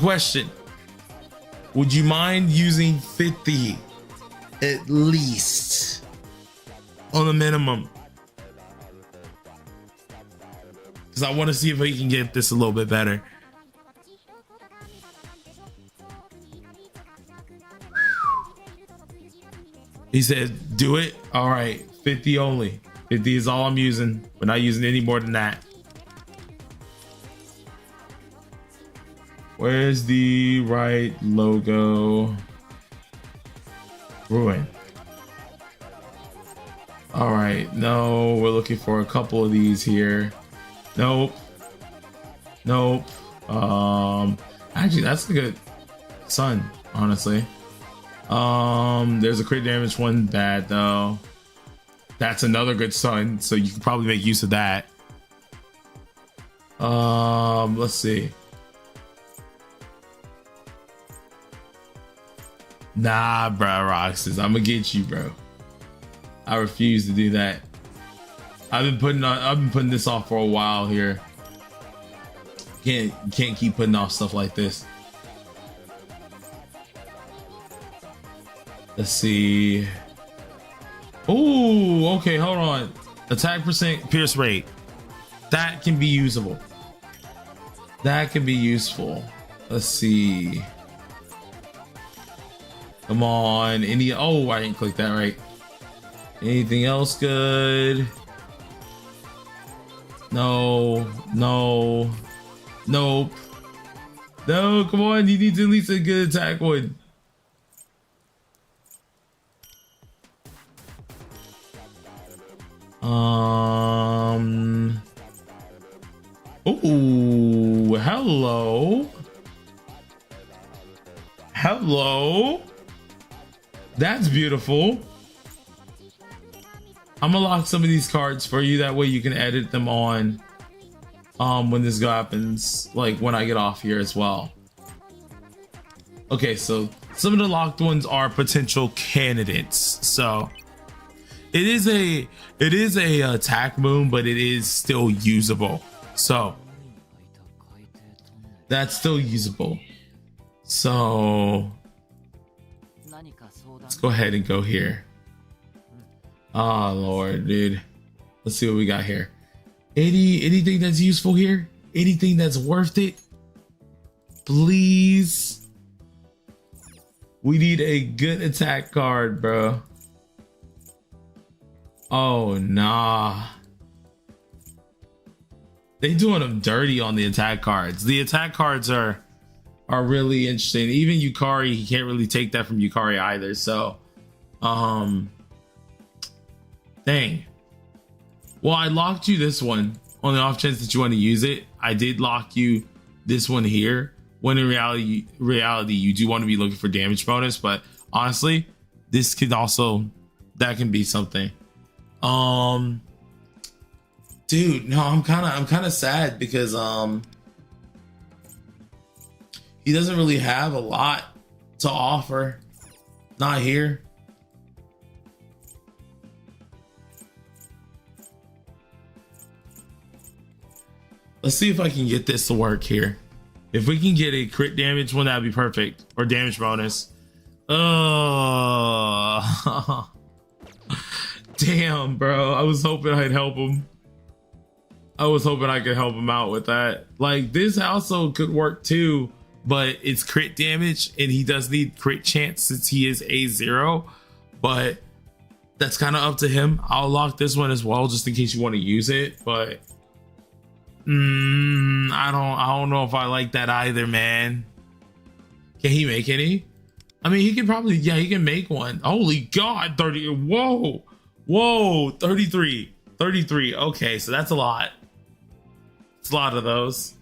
question, would you mind using 50 at least on the minimum? Because I want to see if we can get this a little bit better. He said, do it. All right, 50 only. 50 is all I'm using. We're not using any more than that. Where's the right logo? Ruin. All right, no, we're looking for a couple of these here. Nope. Actually, that's a good sun, honestly. There's a crit damage one bad though. That's another good sun, so you can probably make use of that. Let's see. Nah, bro, Roxas, I'm gonna get you, bro. I refuse to do that. I've been putting this off for a while here. Can't keep putting off stuff like this. Let's see. Oh, okay, hold on. Attack percent, pierce rate. That can be usable. That can be useful. Let's see. Come on. Oh, I didn't click that right. Anything else good? No. Nope. No, come on. You need at least a good attack one. Oh, hello. That's beautiful. I'm gonna lock some of these cards for you. That way you can edit them on when this happens, like when I get off here as well. Okay, so some of the locked ones are potential candidates. So it is a attack moon, but it is still usable. So that's still usable. So let's go ahead and go here. Oh Lord, dude. Let's see what we got here. Anything that's useful here? Anything that's worth it? Please. We need a good attack card, bro. Oh nah. They doing them dirty on the attack cards. The attack cards are really interesting. Even Yukari, he can't really take that from Yukari either. So dang. Well, I locked you this one on the off chance that you want to use it. I did lock you this one here. When in reality, you do want to be looking for damage bonus, but honestly, this could also, that can be something. Dude, no, I'm kind of sad because he doesn't really have a lot to offer. Not here. Let's see if I can get this to work here. If we can get a crit damage one, that'd be perfect. Or damage bonus. Oh, damn, bro. I was hoping I'd help him. I was hoping I could help him out with that. Like, this also could work too, but it's crit damage and he does need crit chance since he is A0. But that's kind of up to him. I'll lock this one as well just in case you want to use it, but I don't know if I like that either, man. Can he make any? I mean, he can probably, yeah, he can make one. Holy God, 30. Whoa, 33. Okay, so that's a lot. It's a lot of those.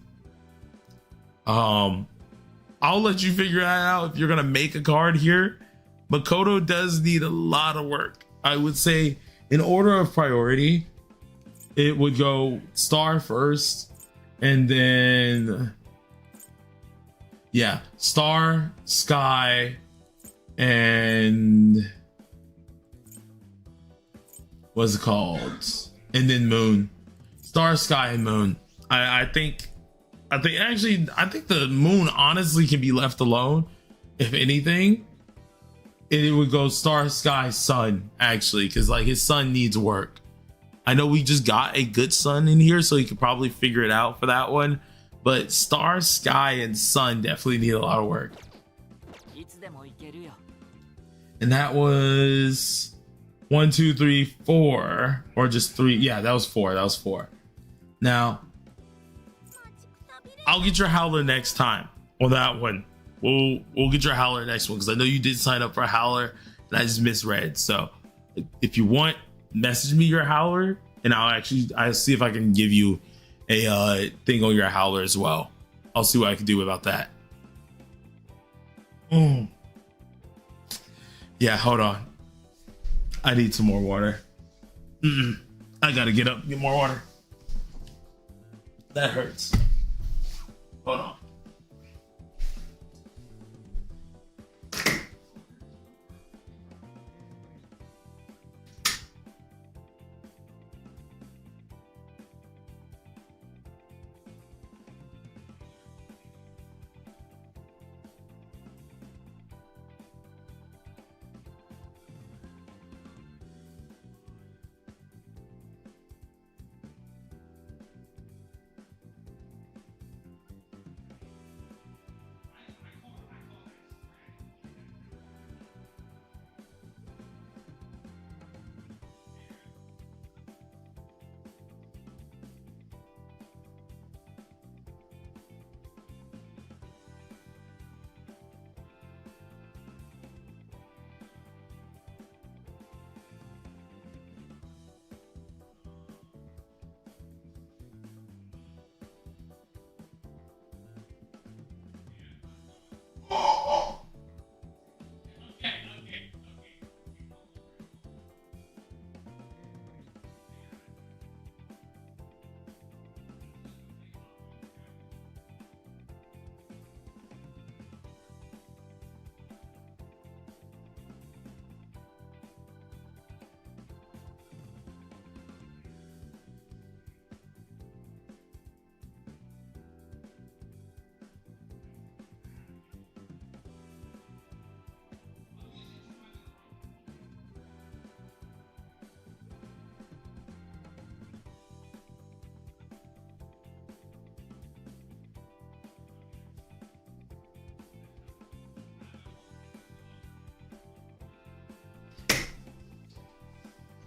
I'll let you figure that out if you're gonna make a card here. Makoto does need a lot of work. I would say in order of priority, it would go Star first, and then yeah, Star, Sky, and what's it called? And then Moon. Star, Sky, and Moon. I think the Moon honestly can be left alone. If anything, it would go Star, Sky, Sun, actually, because like his son needs work. I know we just got a good Sun in here, so he could probably figure it out for that one. But Star, Sky, and Sun definitely need a lot of work. And that was 1, 2, 3, 4, or just 3. Yeah, that was 4. Now, I'll get your Howler next time on that one. We'll get your Howler next one because I know you did sign up for a Howler and I just misread. So if you want, message me your Howler and I'll see if I can give you a thing on your Howler as well. I'll see what I can do about that. Yeah, hold on. I need some more water. I gotta get up and get more water. That hurts. Hold on.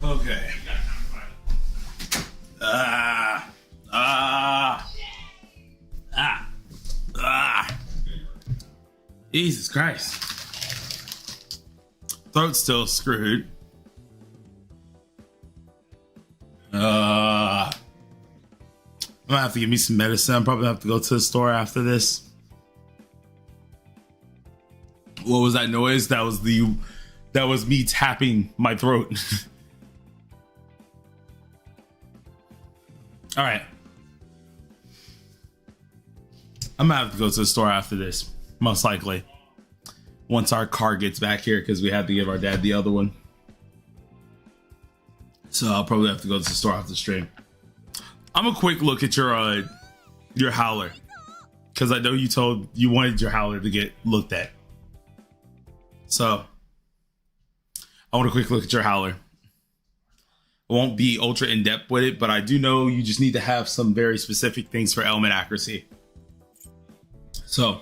Okay. Ah. Ah. Ah. Ah. Jesus Christ. Throat's still screwed. I'm gonna have to give me some medicine. I'm probably gonna have to go to the store after this. What was that noise? That was me tapping my throat. All right. I'm gonna have to go to the store after this, most likely. Once our car gets back here, because we had to give our dad the other one. So I'll probably have to go to the store after the stream. I'm a quick look at your howler, because I know you wanted your howler to get looked at. So I want a quick look at your howler. I won't be ultra in depth with it, but I do know you just need to have some very specific things for element accuracy. So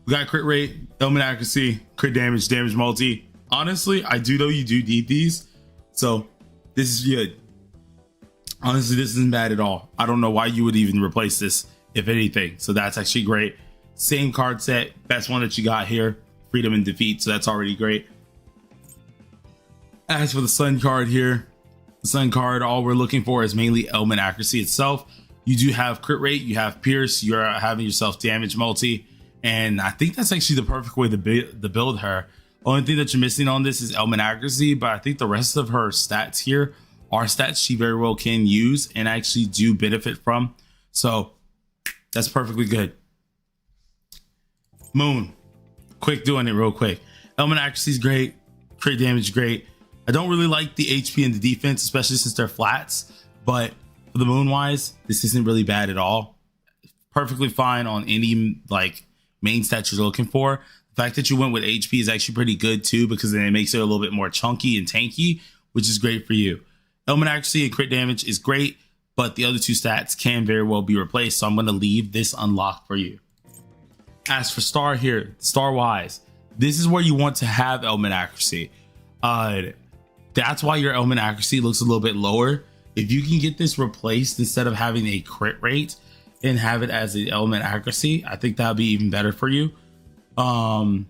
we got crit rate, element accuracy, crit damage, damage multi. Honestly, I do know you do need these. So this is good. Honestly, this isn't bad at all. I don't know why you would even replace this, if anything. So that's actually great. Same card set, best one that you got here, freedom and defeat. So that's already great. As for the sun card here, the sun card, all we're looking for is mainly element accuracy itself. You do have crit rate, you have pierce, you're having yourself damage multi. And I think that's actually the perfect way to build her. Only thing that you're missing on this is element accuracy, but I think the rest of her stats here are stats she very well can use and actually do benefit from. So that's perfectly good. Moon, quick doing it real quick. Element accuracy is great, crit damage great. I don't really like the HP and the defense, especially since they're flats, but for the moon wise, this isn't really bad at all. Perfectly fine on any like main stat you're looking for. The fact that you went with HP is actually pretty good too, because then it makes it a little bit more chunky and tanky, which is great for you. Element accuracy and crit damage is great, but the other two stats can very well be replaced. So I'm going to leave this unlocked for you. As for star here, star wise, this is where you want to have element accuracy. That's why your element accuracy looks a little bit lower. If you can get this replaced instead of having a crit rate and have it as an element accuracy, I think that would be even better for you. And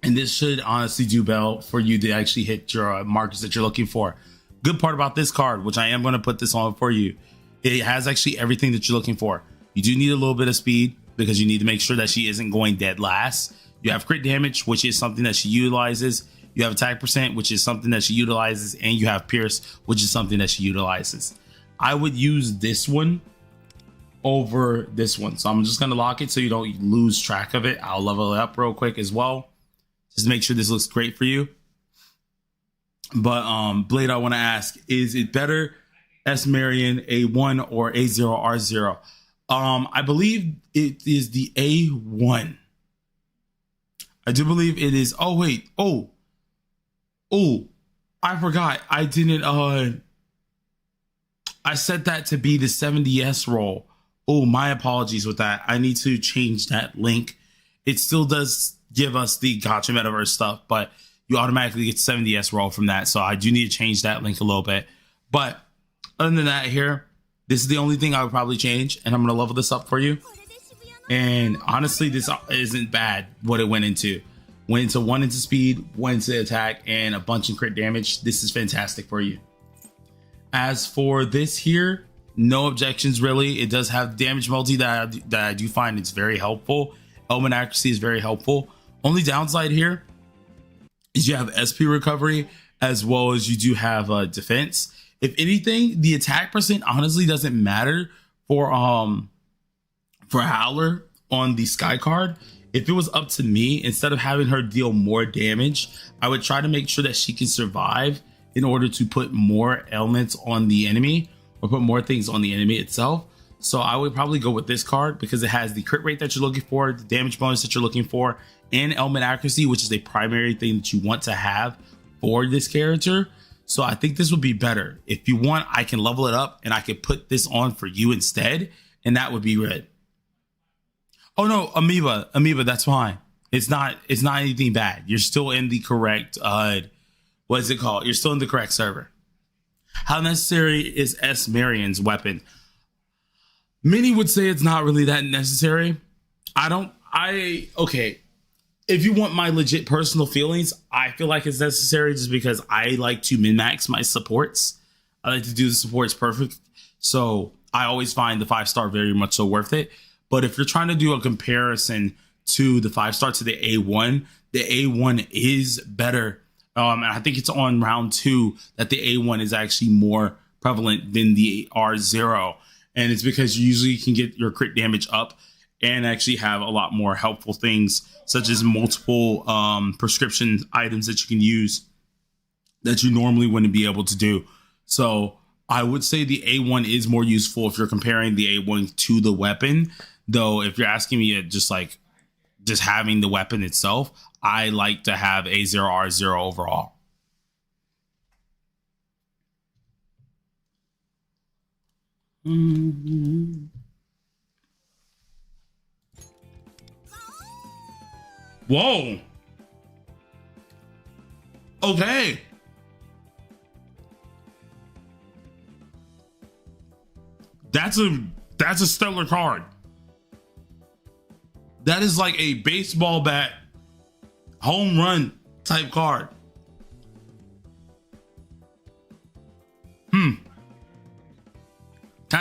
this should honestly do well for you to actually hit your markers that you're looking for. Good part about this card, which I am going to put this on for you, it has actually everything that you're looking for. You do need a little bit of speed because you need to make sure that she isn't going dead last. You have crit damage, which is something that she utilizes. You have attack percent, which is something that she utilizes. And you have pierce, which is something that she utilizes. I would use this one over this one. So I'm just going to lock it so you don't lose track of it. I'll level it up real quick as well, just to make sure this looks great for you. But Blade, I want to ask, is it better S Marian A1 or A0 R0? I believe it is the A1. I do believe it is. Oh wait. Oh, I forgot. I didn't I set that to be the 70S roll. Oh, my apologies with that. I need to change that link. It still does give us the Gotcha Metaverse stuff, but you automatically get 70S roll from that. So I do need to change that link a little bit. But other than that here, this is the only thing I would probably change. And I'm going to level this up for you. And honestly, this isn't bad what it went into. Went into 1 into speed, 1 into attack, and a bunch in crit damage. This is fantastic for you. As for this here, no objections really. It does have damage multi that I do find it's very helpful. Element accuracy is very helpful. Only downside here is you have SP recovery as well as you do have defense. If anything, the attack percent honestly doesn't matter for Howler on the Sky card. If it was up to me, instead of having her deal more damage, I would try to make sure that she can survive in order to put more elements on the enemy or put more things on the enemy itself. So I would probably go with this card because it has the crit rate that you're looking for, the damage bonus that you're looking for, and element accuracy, which is a primary thing that you want to have for this character. So I think this would be better. If you want, I can level it up and I can put this on for you instead, and that would be red. Oh no, Amoeba, that's fine. It's not anything bad. You're still in the correct what is it called? You're still in the correct server. How necessary is S. Marian's weapon? Many would say it's not really that necessary. Okay. If you want my legit personal feelings, I feel like it's necessary just because I like to min-max my supports. I like to do the supports perfect. So I always find the 5-star very much so worth it. But if you're trying to do a comparison to the 5-star to the A1, the A1 is better. And I think it's on round 2 that the A1 is actually more prevalent than the R0. And it's because you usually can get your crit damage up and actually have a lot more helpful things, such as multiple prescription items that you can use that you normally wouldn't be able to do. So I would say the A1 is more useful if you're comparing the A1 to the weapon. Though if you're asking me just having the weapon itself, I like to have A0R0 overall. Mm-hmm. Whoa. Okay. That's a stellar card. That is like a baseball bat home run type card. Kind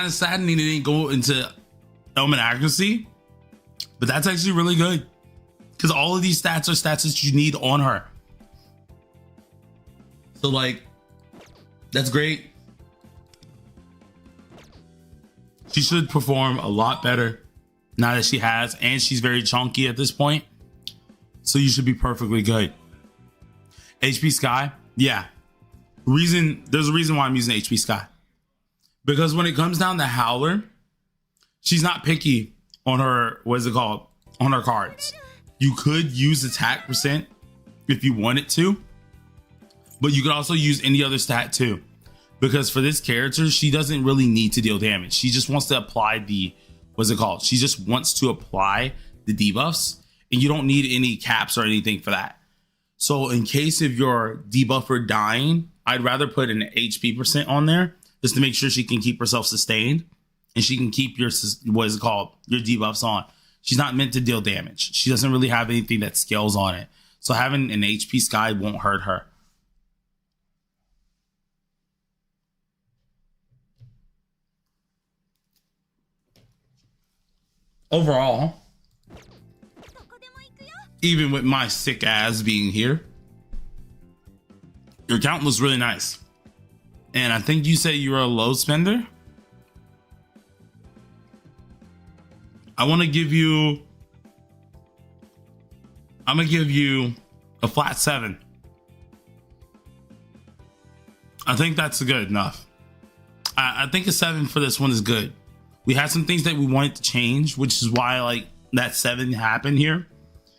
of saddening it didn't go into element accuracy, but that's actually really good because all of these stats are stats that you need on her. So like, that's great. She should perform a lot better now that she has, and she's very chunky at this point. So you should be perfectly good. HP Sky, yeah. There's a reason why I'm using HP Sky. Because when it comes down to Howler, she's not picky on her, on her cards. You could use attack percent if you wanted to, but you could also use any other stat too. Because for this character, she doesn't really need to deal damage. She just wants to apply she just wants to apply the debuffs, and you don't need any caps or anything for that. So in case of your debuffer dying, I'd rather put an HP percent on there just to make sure she can keep herself sustained and she can keep your debuffs on. She's not meant to deal damage. She doesn't really have anything that scales on it. So having an HP Sky won't hurt her. Overall, even with my sick ass being here, your count looks really nice. And I think you said you were a low spender. I'm gonna give you a flat 7. I think that's good enough. I think a 7 for this one is good. We had some things that we wanted to change, which is why like that 7 happened here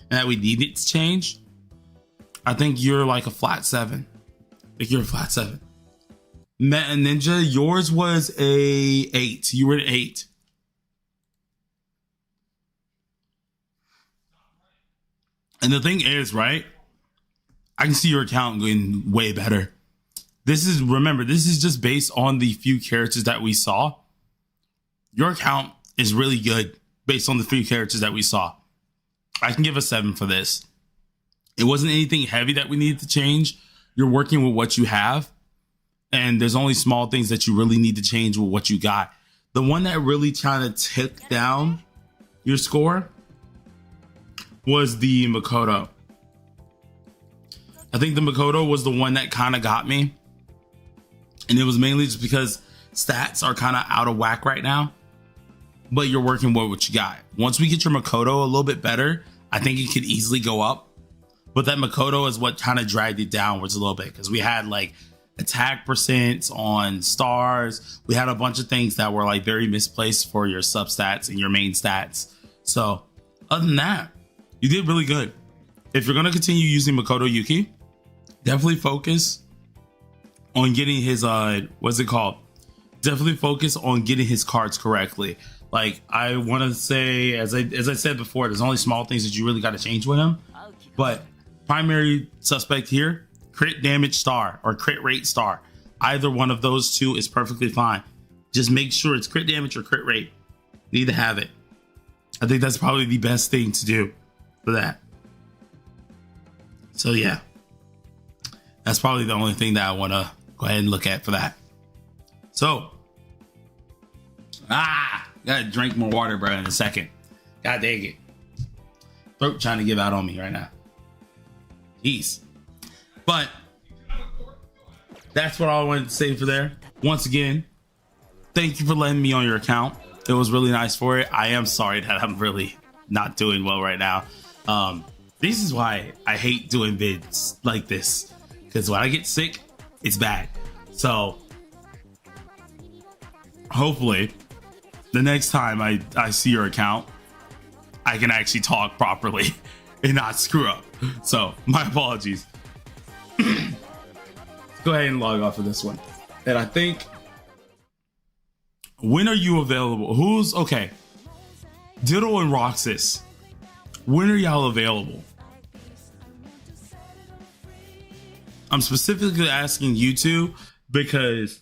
and that we needed to change. I think you're like a flat 7. Like you're a flat 7. Meta Ninja, yours was a 8. You were an 8. And the thing is, right? I can see your account going way better. Remember, this is just based on the few characters that we saw. Your account is really good based on the few characters that we saw. I can give a 7 for this. It wasn't anything heavy that we needed to change. You're working with what you have, and there's only small things that you really need to change with what you got. The one that really kind of tipped down your score was the Makoto. I think the Makoto was the one that kind of got me. And it was mainly just because stats are kind of out of whack right now. But you're working with what you got. Once we get your Makoto a little bit better, I think it could easily go up. But that Makoto is what kind of dragged it downwards a little bit. Because we had like attack percents on stars. We had a bunch of things that were like very misplaced for your substats and your main stats. So other than that, you did really good. If you're going to continue using Makoto Yuki, definitely focus on getting his, definitely focus on getting his cards correctly. Like, I want to say, as I said before, there's only small things that you really got to change with him. But primary suspect here crit damage star or crit rate star. Either one of those two is perfectly fine. Just make sure it's crit damage or crit rate. Need to have it. I think that's probably the best thing to do for that. So yeah, that's probably the only thing that I want to go ahead and look at for that. So, gotta drink more water, bro, in a second. God dang it. Throat trying to give out on me right now. Jeez. But that's what I wanted to say for there. Once again, thank you for letting me on your account. It was really nice for it. I am sorry that I'm really not doing well right now. This is why I hate doing vids like this, because when I get sick, it's bad. So hopefully the next time I see your account, I can actually talk properly and not screw up. So my apologies. Go ahead and log off of this one. And I think, when are you available? Who's okay? Diddle and Roxas. When are y'all available? I'm specifically asking you two because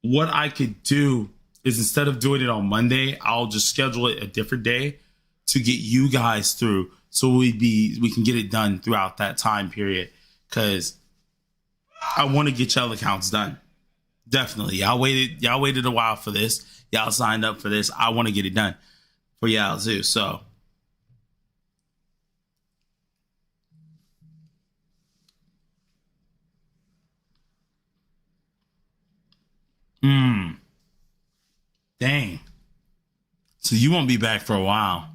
what I could do is, instead of doing it on Monday, I'll just schedule it a different day to get you guys through, so we can get it done throughout that time period. Because I want to get y'all accounts done. Definitely. Y'all waited a while for this. Y'all signed up for this. I want to get it done for y'all too. So dang. So you won't be back for a while.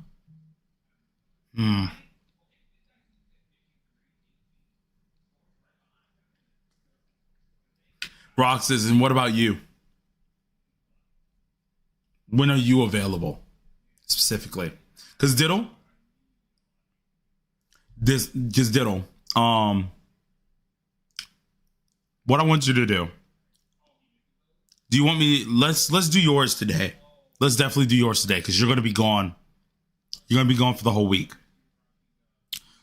Roxas, and what about you? When are you available specifically? Because Diddle, just Diddle. What I want you to do. Do you want me? Let's do yours today. Let's definitely do yours today, because you're going to be gone. You're going to be gone for the whole week.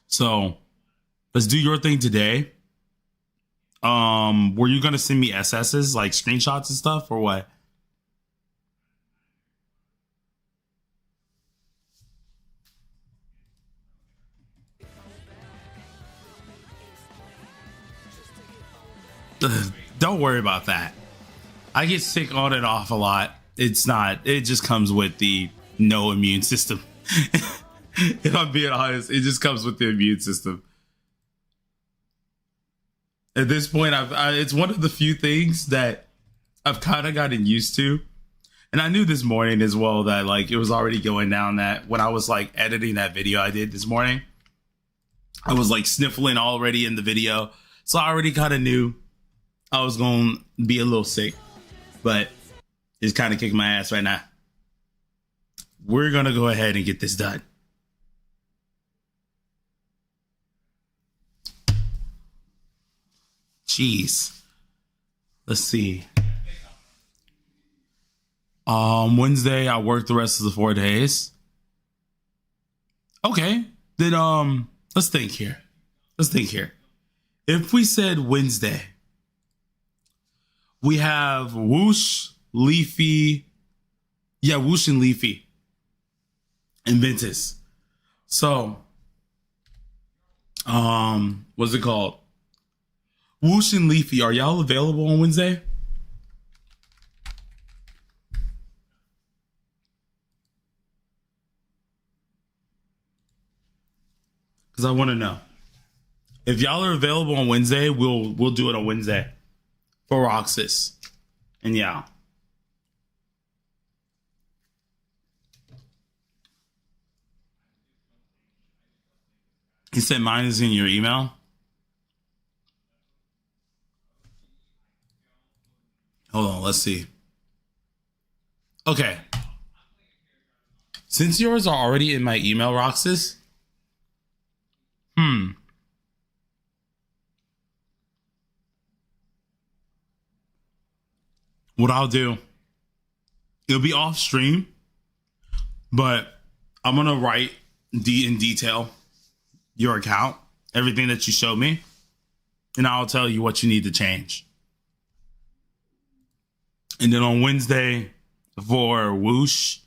So let's do your thing today. Were you going to send me SSs, like screenshots and stuff, or what? Don't worry about that. I get sick on and off a lot. It just comes with the no immune system. If I'm being honest, it just comes with the immune system. At this point, it's one of the few things that I've kind of gotten used to. And I knew this morning as well that like it was already going down, that when I was like editing that video I did this morning, I was like sniffling already in the video. So I already kind of knew I was going to be a little sick, but it's kind of kicking my ass right now. We're going to go ahead and get this done. Jeez. Let's see. Wednesday, I work the rest of the 4 days. Okay. Then, let's think here. If we said Wednesday, we have Whoosh, Leafy. Yeah, Whoosh and Leafy. And Ventus. So, what's it called? Whoosh and Leafy, are y'all available on Wednesday? Because I want to know. If y'all are available on Wednesday, we'll do it on Wednesday for Roxas and yeah. He said mine is in your email. Hold on, let's see. Okay. Since yours are already in my email, Roxas. What I'll do, it'll be off stream, but I'm going to write in detail your account, everything that you showed me. and I'll tell you what you need to change. And then on Wednesday for Whoosh,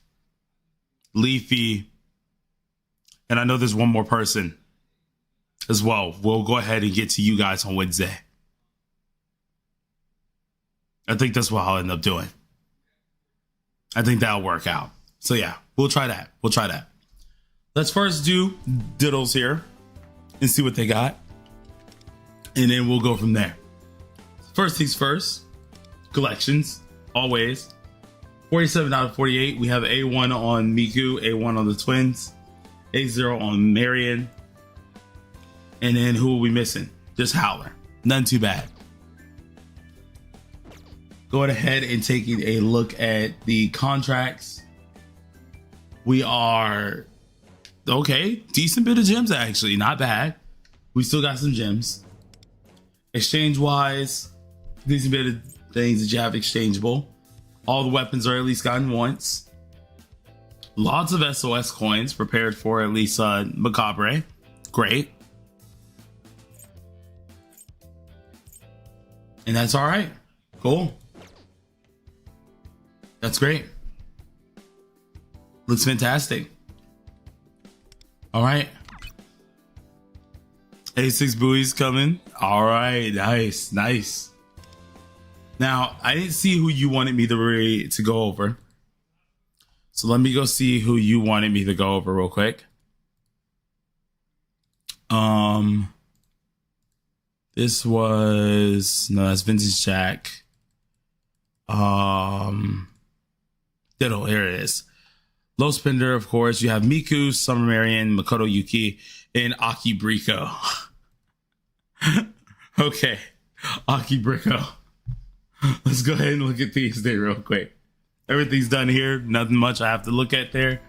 Leafy, and I know there's one more person as well. We'll go ahead and get to you guys on Wednesday. I think that's what I'll end up doing. I think that'll work out. So yeah, we'll try that. Let's first do Diddles here and see what they got. And then we'll go from there. First things first, collections, always. 47 out of 48. We have A1 on Miku, A1 on the twins, A0 on Marian. And then who are we missing? Just Howler. None too bad. Going ahead and taking a look at the contracts. We are okay. Decent bit of gems, actually. Not bad. We still got some gems. Exchange wise, decent bit of things that you have exchangeable. All the weapons are at least gotten once. Lots of SOS coins prepared for at least Macabre. Great. And that's all right. Cool. That's great. Looks fantastic. All right. A6 buoys coming. All right. Nice. Now, I didn't see who you wanted me to go over. So let me go see who you wanted me to go over real quick. This was, no, that's Vintage Jack. Diddle, here it is. Low Spender, of course. You have Miku, Summer Marian, Makoto Yuki, and Aki Briko. Okay, Aki Briko. Let's go ahead and look at these there real quick. Everything's done here. Nothing much I have to look at there.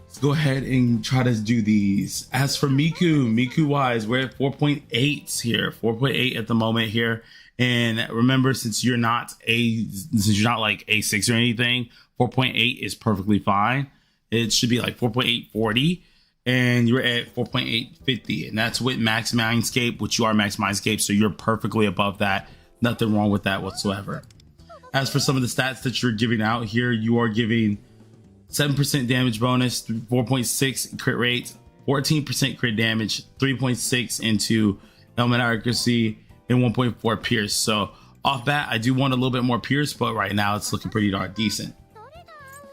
Let's go ahead and try to do these. As for Miku wise, we're at 4.8 here. 4.8 at the moment here. And remember, since you're not like A6 or anything, 4.8 is perfectly fine. It should be like 4.840, and you're at 4.850, and that's with Max Mindscape, which you are Max Mindscape, so you're perfectly above that. Nothing wrong with that whatsoever. As for some of the stats that you're giving out here, you are giving 7% damage bonus, 4.6 crit rate, 14% crit damage, 3.6 into element accuracy, and 1.4 pierce. So off bat, I do want a little bit more pierce, but right now it's looking pretty darn decent.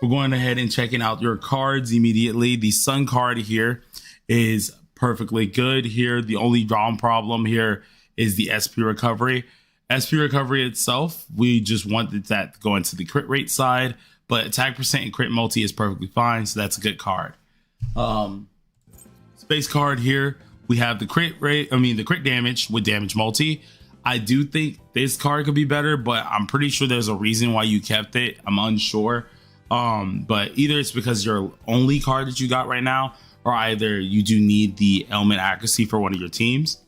We're going ahead and checking out your cards immediately. The Sun card here is perfectly good here. The only ROM problem here is the SP recovery. SP recovery itself, we just wanted that to go into the crit rate side, but attack percent and crit multi is perfectly fine, so that's a good card. Space card here, we have the crit damage with damage multi. I do think this card could be better, but I'm pretty sure there's a reason why you kept it. I'm unsure. But either it's because your only card that you got right now, or either you do need the element accuracy for one of your teams.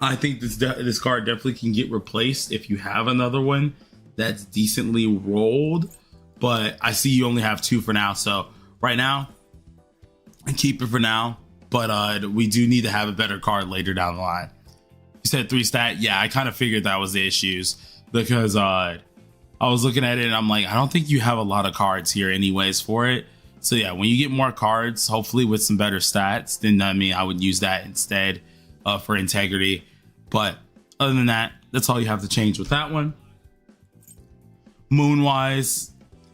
I think this card definitely can get replaced if you have another one that's decently rolled, but I see you only have two for now. So right now, I keep it for now, but we do need to have a better card later down the line. You said 3 stat. Yeah, I kind of figured that was the issues because I was looking at it and I'm like, I don't think you have a lot of cards here anyways for it. So yeah, when you get more cards, hopefully with some better stats, then I would use that instead for integrity. But other than that, that's all you have to change with that one. Moon wise,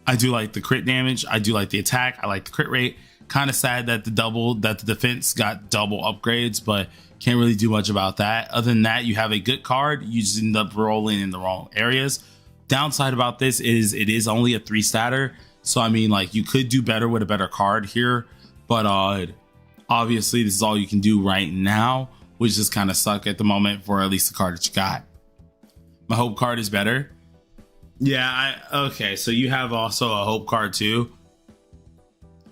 I do like the crit damage. I do like the attack. I like the crit rate. Kind of sad that the defense got double upgrades, but can't really do much about that. Other than that, you have a good card. You just end up rolling in the wrong areas. Downside about this is it is only a 3-statter. So, I mean, like, you could do better with a better card here. But obviously, this is all you can do right now, which just kind of suck at the moment for at least the card that you got. My hope card is better. Yeah, okay, so you have also a hope card too.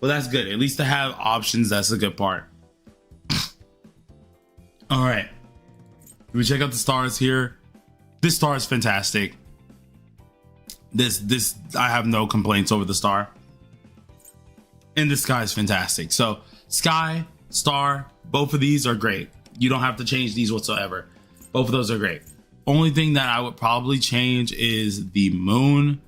Well, that's good. At least to have options, that's a good part. All right. We check out the stars here. This star is fantastic. This I have no complaints over the star. And the sky is fantastic. So sky, star, Both of these are great. You don't have to change these whatsoever. Both of those are great. Only thing that I would probably change is the moon,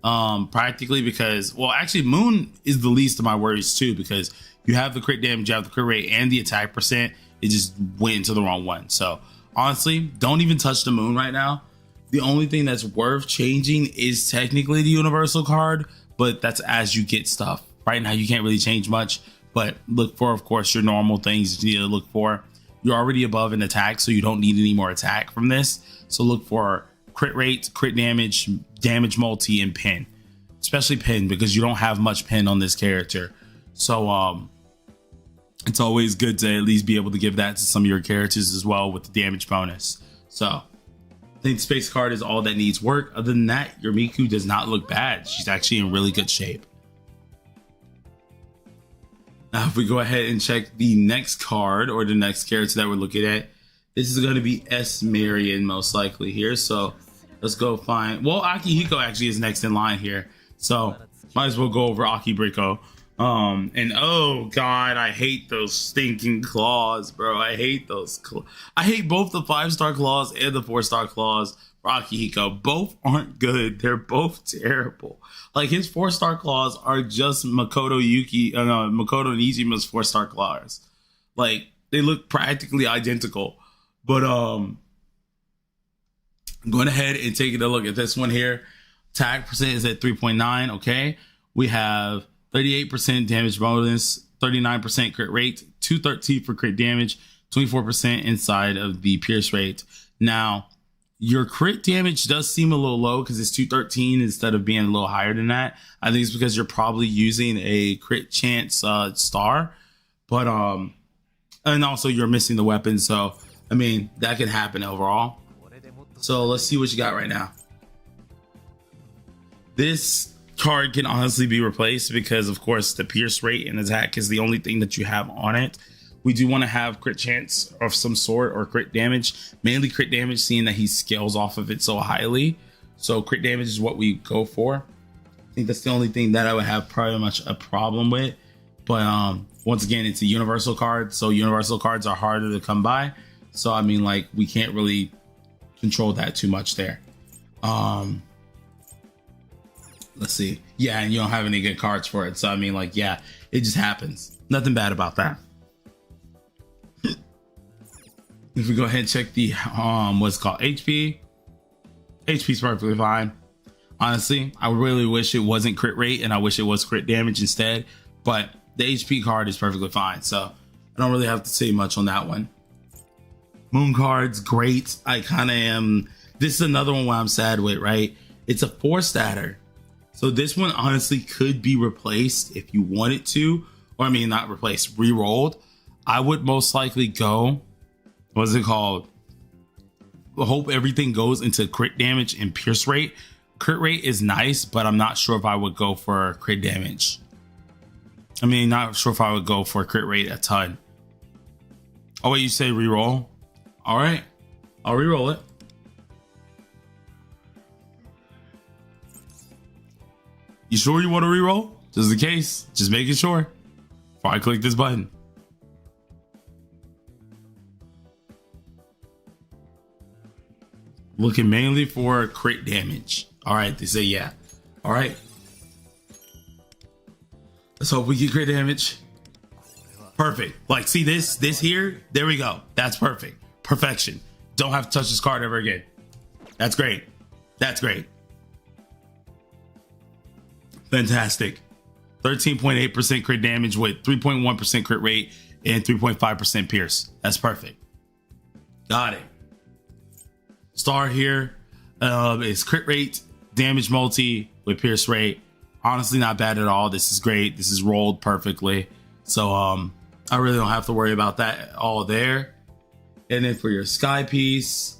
practically, because, well, actually moon is the least of my worries too, because you have the crit damage, you have the crit rate, and the attack percent. It just went into the wrong one. So honestly, don't even touch the moon right now. The only thing that's worth changing is technically the universal card, but that's as you get stuff. Right now, you can't really change much, but look for, of course, your normal things you need to look for. You're already above an attack, so you don't need any more attack from this. So look for crit rate, crit damage, damage multi, and pin. Especially pin, because you don't have much pin on this character. So it's always good to at least be able to give that to some of your characters as well with the damage bonus. So I think the space card is all that needs work. Other than that, your Miku does not look bad. She's actually in really good shape. Now, if we go ahead and check the next card or the next character that we're looking at, this is going to be Marian most likely here. So let's go find, well, Akihiko actually is next in line here. So might as well go over Akibriko. And oh god, I hate those stinking claws, bro. I hate those. I hate both the 5-star claws and the 4-star claws for Akihiko. Both aren't good. They're both terrible. Like, his 4-star claws are just Makoto Nijima's 4-star claws. Like, they look practically identical. But going ahead and taking a look at this one here. Attack percent is at 3.9. Okay, we have 38% damage bonus, 39% crit rate, 213 for crit damage, 24% inside of the pierce rate. Now, your crit damage does seem a little low because it's 213 instead of being a little higher than that. I think it's because you're probably using a crit chance star, but and also you're missing the weapon. So I mean, that could happen overall. So let's see what you got right now. This card can honestly be replaced because, of course, the pierce rate and attack is the only thing that you have on it. We do want to have crit chance of some sort or crit damage, mainly crit damage, seeing that he scales off of it so highly. So crit damage is what we go for. I think that's the only thing that I would have pretty much a problem with. But once again, it's a universal card, so universal cards are harder to come by. So I mean, like, we can't really control that too much there. Let's see. Yeah, and you don't have any good cards for it. So I mean, like, yeah, it just happens. Nothing bad about that. If we go ahead and check the what's called HP. HP's perfectly fine. Honestly, I really wish it wasn't crit rate and I wish it was crit damage instead. But the HP card is perfectly fine. So I don't really have to say much on that one. Moon card's great. I kind of am. This is another one where I'm sad with, right? It's a 4-statter. So this one honestly could be replaced if you wanted to. Or I mean, not replaced, re-rolled. I would most likely go, what's it called? I hope everything goes into crit damage and pierce rate. Crit rate is nice, but I'm not sure if I would go for crit damage. I mean, not sure if I would go for crit rate a ton. Oh wait, you say re-roll? All right, I'll re-roll it. You sure you want to re-roll? Just in case, just making sure. Before I click this button. Looking mainly for crit damage. All right, they say yeah. All right. Let's hope we get crit damage. Perfect. Like, see this here? There we go. That's perfect. Perfection. Don't have to touch this card ever again. That's great. That's great. Fantastic. 13.8% crit damage with 3.1% crit rate and 3.5% pierce. That's perfect. Got it. Star here is crit rate, damage multi with pierce rate. Honestly, not bad at all. This is great. This is rolled perfectly. So I really don't have to worry about that all there. And then for your sky piece,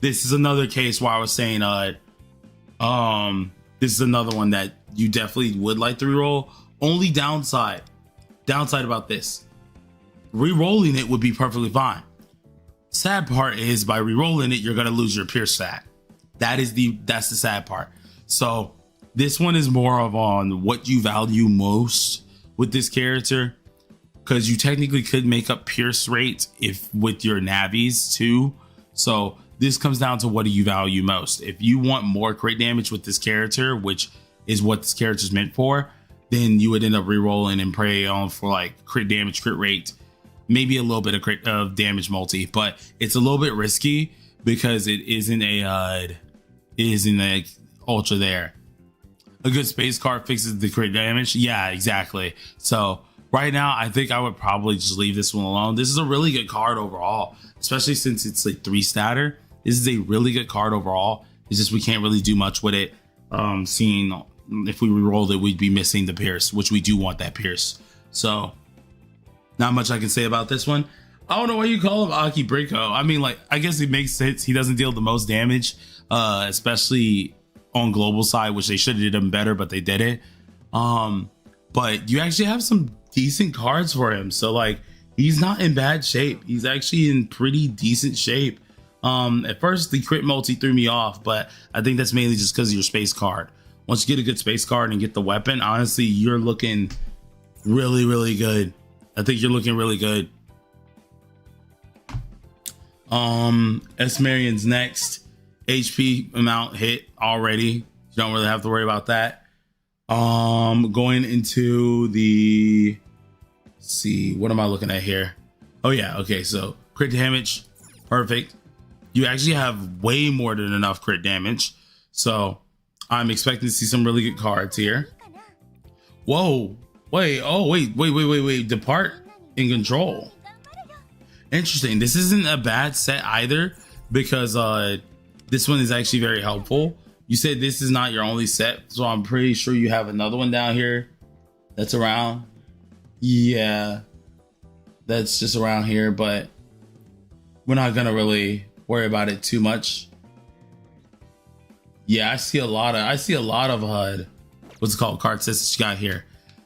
this is another case where I was saying this is another one that you definitely would like to reroll. Only downside about this, re-rolling it would be perfectly fine. Sad part is by re-rolling it, you're gonna lose your pierce stat. That's the sad part. So this one is more of on what you value most with this character. because you technically could make up pierce rate if with your navies too. So this comes down to what do you value most. If you want more crit damage with this character, which is what this character is meant for, then you would end up re-rolling and pray on for like crit damage, crit rate, maybe a little bit of crit of damage multi, but it's a little bit risky because it isn't a ultra there. A good space card fixes the crit damage. Yeah, exactly. So right now, I think I would probably just leave this one alone. This is a really good card overall, especially since it's like 3-statter. This is a really good card overall. It's just we can't really do much with it. Seeing if we re-rolled it, we'd be missing the pierce, which we do want that pierce. So not much I can say about this one. I don't know why you call him Aki Brico. I mean, like, I guess it makes sense. He doesn't deal the most damage, especially on global side, which they should have did him better, but they did it. But you actually have some decent cards for him. So like, he's not in bad shape. He's actually in pretty decent shape. At first the crit multi threw me off, but I think that's mainly just because of your space card. Once you get a good space card and get the weapon, honestly, you're looking really, really good. I think you're looking really good. S Marian's next. HP amount hit already. You don't really have to worry about that. Going into the, let's see, what am I looking at here? Oh yeah, okay, so crit damage, perfect. You actually have way more than enough crit damage, so I'm expecting to see some really good cards here. Whoa, wait, depart in control. Interesting. This isn't a bad set either, because this one is actually very helpful. You said this is not your only set, so I'm pretty sure you have another one down here that's around. Yeah, that's just around here, but we're not gonna really worry about it too much. Yeah, I see a lot of HUD. What's it called? Card sets she got here.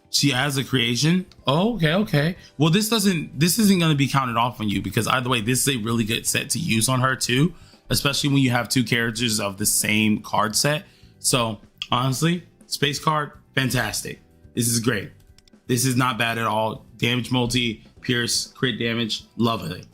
She has a creation. Oh, okay. Well, this isn't going to be counted off on you, because either way, this is a really good set to use on her too, especially when you have two characters of the same card set. So honestly, space card, fantastic. This is great. This is not bad at all. Damage multi, pierce, crit damage, love it.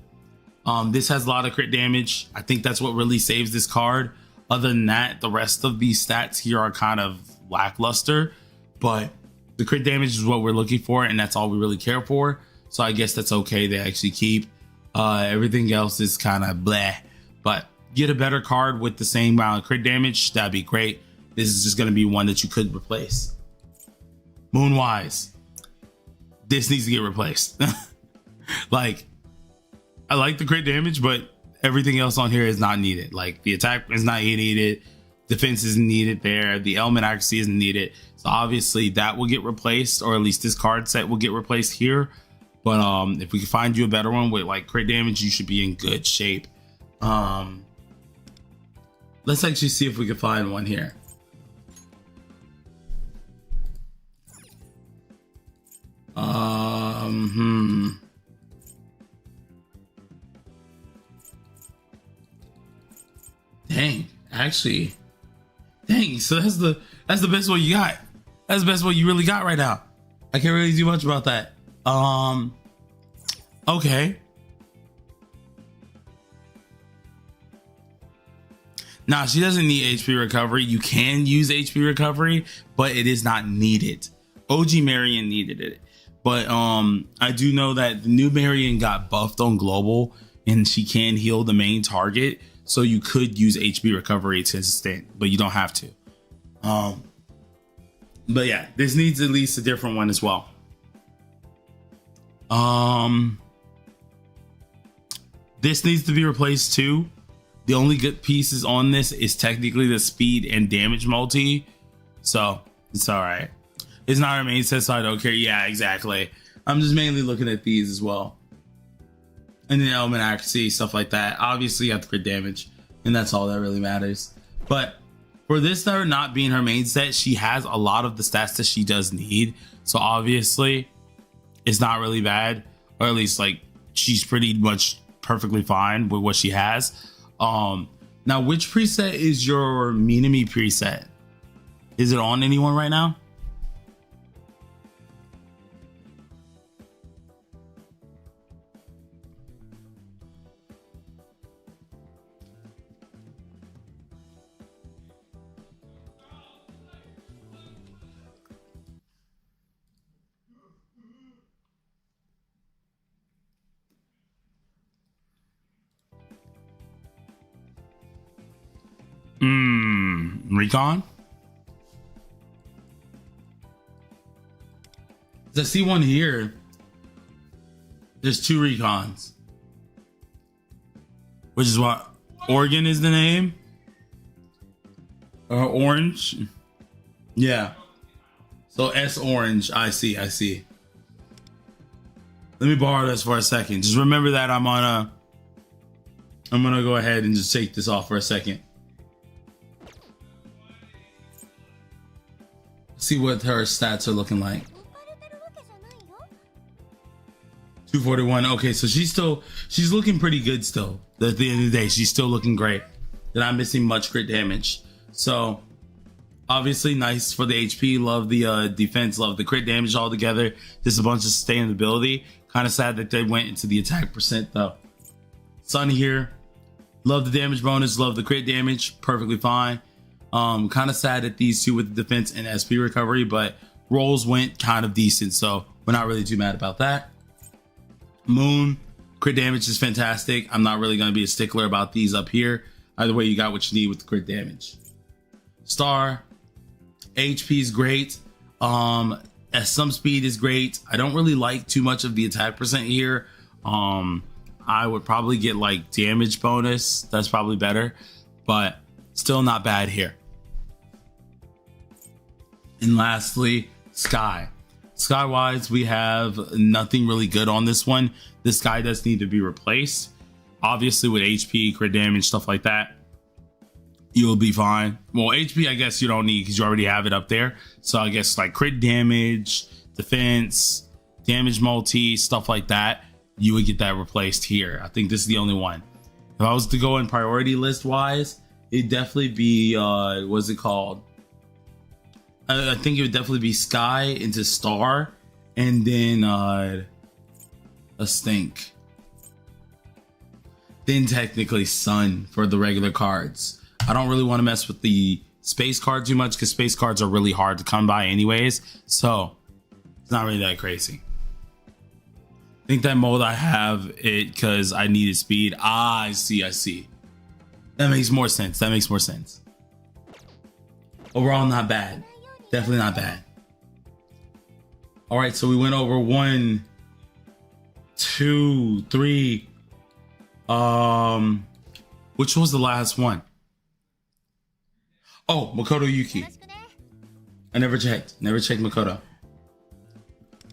This has a lot of crit damage. I think that's what really saves this card. Other than that, the rest of these stats here are kind of lackluster, but the crit damage is what we're looking for, and that's all we really care for. So I guess that's okay to actually keep. Everything else is kind of bleh, but get a better card with the same amount of crit damage, that'd be great. This is just going to be one that you could replace. Moonwise, this needs to get replaced. Like, I like the crit damage, but everything else on here is not needed. Like, the attack is not needed, defense isn't needed there, the element accuracy isn't needed. So obviously that will get replaced, or at least this card set will get replaced here. But if we can find you a better one with like crit damage, you should be in good shape. Let's actually see if we can find one here. Dang, actually, so that's the best one you got. That's the best one you really got right now. I can't really do much about that. Okay. Now, she doesn't need HP recovery. You can use HP recovery, but it is not needed. OG Marian needed it. But I do know that the new Marian got buffed on global, and she can heal the main target. So you could use HP recovery to sustain, but you don't have to. But yeah, this needs at least a different one as well. This needs to be replaced too. The only good pieces on this is technically the speed and damage multi. So it's all right. It's not our main set, so I don't care. Yeah, exactly. I'm just mainly looking at these as well. And then element accuracy, stuff like that. Obviously, you have to crit damage, and that's all that really matters. But for this not being her main set, she has a lot of the stats that she does need. So obviously, it's not really bad, or at least like she's pretty much perfectly fine with what she has. Now, which preset is your Minami preset? Is it on anyone right now? Recon? I see one here. There's 2 recons. Which is what? Oregon is the name? Or Orange? Yeah. So S Orange. I see. Let me borrow this for a second. Just remember that I'm gonna go ahead and just take this off for a second. See what her stats are looking like. 241. Okay, so she's looking pretty good still. At the end of the day, she's still looking great. They're not missing much crit damage. So obviously nice for the HP. Love the defense, love the crit damage all together. Just a bunch of sustainability. Kind of sad that they went into the attack percent though. Sun here. Love the damage bonus, love the crit damage, perfectly fine. Kind of sad that these two with the defense and SP recovery, but rolls went kind of decent, so we're not really too mad about that. Moon, crit damage is fantastic. I'm not really going to be a stickler about these up here. Either way, you got what you need with the crit damage. Star, HP is great. At some speed is great. I don't really like too much of the attack percent here. I would probably get like damage bonus. That's probably better, but still not bad here. And lastly, Sky. Sky-wise, we have nothing really good on this one. This guy does need to be replaced. Obviously, with HP, crit damage, stuff like that, you'll be fine. Well, HP, I guess you don't need because you already have it up there. So I guess like crit damage, defense, damage multi, stuff like that, you would get that replaced here. I think this is the only one. If I was to go in priority list wise, it'd definitely be, what's it called? I think it would definitely be Sky into Star, and then let's think. Then technically Sun for the regular cards. I don't really want to mess with the space cards too much because space cards are really hard to come by anyways. So it's not really that crazy. I think that mold I have it because I needed speed. Ah, I see. That makes more sense. Overall, not bad. Definitely not bad. All right, so we went over 1, 2, 3. Which was the last one? Oh, Makoto Yuki. I never checked Makoto.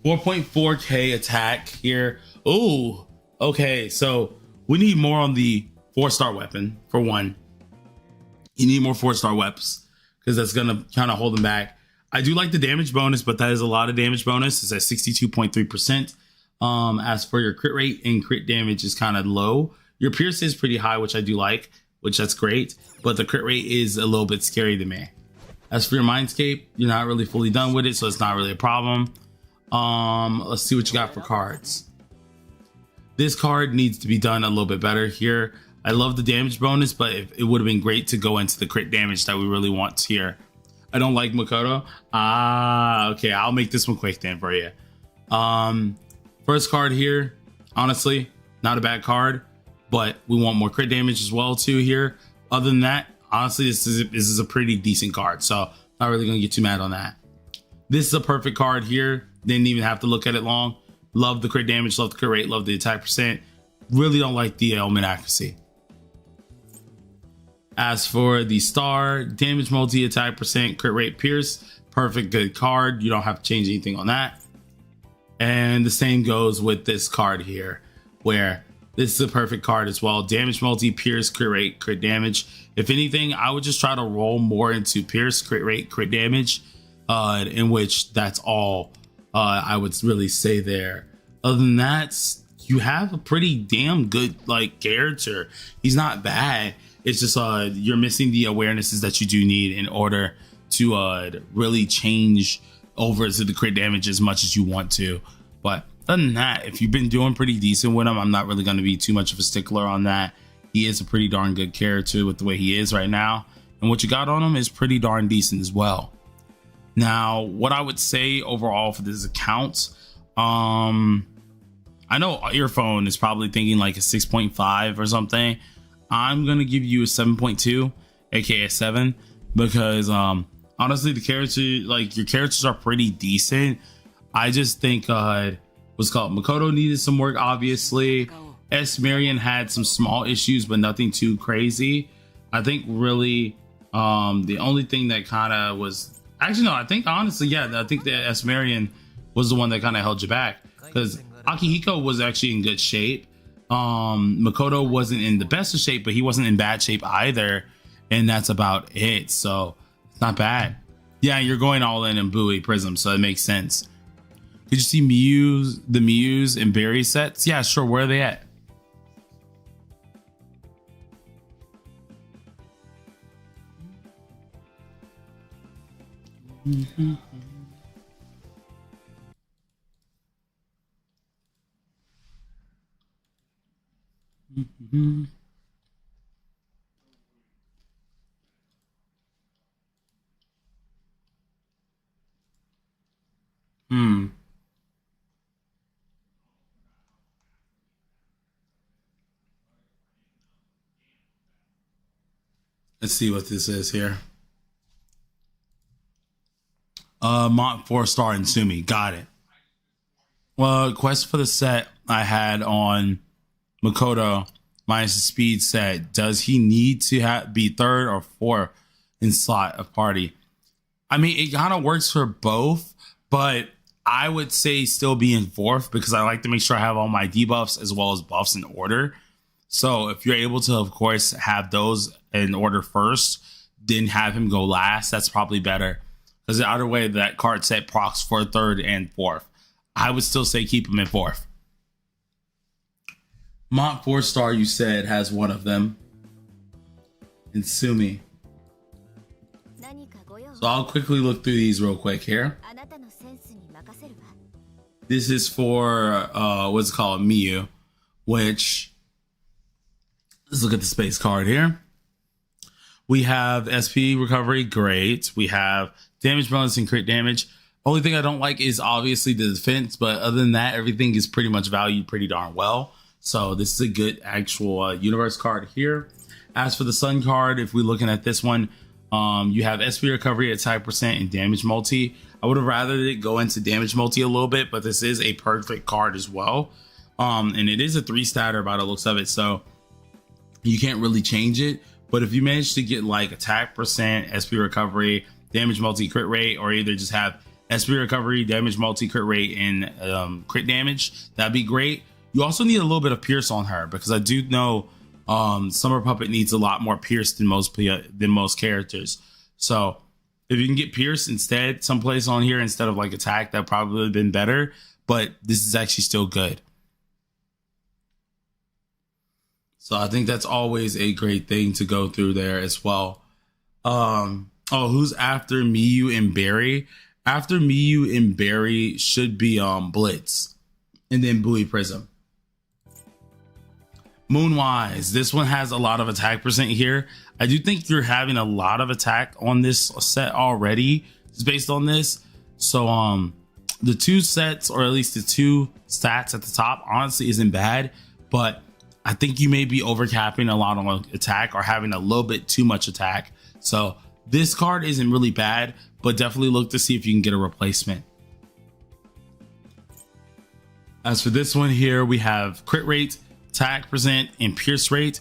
4.4k attack here. Oh, okay. So we need more on the 4-star weapon for one. You need more 4-star weapons because that's gonna kind of hold them back. I do like the damage bonus, but that is a lot of damage bonus. It's at 62.3%. As for your crit rate and crit damage is kind of low. Your pierce is pretty high, which I do like, which that's great. But the crit rate is a little bit scary to me. As for your Mindscape, you're not really fully done with it, so it's not really a problem. Let's see what you got for cards. This card needs to be done a little bit better here. I love the damage bonus, but it would have been great to go into the crit damage that we really want here. I don't like Makoto. Okay, I'll make this one quick then for you. First card here, honestly, not a bad card, but we want more crit damage as well too here. Other than that, honestly, this is a pretty decent card, so not really gonna get too mad on that. This is a perfect card here. Didn't even have to look at it long. Love the crit damage, love the crit rate, love the attack percent. Really don't like the element accuracy. As for the star, damage multi, attack percent, crit rate, pierce, perfect, good card. You don't have to change anything on that. And the same goes with this card here, where this is a perfect card as well. Damage multi, pierce, crit rate, crit damage. If anything, I would just try to roll more into pierce, crit rate, crit damage, in which that's all I would really say there. Other than that, you have a pretty damn good like character. He's not bad. It's just you're missing the awarenesses that you do need in order to really change over to the crit damage as much as you want to. But other than that, if you've been doing pretty decent with him, I'm not really going to be too much of a stickler on that. He is a pretty darn good character with the way he is right now. And what you got on him is pretty darn decent as well. Now, what I would say overall for this account, I know Earphone is probably thinking like a 6.5 or something. I'm going to give you a 7.2. aka 7, because honestly the character, like your characters are pretty decent. I just think what's called Makoto needed some work, obviously. Marian had some small issues, but nothing too crazy. I think really the only thing that kind of was actually no, I think honestly, yeah, I think that Marian was the one that kind of held you back, because Akihiko was actually in good shape. Makoto wasn't in the best of shape, but he wasn't in bad shape either, and that's about it. So it's not bad. Yeah, you're going all in Bowie Prism, so it makes sense. Could you see the Muse and Berry sets? Yeah, sure. Where are they at? Mm-hmm. Mm-hmm. Let's see what this is here. Mont 4-star and Sumi. Got it. Well, quest for the set I had on Makoto minus the speed set. Does he need to be third or fourth in slot of party? I mean, it kind of works for both, but I would say still be in fourth, because I like to make sure I have all my debuffs as well as buffs in order. So if you're able to, of course, have those in order first, then have him go last, that's probably better. Because either way, that card set procs for third and fourth. I would still say keep him in fourth. Mont 4-star, you said, has one of them. And Sumi. So I'll quickly look through these real quick here. This is for, what's it called? Miyu. Which, let's look at the space card here. We have SP recovery, great. We have damage bonus and crit damage. Only thing I don't like is obviously the defense, but other than that, everything is pretty much valued pretty darn well. So this is a good actual universe card here. As for the Sun card, if we're looking at this one, you have SP recovery, attack percent, and damage multi. I would have rather it go into damage multi a little bit, but this is a perfect card as well. And it is a 3-statter by the looks of it, so you can't really change it. But if you manage to get like attack percent, SP recovery, damage multi, crit rate, or either just have SP recovery, damage multi, crit rate, and crit damage, that'd be great. You also need a little bit of Pierce on her, because I do know Summer Puppet needs a lot more Pierce than most characters. So if you can get Pierce instead, someplace on here instead of like attack, that probably would have been better. But this is actually still good. So I think that's always a great thing to go through there as well. Who's after Miyu and Barry? After Miyu and Barry should be Blitz, and then Bowie Prism. Moonwise, this one has a lot of attack percent here. I do think you're having a lot of attack on this set already, just based on this. So the two sets, or at least the two stats at the top, honestly isn't bad, but I think you may be overcapping a lot on attack or having a little bit too much attack. So this card isn't really bad, but definitely look to see if you can get a replacement. As for this one here, we have crit rate, attack percent, and pierce rate.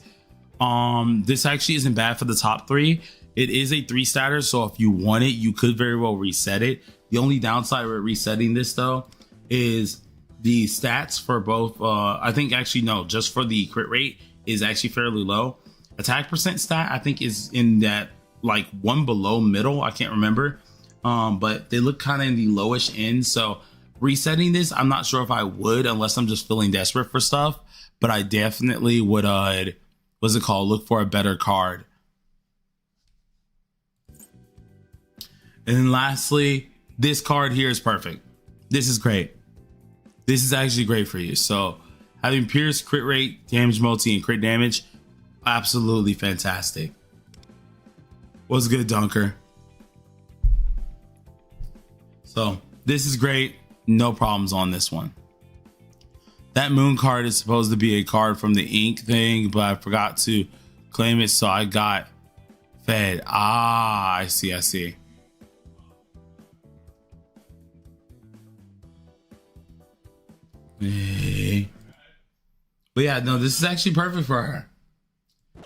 This actually isn't bad for the top three. It is a 3-statter, so if you want it, you could very well reset it. The only downside with resetting this though is the stats for both, I think actually no, just for the crit rate is actually fairly low. Attack percent stat I think is in that like one below middle, I can't remember, but they look kind of in the lowish end. So resetting this, I'm not sure if I would, unless I'm just feeling desperate for stuff, but I definitely would look for a better card. And then lastly, this card here is perfect. This is great. This is actually great for you. So having Pierce, crit rate, damage multi, and crit damage, absolutely fantastic. What's good, Dunker? So this is great. No problems on this one. That moon card is supposed to be a card from the ink thing, but I forgot to claim it, so I got Fed. Ah, I see. I see. Hey. But yeah, no, this is actually perfect for her.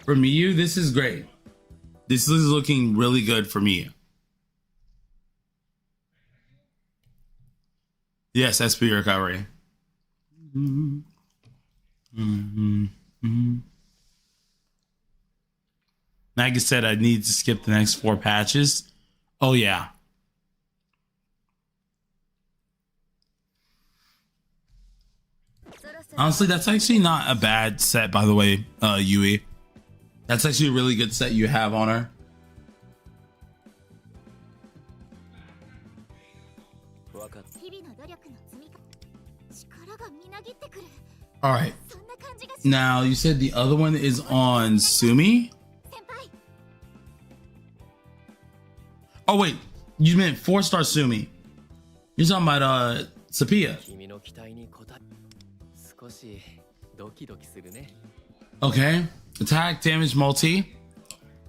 For Miyu, this is great. This is looking really good for Miyu. Yes, SP recovery. Maggie said I need to skip the next 4 patches. Oh yeah. Honestly, that's actually not a bad set, by the way, Yui. That's actually a really good set you have on her. All right. Now, you said the other one is on Sumi? Oh, wait. You meant 4-star Sumi. You're talking about Sophia. Okay. Attack, damage, multi.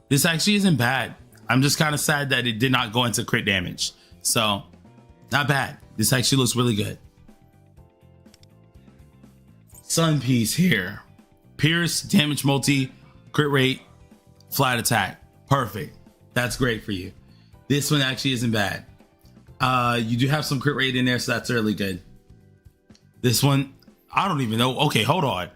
This actually isn't bad. I'm just kind of sad that it did not go into crit damage. So, not bad. This actually looks really good. Sun Piece here. Pierce, damage, multi, crit rate, flat attack. Perfect. That's great for you. This one actually isn't bad. You do have some crit rate in there, so that's really good. This one, I don't even know. Okay, hold on.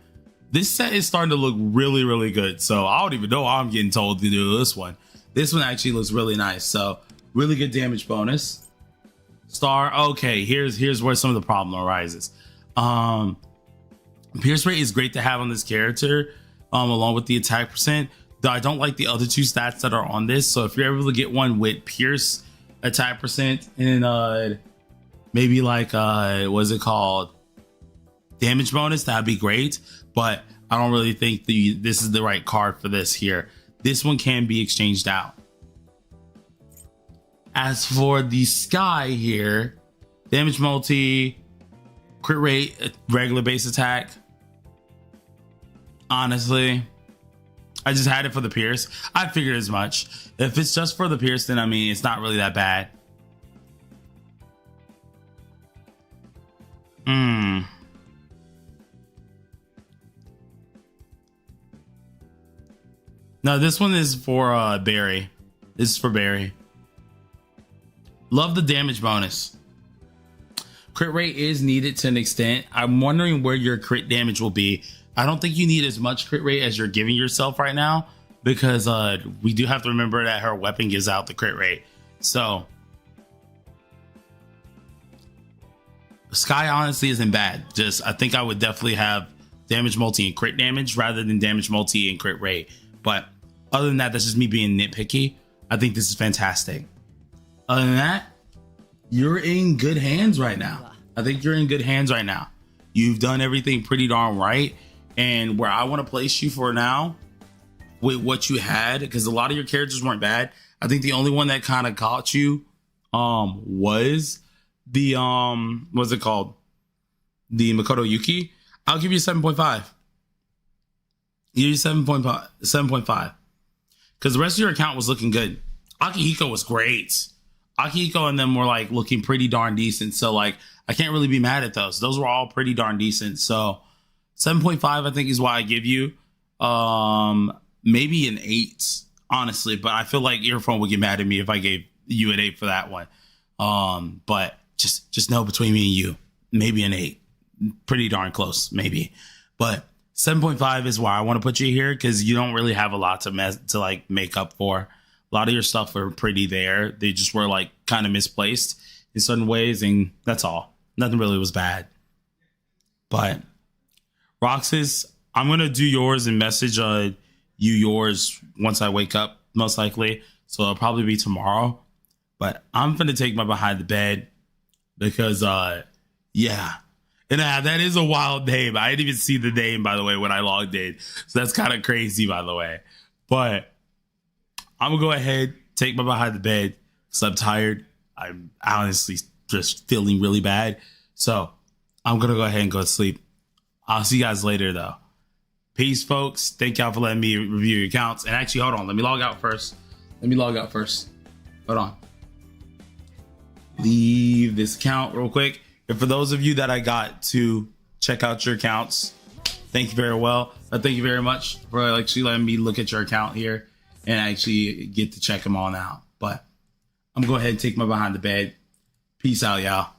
This set is starting to look really, really good. So I don't even know how I'm getting told to do this one. This one actually looks really nice. So really good damage bonus. Star. Okay, here's where some of the problem arises. Pierce rate is great to have on this character, along with the attack percent. Though I don't like the other 2 stats that are on this. So if you're able to get one with Pierce attack percent and maybe like what's it called? Damage bonus, that'd be great. But I don't really think this is the right card for this here. This one can be exchanged out. As for the Sky here, damage multi, crit rate, regular base attack. Honestly, I just had it for the Pierce. I figured as much. If it's just for the Pierce, then I mean, it's not really that bad. No, this one is for Barry. This is for Barry. Love the damage bonus. Crit rate is needed to an extent. I'm wondering where your crit damage will be. I don't think you need as much crit rate as you're giving yourself right now, because we do have to remember that her weapon gives out the crit rate. So Sky honestly isn't bad. Just I think I would definitely have damage multi and crit damage rather than damage multi and crit rate. But other than that, that's just me being nitpicky. I think this is fantastic. Other than that, you're in good hands right now. I think you're in good hands right now. You've done everything pretty darn right. And where I want to place you for now with what you had, because a lot of your characters weren't bad. I think the only one that kind of caught you was the what's it called? The Makoto Yuki. I'll give you 7.5. You 7.5. Because the rest of your account was looking good. Akihiko was great. Akihiko and them were like looking pretty darn decent. So like I can't really be mad at those. Those were all pretty darn decent. So 7.5 I think is why I give you. Maybe an 8, honestly, but I feel like Earphone would get mad at me if I gave you an 8 for that one. But just know between me and you, maybe an 8. Pretty darn close, maybe. But 7.5 is why I want to put you here, because you don't really have a lot to like make up for. A lot of your stuff are pretty there. They just were like kind of misplaced in certain ways, and that's all. Nothing really was bad. But Roxas, I'm gonna do yours and message you yours once I wake up, most likely. So it'll probably be tomorrow. But I'm gonna take my behind the bed because yeah. And that is a wild name. I didn't even see the name, by the way, when I logged in. So that's kind of crazy, by the way. But I'm going to go ahead, take my behind the bed because I'm tired. I'm honestly just feeling really bad. So I'm going to go ahead and go to sleep. I'll see you guys later, though. Peace, folks. Thank y'all for letting me review your accounts. And actually, hold on. Let me log out first. Let me log out first. Hold on. Leave this account real quick. And for those of you that I got to check out your accounts, thank you very well. Thank you very much for actually letting me look at your account here and actually get to check them all out. But I'm going to go ahead and take my behind the bed. Peace out, y'all.